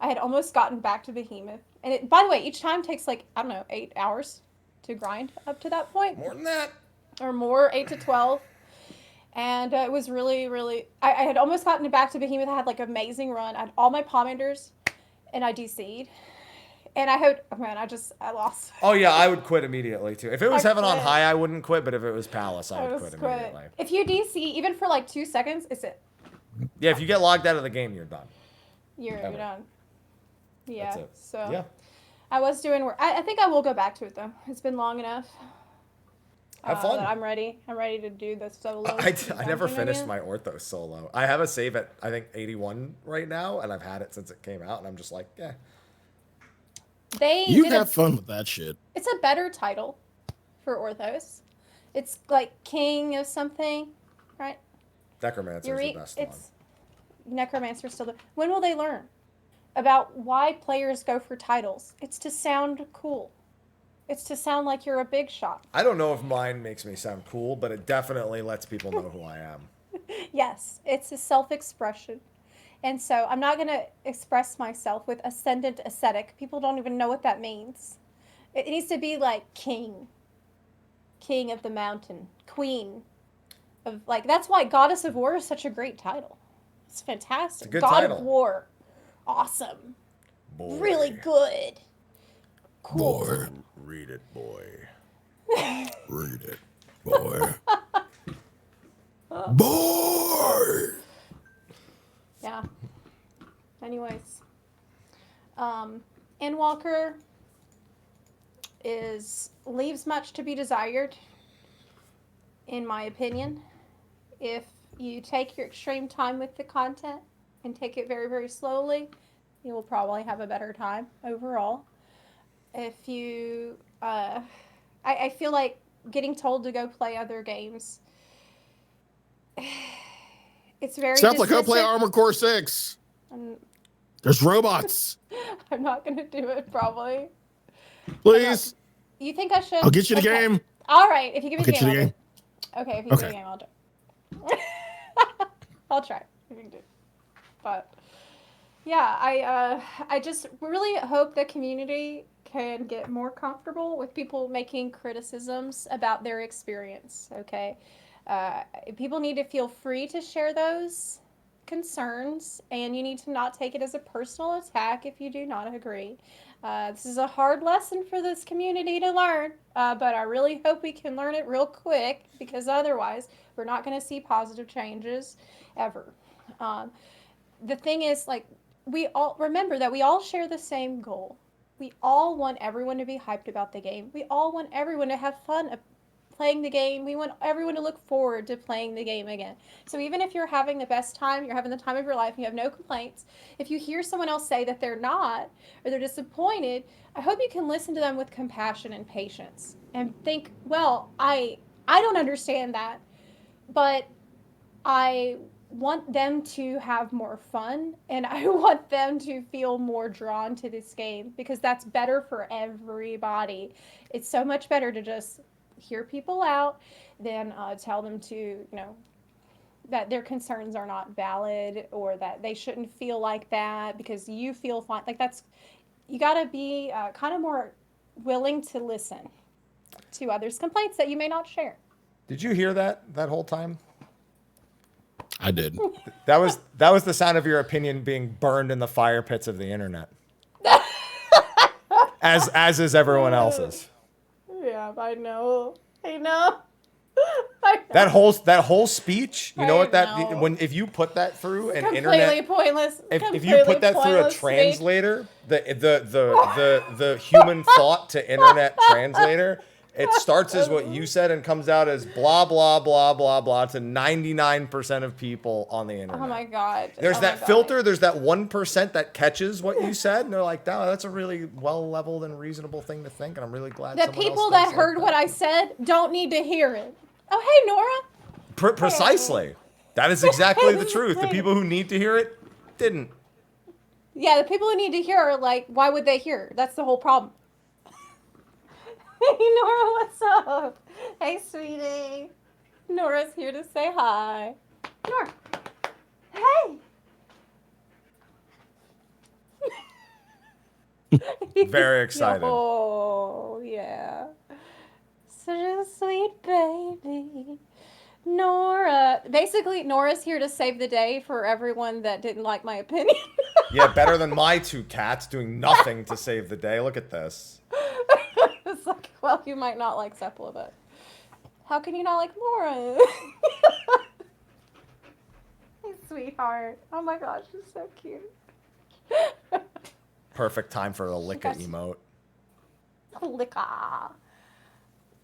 had almost gotten back to Behemoth. And it, by the way, each time takes like, I don't know, 8 hours to grind up to that point. More than that. Or more, 8 to 12. And it was really, really... I had almost gotten back to Behemoth. I had like an amazing run. I had all my Pommanders, and I DC'd. And I hope... Oh man, I lost. Oh yeah, I would quit immediately too. If it was Heaven on High, I wouldn't quit, but if it was Palace, I would quit immediately. If you DC, even for like 2 seconds, it's it. Yeah, if you get logged out of the game, you're done. You're done. Yeah, That's it. so... Yeah. I was doing work. I think I will go back to it though. It's been long enough. Have fun. I'm ready. I'm ready to do the solo. I never finished my Ortho solo. I have a save at, I think, 81 right now, and I've had it since it came out, and I'm just like, yeah. You have fun with that shit. It's a better title for Orthos. It's like King of something, right? Necromancer's the best one. Necromancer's still the... When will they learn about why players go for titles? It's to sound cool. It's to sound like you're a big shot. I don't know if mine makes me sound cool, but it definitely lets people know who I am. Yes, it's a self-expression. And so I'm not going to express myself with ascendant ascetic. People don't even know what that means. It needs to be like king. King of the mountain. Queen. Of like, that's why Goddess of War is such a great title. It's fantastic. It's a good God title. of War. Awesome. Boy. Really good. Cool. Boy. Read it, boy. Read it, boy. Boy! Yeah. Anyways. Endwalker leaves much to be desired, in my opinion. If you take your extreme time with the content and take it very, very slowly, you will probably have a better time overall. If you, I feel like getting told to go play other games, it's very Zepla, go play dismissive. Armored Core 6. There's robots. I'm not going to do it, probably. Please. You think I should? I'll get you the game. All right, if you give me I'll the get game, you the game. Okay, if you give me the game, I'll do it. I'll try if you can do it. But yeah, I just really hope the community can get more comfortable with people making criticisms about their experience. Okay, people need to feel free to share those concerns, and you need to not take it as a personal attack if you do not agree. This is a hard lesson for this community to learn, but I really hope we can learn it real quick, because otherwise we're not going to see positive changes ever. The thing is, like, we all remember that we all share the same goal. We all want everyone to be hyped about the game. We all want everyone to have fun playing the game. We want everyone to look forward to playing the game again. So even if you're having the best time, you're having the time of your life, and you have no complaints, if you hear someone else say that they're not, or they're disappointed, I hope you can listen to them with compassion and patience and think, well, I don't understand that, but I want them to have more fun, and I want them to feel more drawn to this game, because that's better for everybody. It's so much better to just hear people out than tell them to, that their concerns are not valid, or that they shouldn't feel like that because you feel fine. Like, you got to be kind of more willing to listen to others' complaints that you may not share. Did you hear that whole time? I did. That was the sound of your opinion being burned in the fire pits of the internet. as is everyone else's. Yeah, I know. That whole speech, you know what if you put that through an completely internet pointless. if you put that through a translator, the human thought to internet translator, it starts as what you said and comes out as blah blah blah blah blah to 99% of people on the internet. Oh my god. There's that filter, there's that 1% that catches what you said, and they're like, "Oh, that's a really well-leveled and reasonable thing to think," and I'm really glad the people that heard what I said don't need to hear it. Oh, hey, Nora. Precisely. That is exactly the truth. The people who need to hear it didn't. Yeah, the people who need to hear are like, why would they hear? That's the whole problem. Hey, Nora, what's up? Hey, sweetie. Nora's here to say hi. Nora. Hey. Very excited. Oh, yeah. Such a sweet baby. Nora. Basically, Nora's here to save the day for everyone that didn't like my opinion. Yeah, better than my two cats doing nothing to save the day. Look at this. It's like, well, you might not like Zepla, but how can you not like Nora? Hey, sweetheart. Oh my gosh, she's so cute. Perfect time for a licka emote. Licka.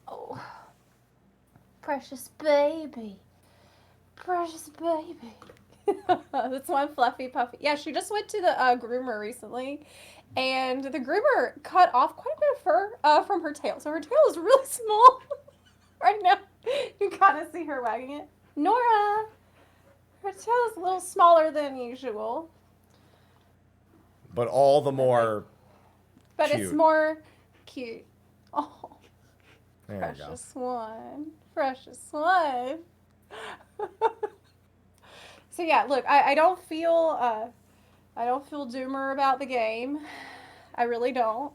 Oh. Precious baby. Precious baby. That's one fluffy puffy. Yeah, she just went to the groomer recently, and the groomer cut off quite a bit of fur from her tail. So her tail is really small right now. You kind of see her wagging it. Nora, her tail is a little smaller than usual. But all the more But cute. it's more cute. Oh, There precious one. Precious one. So yeah, look, I don't feel doomer about the game. I really don't.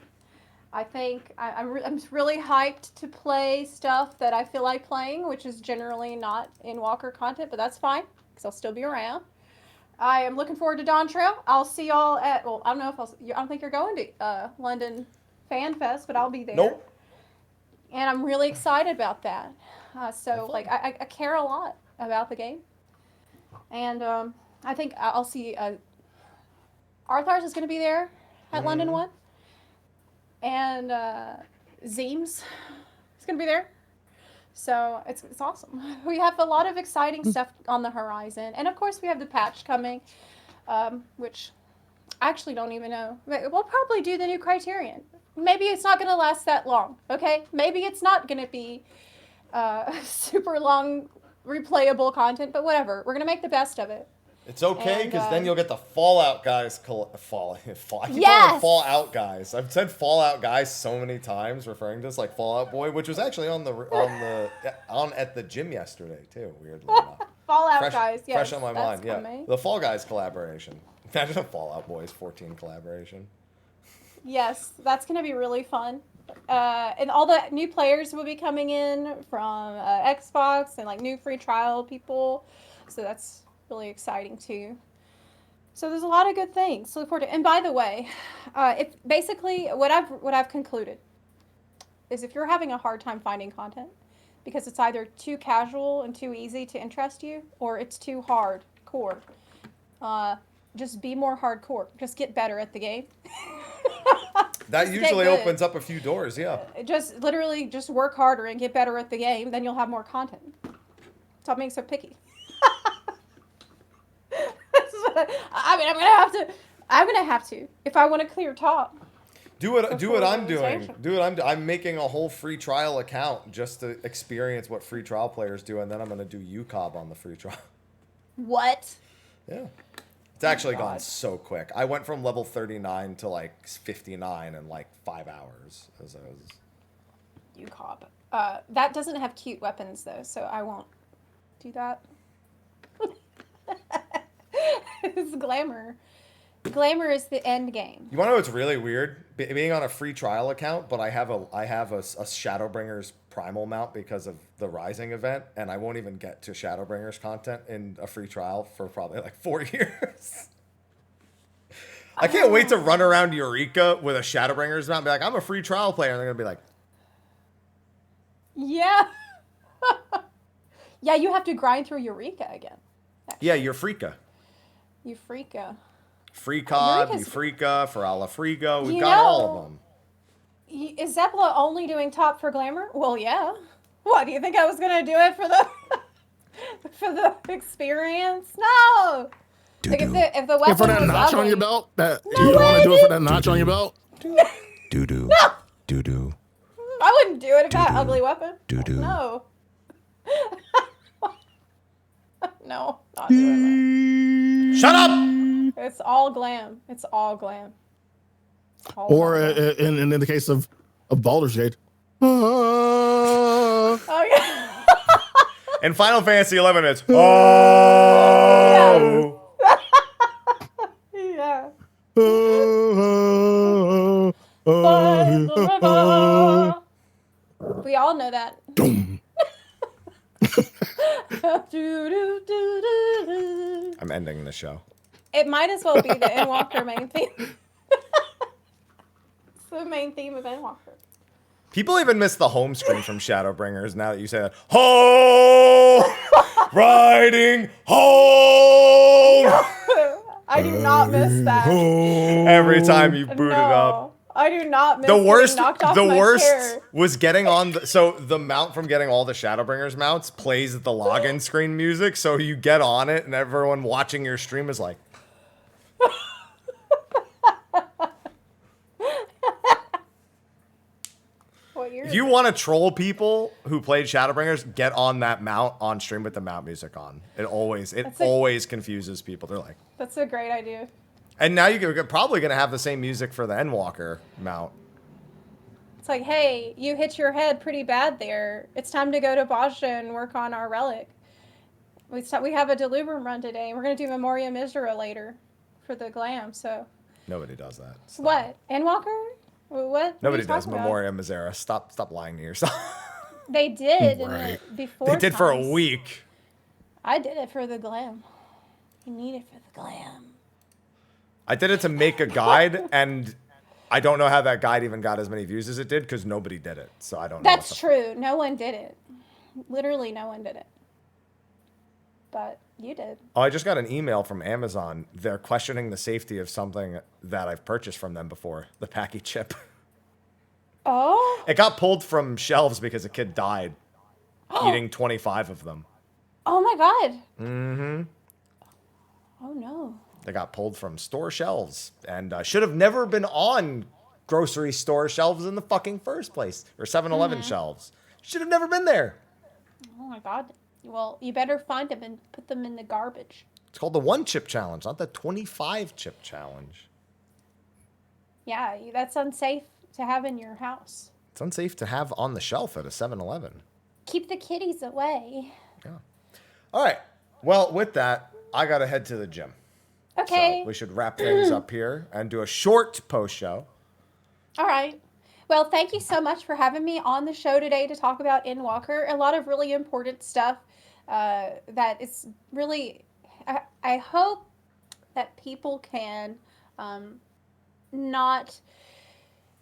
I think I'm really hyped to play stuff that I feel like playing, which is generally not Endwalker content, but that's fine because I'll still be around. I am looking forward to Dawn Trail. I'll see y'all at, well, I don't know if I don't think you're going to London Fan Fest, but I'll be there. Nope. And I'm really excited about that. Like, I care a lot about the game. And I think I'll see Arthars is going to be there at London 1. and Zeems is going to be there. So it's awesome. We have a lot of exciting stuff on the horizon. And of course we have the patch coming, which I actually don't even know. We'll probably do the new Criterion. Maybe it's not going to last that long, okay? Maybe it's not going to be super long replayable content, but whatever. We're going to make the best of it. It's okay, And, because then you'll get the Fallout guys. I keep calling them Yes! Fallout guys. I've said Fallout guys so many times, referring to us like Fallout Boy, which was actually on at the gym yesterday too. Weirdly enough. Fallout guys, yes. Fresh on my mind. Coming. Yeah, the Fall Guys collaboration. Imagine a Fallout Boys 14 collaboration. Yes, that's going to be really fun. And all the new players will be coming in from Xbox and like new free trial people. So that's really exciting too. So there's a lot of good things to look forward to. And by the way, if basically what I've concluded is if you're having a hard time finding content because it's either too casual and too easy to interest you, or it's too hardcore, just be more hardcore. Just get better at the game. That usually opens up a few doors, yeah. Just literally just work harder and get better at the game, then you'll have more content. Stop being so picky. I mean, I'm gonna have to if I want to clear top. Do what I'm doing. I'm making a whole free trial account just to experience what free trial players do, and then I'm gonna do UCOB on the free trial. What? Yeah. It's actually gone so quick. I went from level 39 to like 59 in like 5 hours. UCOB. That doesn't have cute weapons though, so I won't do that. It's glamour. Glamour is the end game. You want to know what's really weird? Being on a free trial account, but I have a Shadowbringers primal mount because of the Rising event, and I won't even get to Shadowbringers content in a free trial for probably like 4 years. I can't wait to run around Eureka with a Shadowbringers mount and be like, I'm a free trial player, and they're gonna be like, yeah. Yeah, you have to grind through Eureka again. Actually. Yeah, you're Freaka. Eureka. Free COD, Eureka, for Ala Frigo. We've got all of them. Is Zepla only doing top for glamour? Well, yeah. What, do you think I was going to do it for the for the experience? No. Like if the weapon for that was notch ugly, on your belt, you want I to do it for didn't. that notch on your belt? Doo-doo. No. Doo-doo. I wouldn't do it if I had an ugly weapon. Doo-doo. No. No, not doing Shut up! that. It's all glam. It's all glam. All Or glam. in the case of Baldur's Gate. Oh yeah. In Final Fantasy 11, it's oh. Yeah. We all know that. I'm ending the show. It might as well be the Endwalker main theme. It's the main theme of Endwalker. People even miss the home screen from Shadowbringers now that you say that. Home! Riding home! I do not miss that. Every time you boot it up. I do not miss The worst, getting knocked off the my worst chair. was getting on so the mount from getting all the Shadowbringers mounts plays the login screen music, so you get on it and everyone watching your stream is like, What year if is you it? want to troll people who played Shadowbringers, get on that mount on stream with the mount music on. It always confuses people. They're like, That's a great idea. and now you're probably going to have the same music for the Endwalker mount. It's like, hey, you hit your head pretty bad there. It's time to go to Basha and work on our relic. We have a Delubrum run today, and we're going to do Memoria Misera later for the glam, so. Nobody does that. Stop. What? Endwalker? What? Nobody What are you does talking about? Memoria Misera. Stop lying to yourself. They did Right. before. They did for a times. week. I did it for the glam. You need it for the glam. I did it to make a guide, and I don't know how that guide even got as many views as it did because nobody did it. So I don't know. That's true. No one did it. Literally, no one did it. But you did. Oh, I just got an email from Amazon. They're questioning the safety of something that I've purchased from them before, the Packy chip. Oh. It got pulled from shelves because a kid died eating 25 of them. Oh my god. Mm-hmm. Oh no. They got pulled from store shelves and should have never been on grocery store shelves in the fucking first place. Or 7-Eleven shelves. Should have never been there. Oh my god. Well, you better find them and put them in the garbage. It's called the 1-chip challenge, not the 25-chip challenge. Yeah, that's unsafe to have in your house. It's unsafe to have on the shelf at a 7-Eleven. Keep the kitties away. Yeah. All right. Well, with that, I got to head to the gym. Okay. So we should wrap things up here and do a short post show. All right. Well, thank you so much for having me on the show today to talk about Endwalker. A lot of really important stuff that is really... I hope that people can not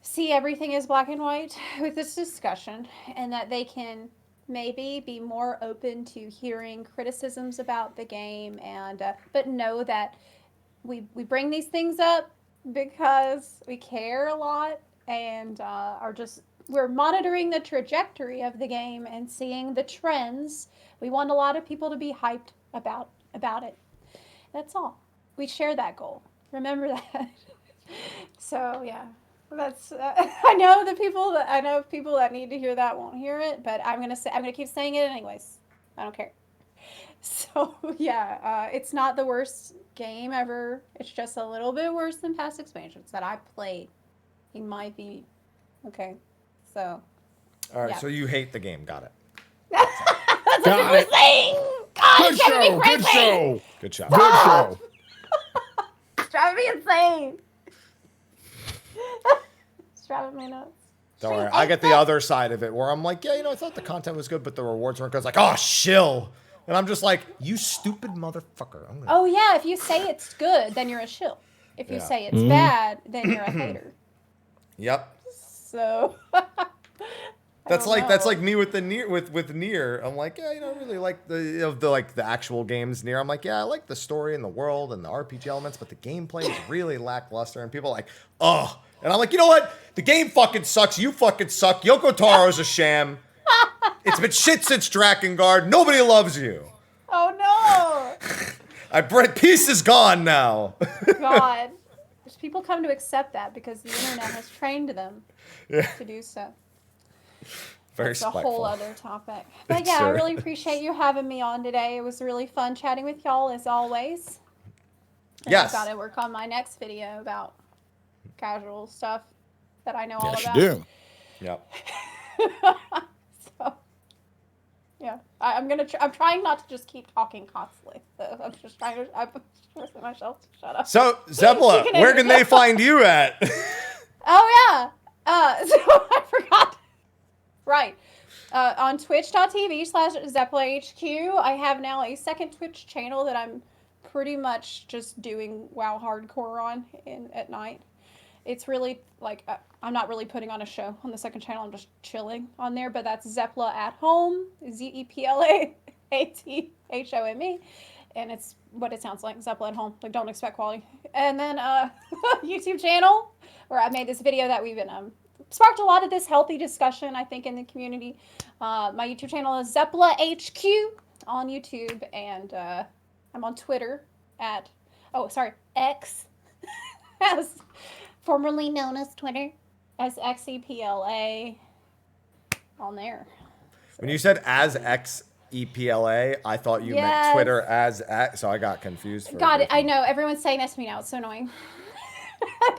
see everything as black and white with this discussion, and that they can maybe be more open to hearing criticisms about the game, and but know that we bring these things up because we care a lot and we're monitoring the trajectory of the game and seeing the trends. We want a lot of people to be hyped about it. That's all. We share that goal. Remember that. So yeah, that's. I know people that need to hear that won't hear it, but I'm gonna keep saying it anyways. I don't care. So yeah, it's not the worst game ever. It's just a little bit worse than past expansions that I played. It might be. Okay, so. All right, yeah. so you hate the game. Got it. That's what people are saying. God, Good it's driving me show. crazy. Good show. Good job. Good show. It's driving me insane. It's driving me nuts. Don't worry. I get the other side of it where I'm like, yeah, I thought the content was good, but the rewards weren't good. It's like, oh, shill. And I'm just like, you stupid motherfucker. Oh, yeah. If you say it's good, then you're a shill. If you say it's bad, then you're a hater. Yep. So. That's like me with the Nier with Nier. I'm like, yeah, I really like the actual games Nier. I'm like, yeah, I like the story and the world and the RPG elements, but the gameplay is really lackluster. And people are like, oh. And I'm like, you know what? The game fucking sucks. You fucking suck. Yoko Taro's a sham. It's been shit since Drakengard. Nobody loves you. Oh no. Peace is gone now. God. People come to accept that because the internet has trained them to do so. Very It's a spiteful. whole other topic. But yeah, I really appreciate you having me on today. It was really fun chatting with y'all as always. And Yes. I've got to work on my next video about casual stuff that I know all Yes, about. you do. Yep. So, yeah, I'm trying not to just keep talking constantly. So I'm just trying to. I'm forcing myself to shut up. So, Zepla, where can they find you at? Oh yeah. So I forgot. Right. On twitch.tv/ZeplaHQ, I have now a second Twitch channel that I'm pretty much just doing WoW hardcore on at night. It's really like I'm not really putting on a show on the second channel. I'm just chilling on there. But that's Zepla at Home, ZeplaAthome, and it's what it sounds like, Zepla at Home. Like, don't expect quality. And then YouTube channel where I made this video that we've been sparked a lot of this healthy discussion, I think, in the community. My YouTube channel is Zepla HQ on YouTube, and I'm on Twitter at X, as formerly known as Twitter, as XEPLA on there. When you said as XEPLA, I thought you meant Twitter as X, so I got confused. God, I know. Everyone's saying that to me now. It's so annoying.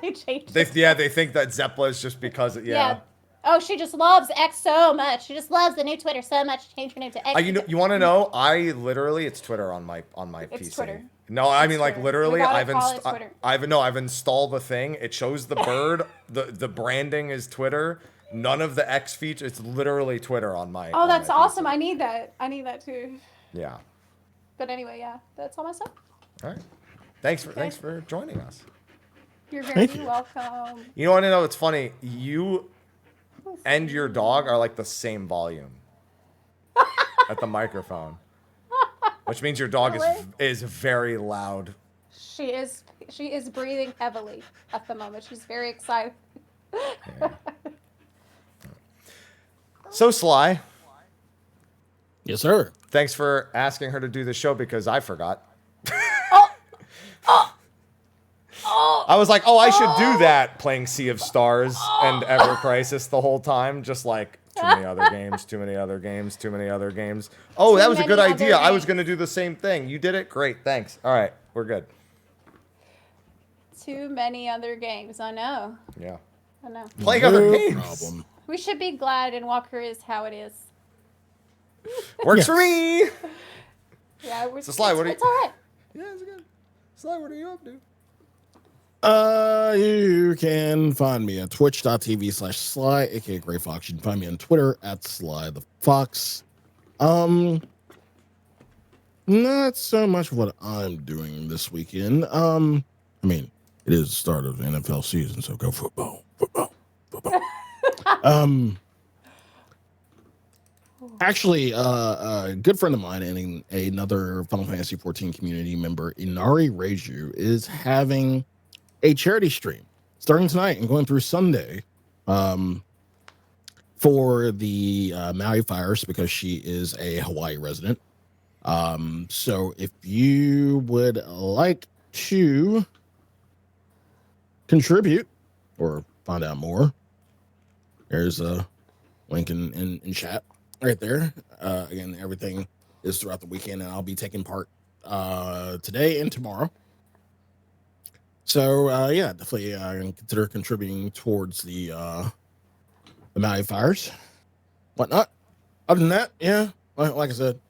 They changed it. They think that Zepla is just because Yeah. Oh, she just loves X so much. She just loves the new Twitter so much. Change her name to X. You want to know? I literally, it's Twitter on my PC. It's Twitter. No, I mean, like, Twitter. literally, We gotta call it Twitter. I've installed the thing. It shows the bird. the branding is Twitter. None of the X features. It's literally Twitter on my. Oh, that's my awesome. PC. I need that. I need that too. Yeah. But anyway, yeah, that's all my stuff. All right. Thanks for joining us. You're very Thank you. welcome. You want to know? It's funny. You and your dog are like the same volume at the microphone, which means your dog is very loud. She is breathing heavily at the moment. She's very excited. Yeah. So Sly, Yes, sir. thanks for asking her to do the show because I forgot. I was like, I should do that, playing Sea of Stars and Ever Crisis the whole time, just like too many other games, too many other games, too many other games. Oh, that was a good idea. I was going to do the same thing. You did it? Great, thanks. All right, we're good. Too many other games. I know. Yeah. I know. Playing other games. Problem. We should be glad Endwalker is how it is. Works for me. Yeah, we're, So Sly, what are you? it's all right. Yeah, it's good. Sly, what are you up to? You can find me at twitch.tv/Sly, aka Gray Fox. You can find me on Twitter at Sly the Fox. Not so much what I'm doing this weekend. I mean, it is the start of the NFL season, so go football. Actually, a good friend of mine and another Final Fantasy 14 community member, Inari Reiju, is having a charity stream starting tonight and going through Sunday for the Maui fires, because she is a Hawaii resident. So if you would like to contribute or find out more, there's a link in chat right there. Again, everything is throughout the weekend, and I'll be taking part today and tomorrow. So yeah, definitely consider contributing towards the Maui fires, whatnot. Other than that, yeah, like I said,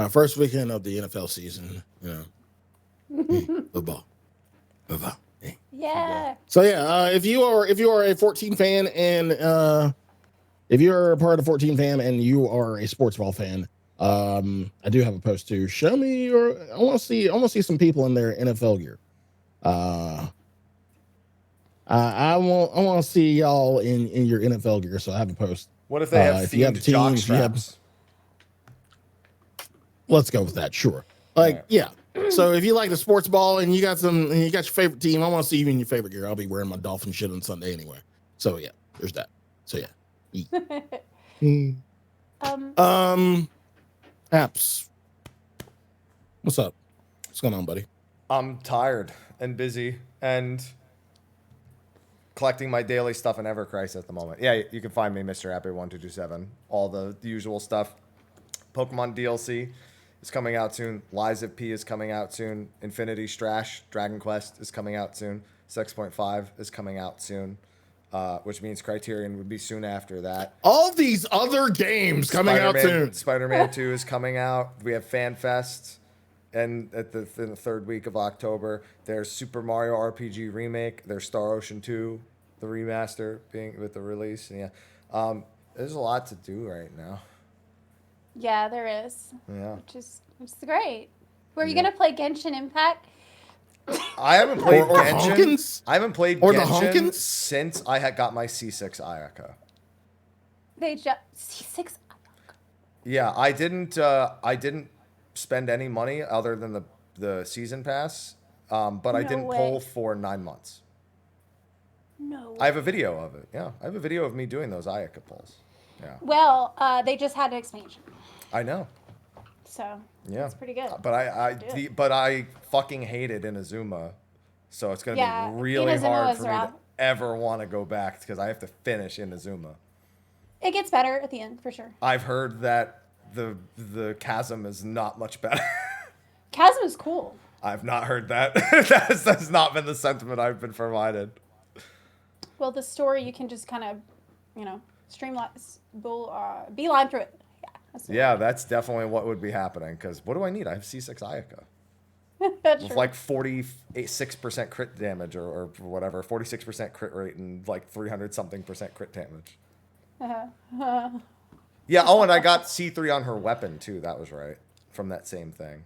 first weekend of the NFL season, you know, football. Yeah. So yeah, if you are a 14 fan and if you're a part of 14 fam and you are a sports ball fan, I do have a post to show me your. I want to see some people in their NFL gear. I want to see y'all in your NFL gear. So I have a post. What if they have if you have themed teams, jock if you have- straps? Let's go with that. Sure. Like, yeah. So if you like the sports ball and you got your favorite team, I want to see you in your favorite gear. I'll be wearing my Dolphin shit on Sunday anyway. So yeah, there's that. So yeah. Apps. What's up? What's going on, buddy? I'm tired and busy and collecting my daily stuff in Evercrisis at the moment. Yeah, you can find me, Mr. Happy1227. All the usual stuff. Pokemon DLC is coming out soon. Lies of P is coming out soon. Infinity Strash, Dragon Quest is coming out soon. 6.5 is coming out soon. Which means Criterion would be soon after that. All these other games coming out soon. Spider-Man 2 is coming out. We have FanFest, and in the third week of October, there's Super Mario RPG Remake. There's Star Ocean 2, the remaster being with the release. Yeah, there's a lot to do right now. Yeah, there is. Yeah, which is great. Were you gonna play Genshin Impact? I haven't played or Genshin. Honkins? I haven't played Or the Genshin Honkins? since I had got my C6 Ayaka. They just C6. Yeah, I didn't spend any money other than the season pass, but I No didn't way. pull for 9 months. No. I have a video of it. Yeah, I have a video of me doing those Ayaka pulls. Yeah, Well, they just had an expansion, I know. so Yeah, it's pretty good. But I fucking hated Inazuma, so it's gonna be really Inazuma hard was for me rough. to ever want to go back because I have to finish Inazuma. It gets better at the end for sure. I've heard that the chasm is not much better. Chasm is cool. I've not heard that. That's not been the sentiment I've been provided. Well, the story you can just kind of, streamline, beeline through it. Yeah, that's definitely what would be happening. Because what do I need? I have C6 Ayaka. That's With true. like 46% crit damage or whatever, 46% crit rate and like 300-something% crit damage. Yeah, oh, and I got C3 on her weapon too. That was right. From that same thing.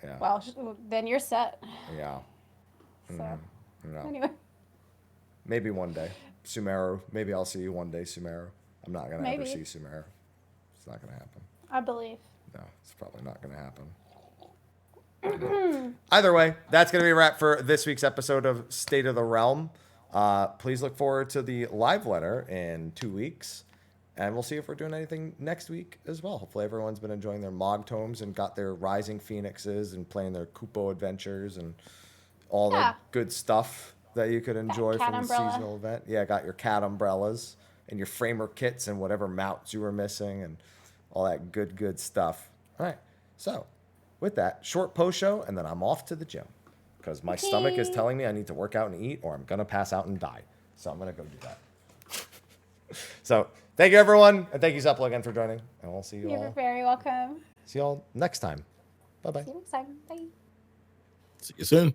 Yeah. Well, then you're set. Yeah. So, No. anyway. Maybe one day. Sumeru. Maybe I'll see you one day, Sumeru. I'm not going to ever Maybe. see Sumeru. It's not going to happen. I believe. No, it's probably not going to happen. Either way, that's going to be a wrap for this week's episode of State of the Realm. Please look forward to the live letter in 2 weeks. And we'll see if we're doing anything next week as well. Hopefully everyone's been enjoying their Mog Tomes and got their Rising Phoenixes and playing their Kupo adventures and all the good stuff that you could enjoy from the seasonal event. Yeah, got your cat umbrellas and your framer kits and whatever mounts you were missing and all that good stuff. All right. So with that, short post show, and then I'm off to the gym because my stomach is telling me I need to work out and eat or I'm going to pass out and die. So I'm going to go do that. So thank you, everyone. And thank you, Zepla, again for joining. And we'll see you all. You're very welcome. See you all next time. Bye-bye. See you next time. Bye. See you soon.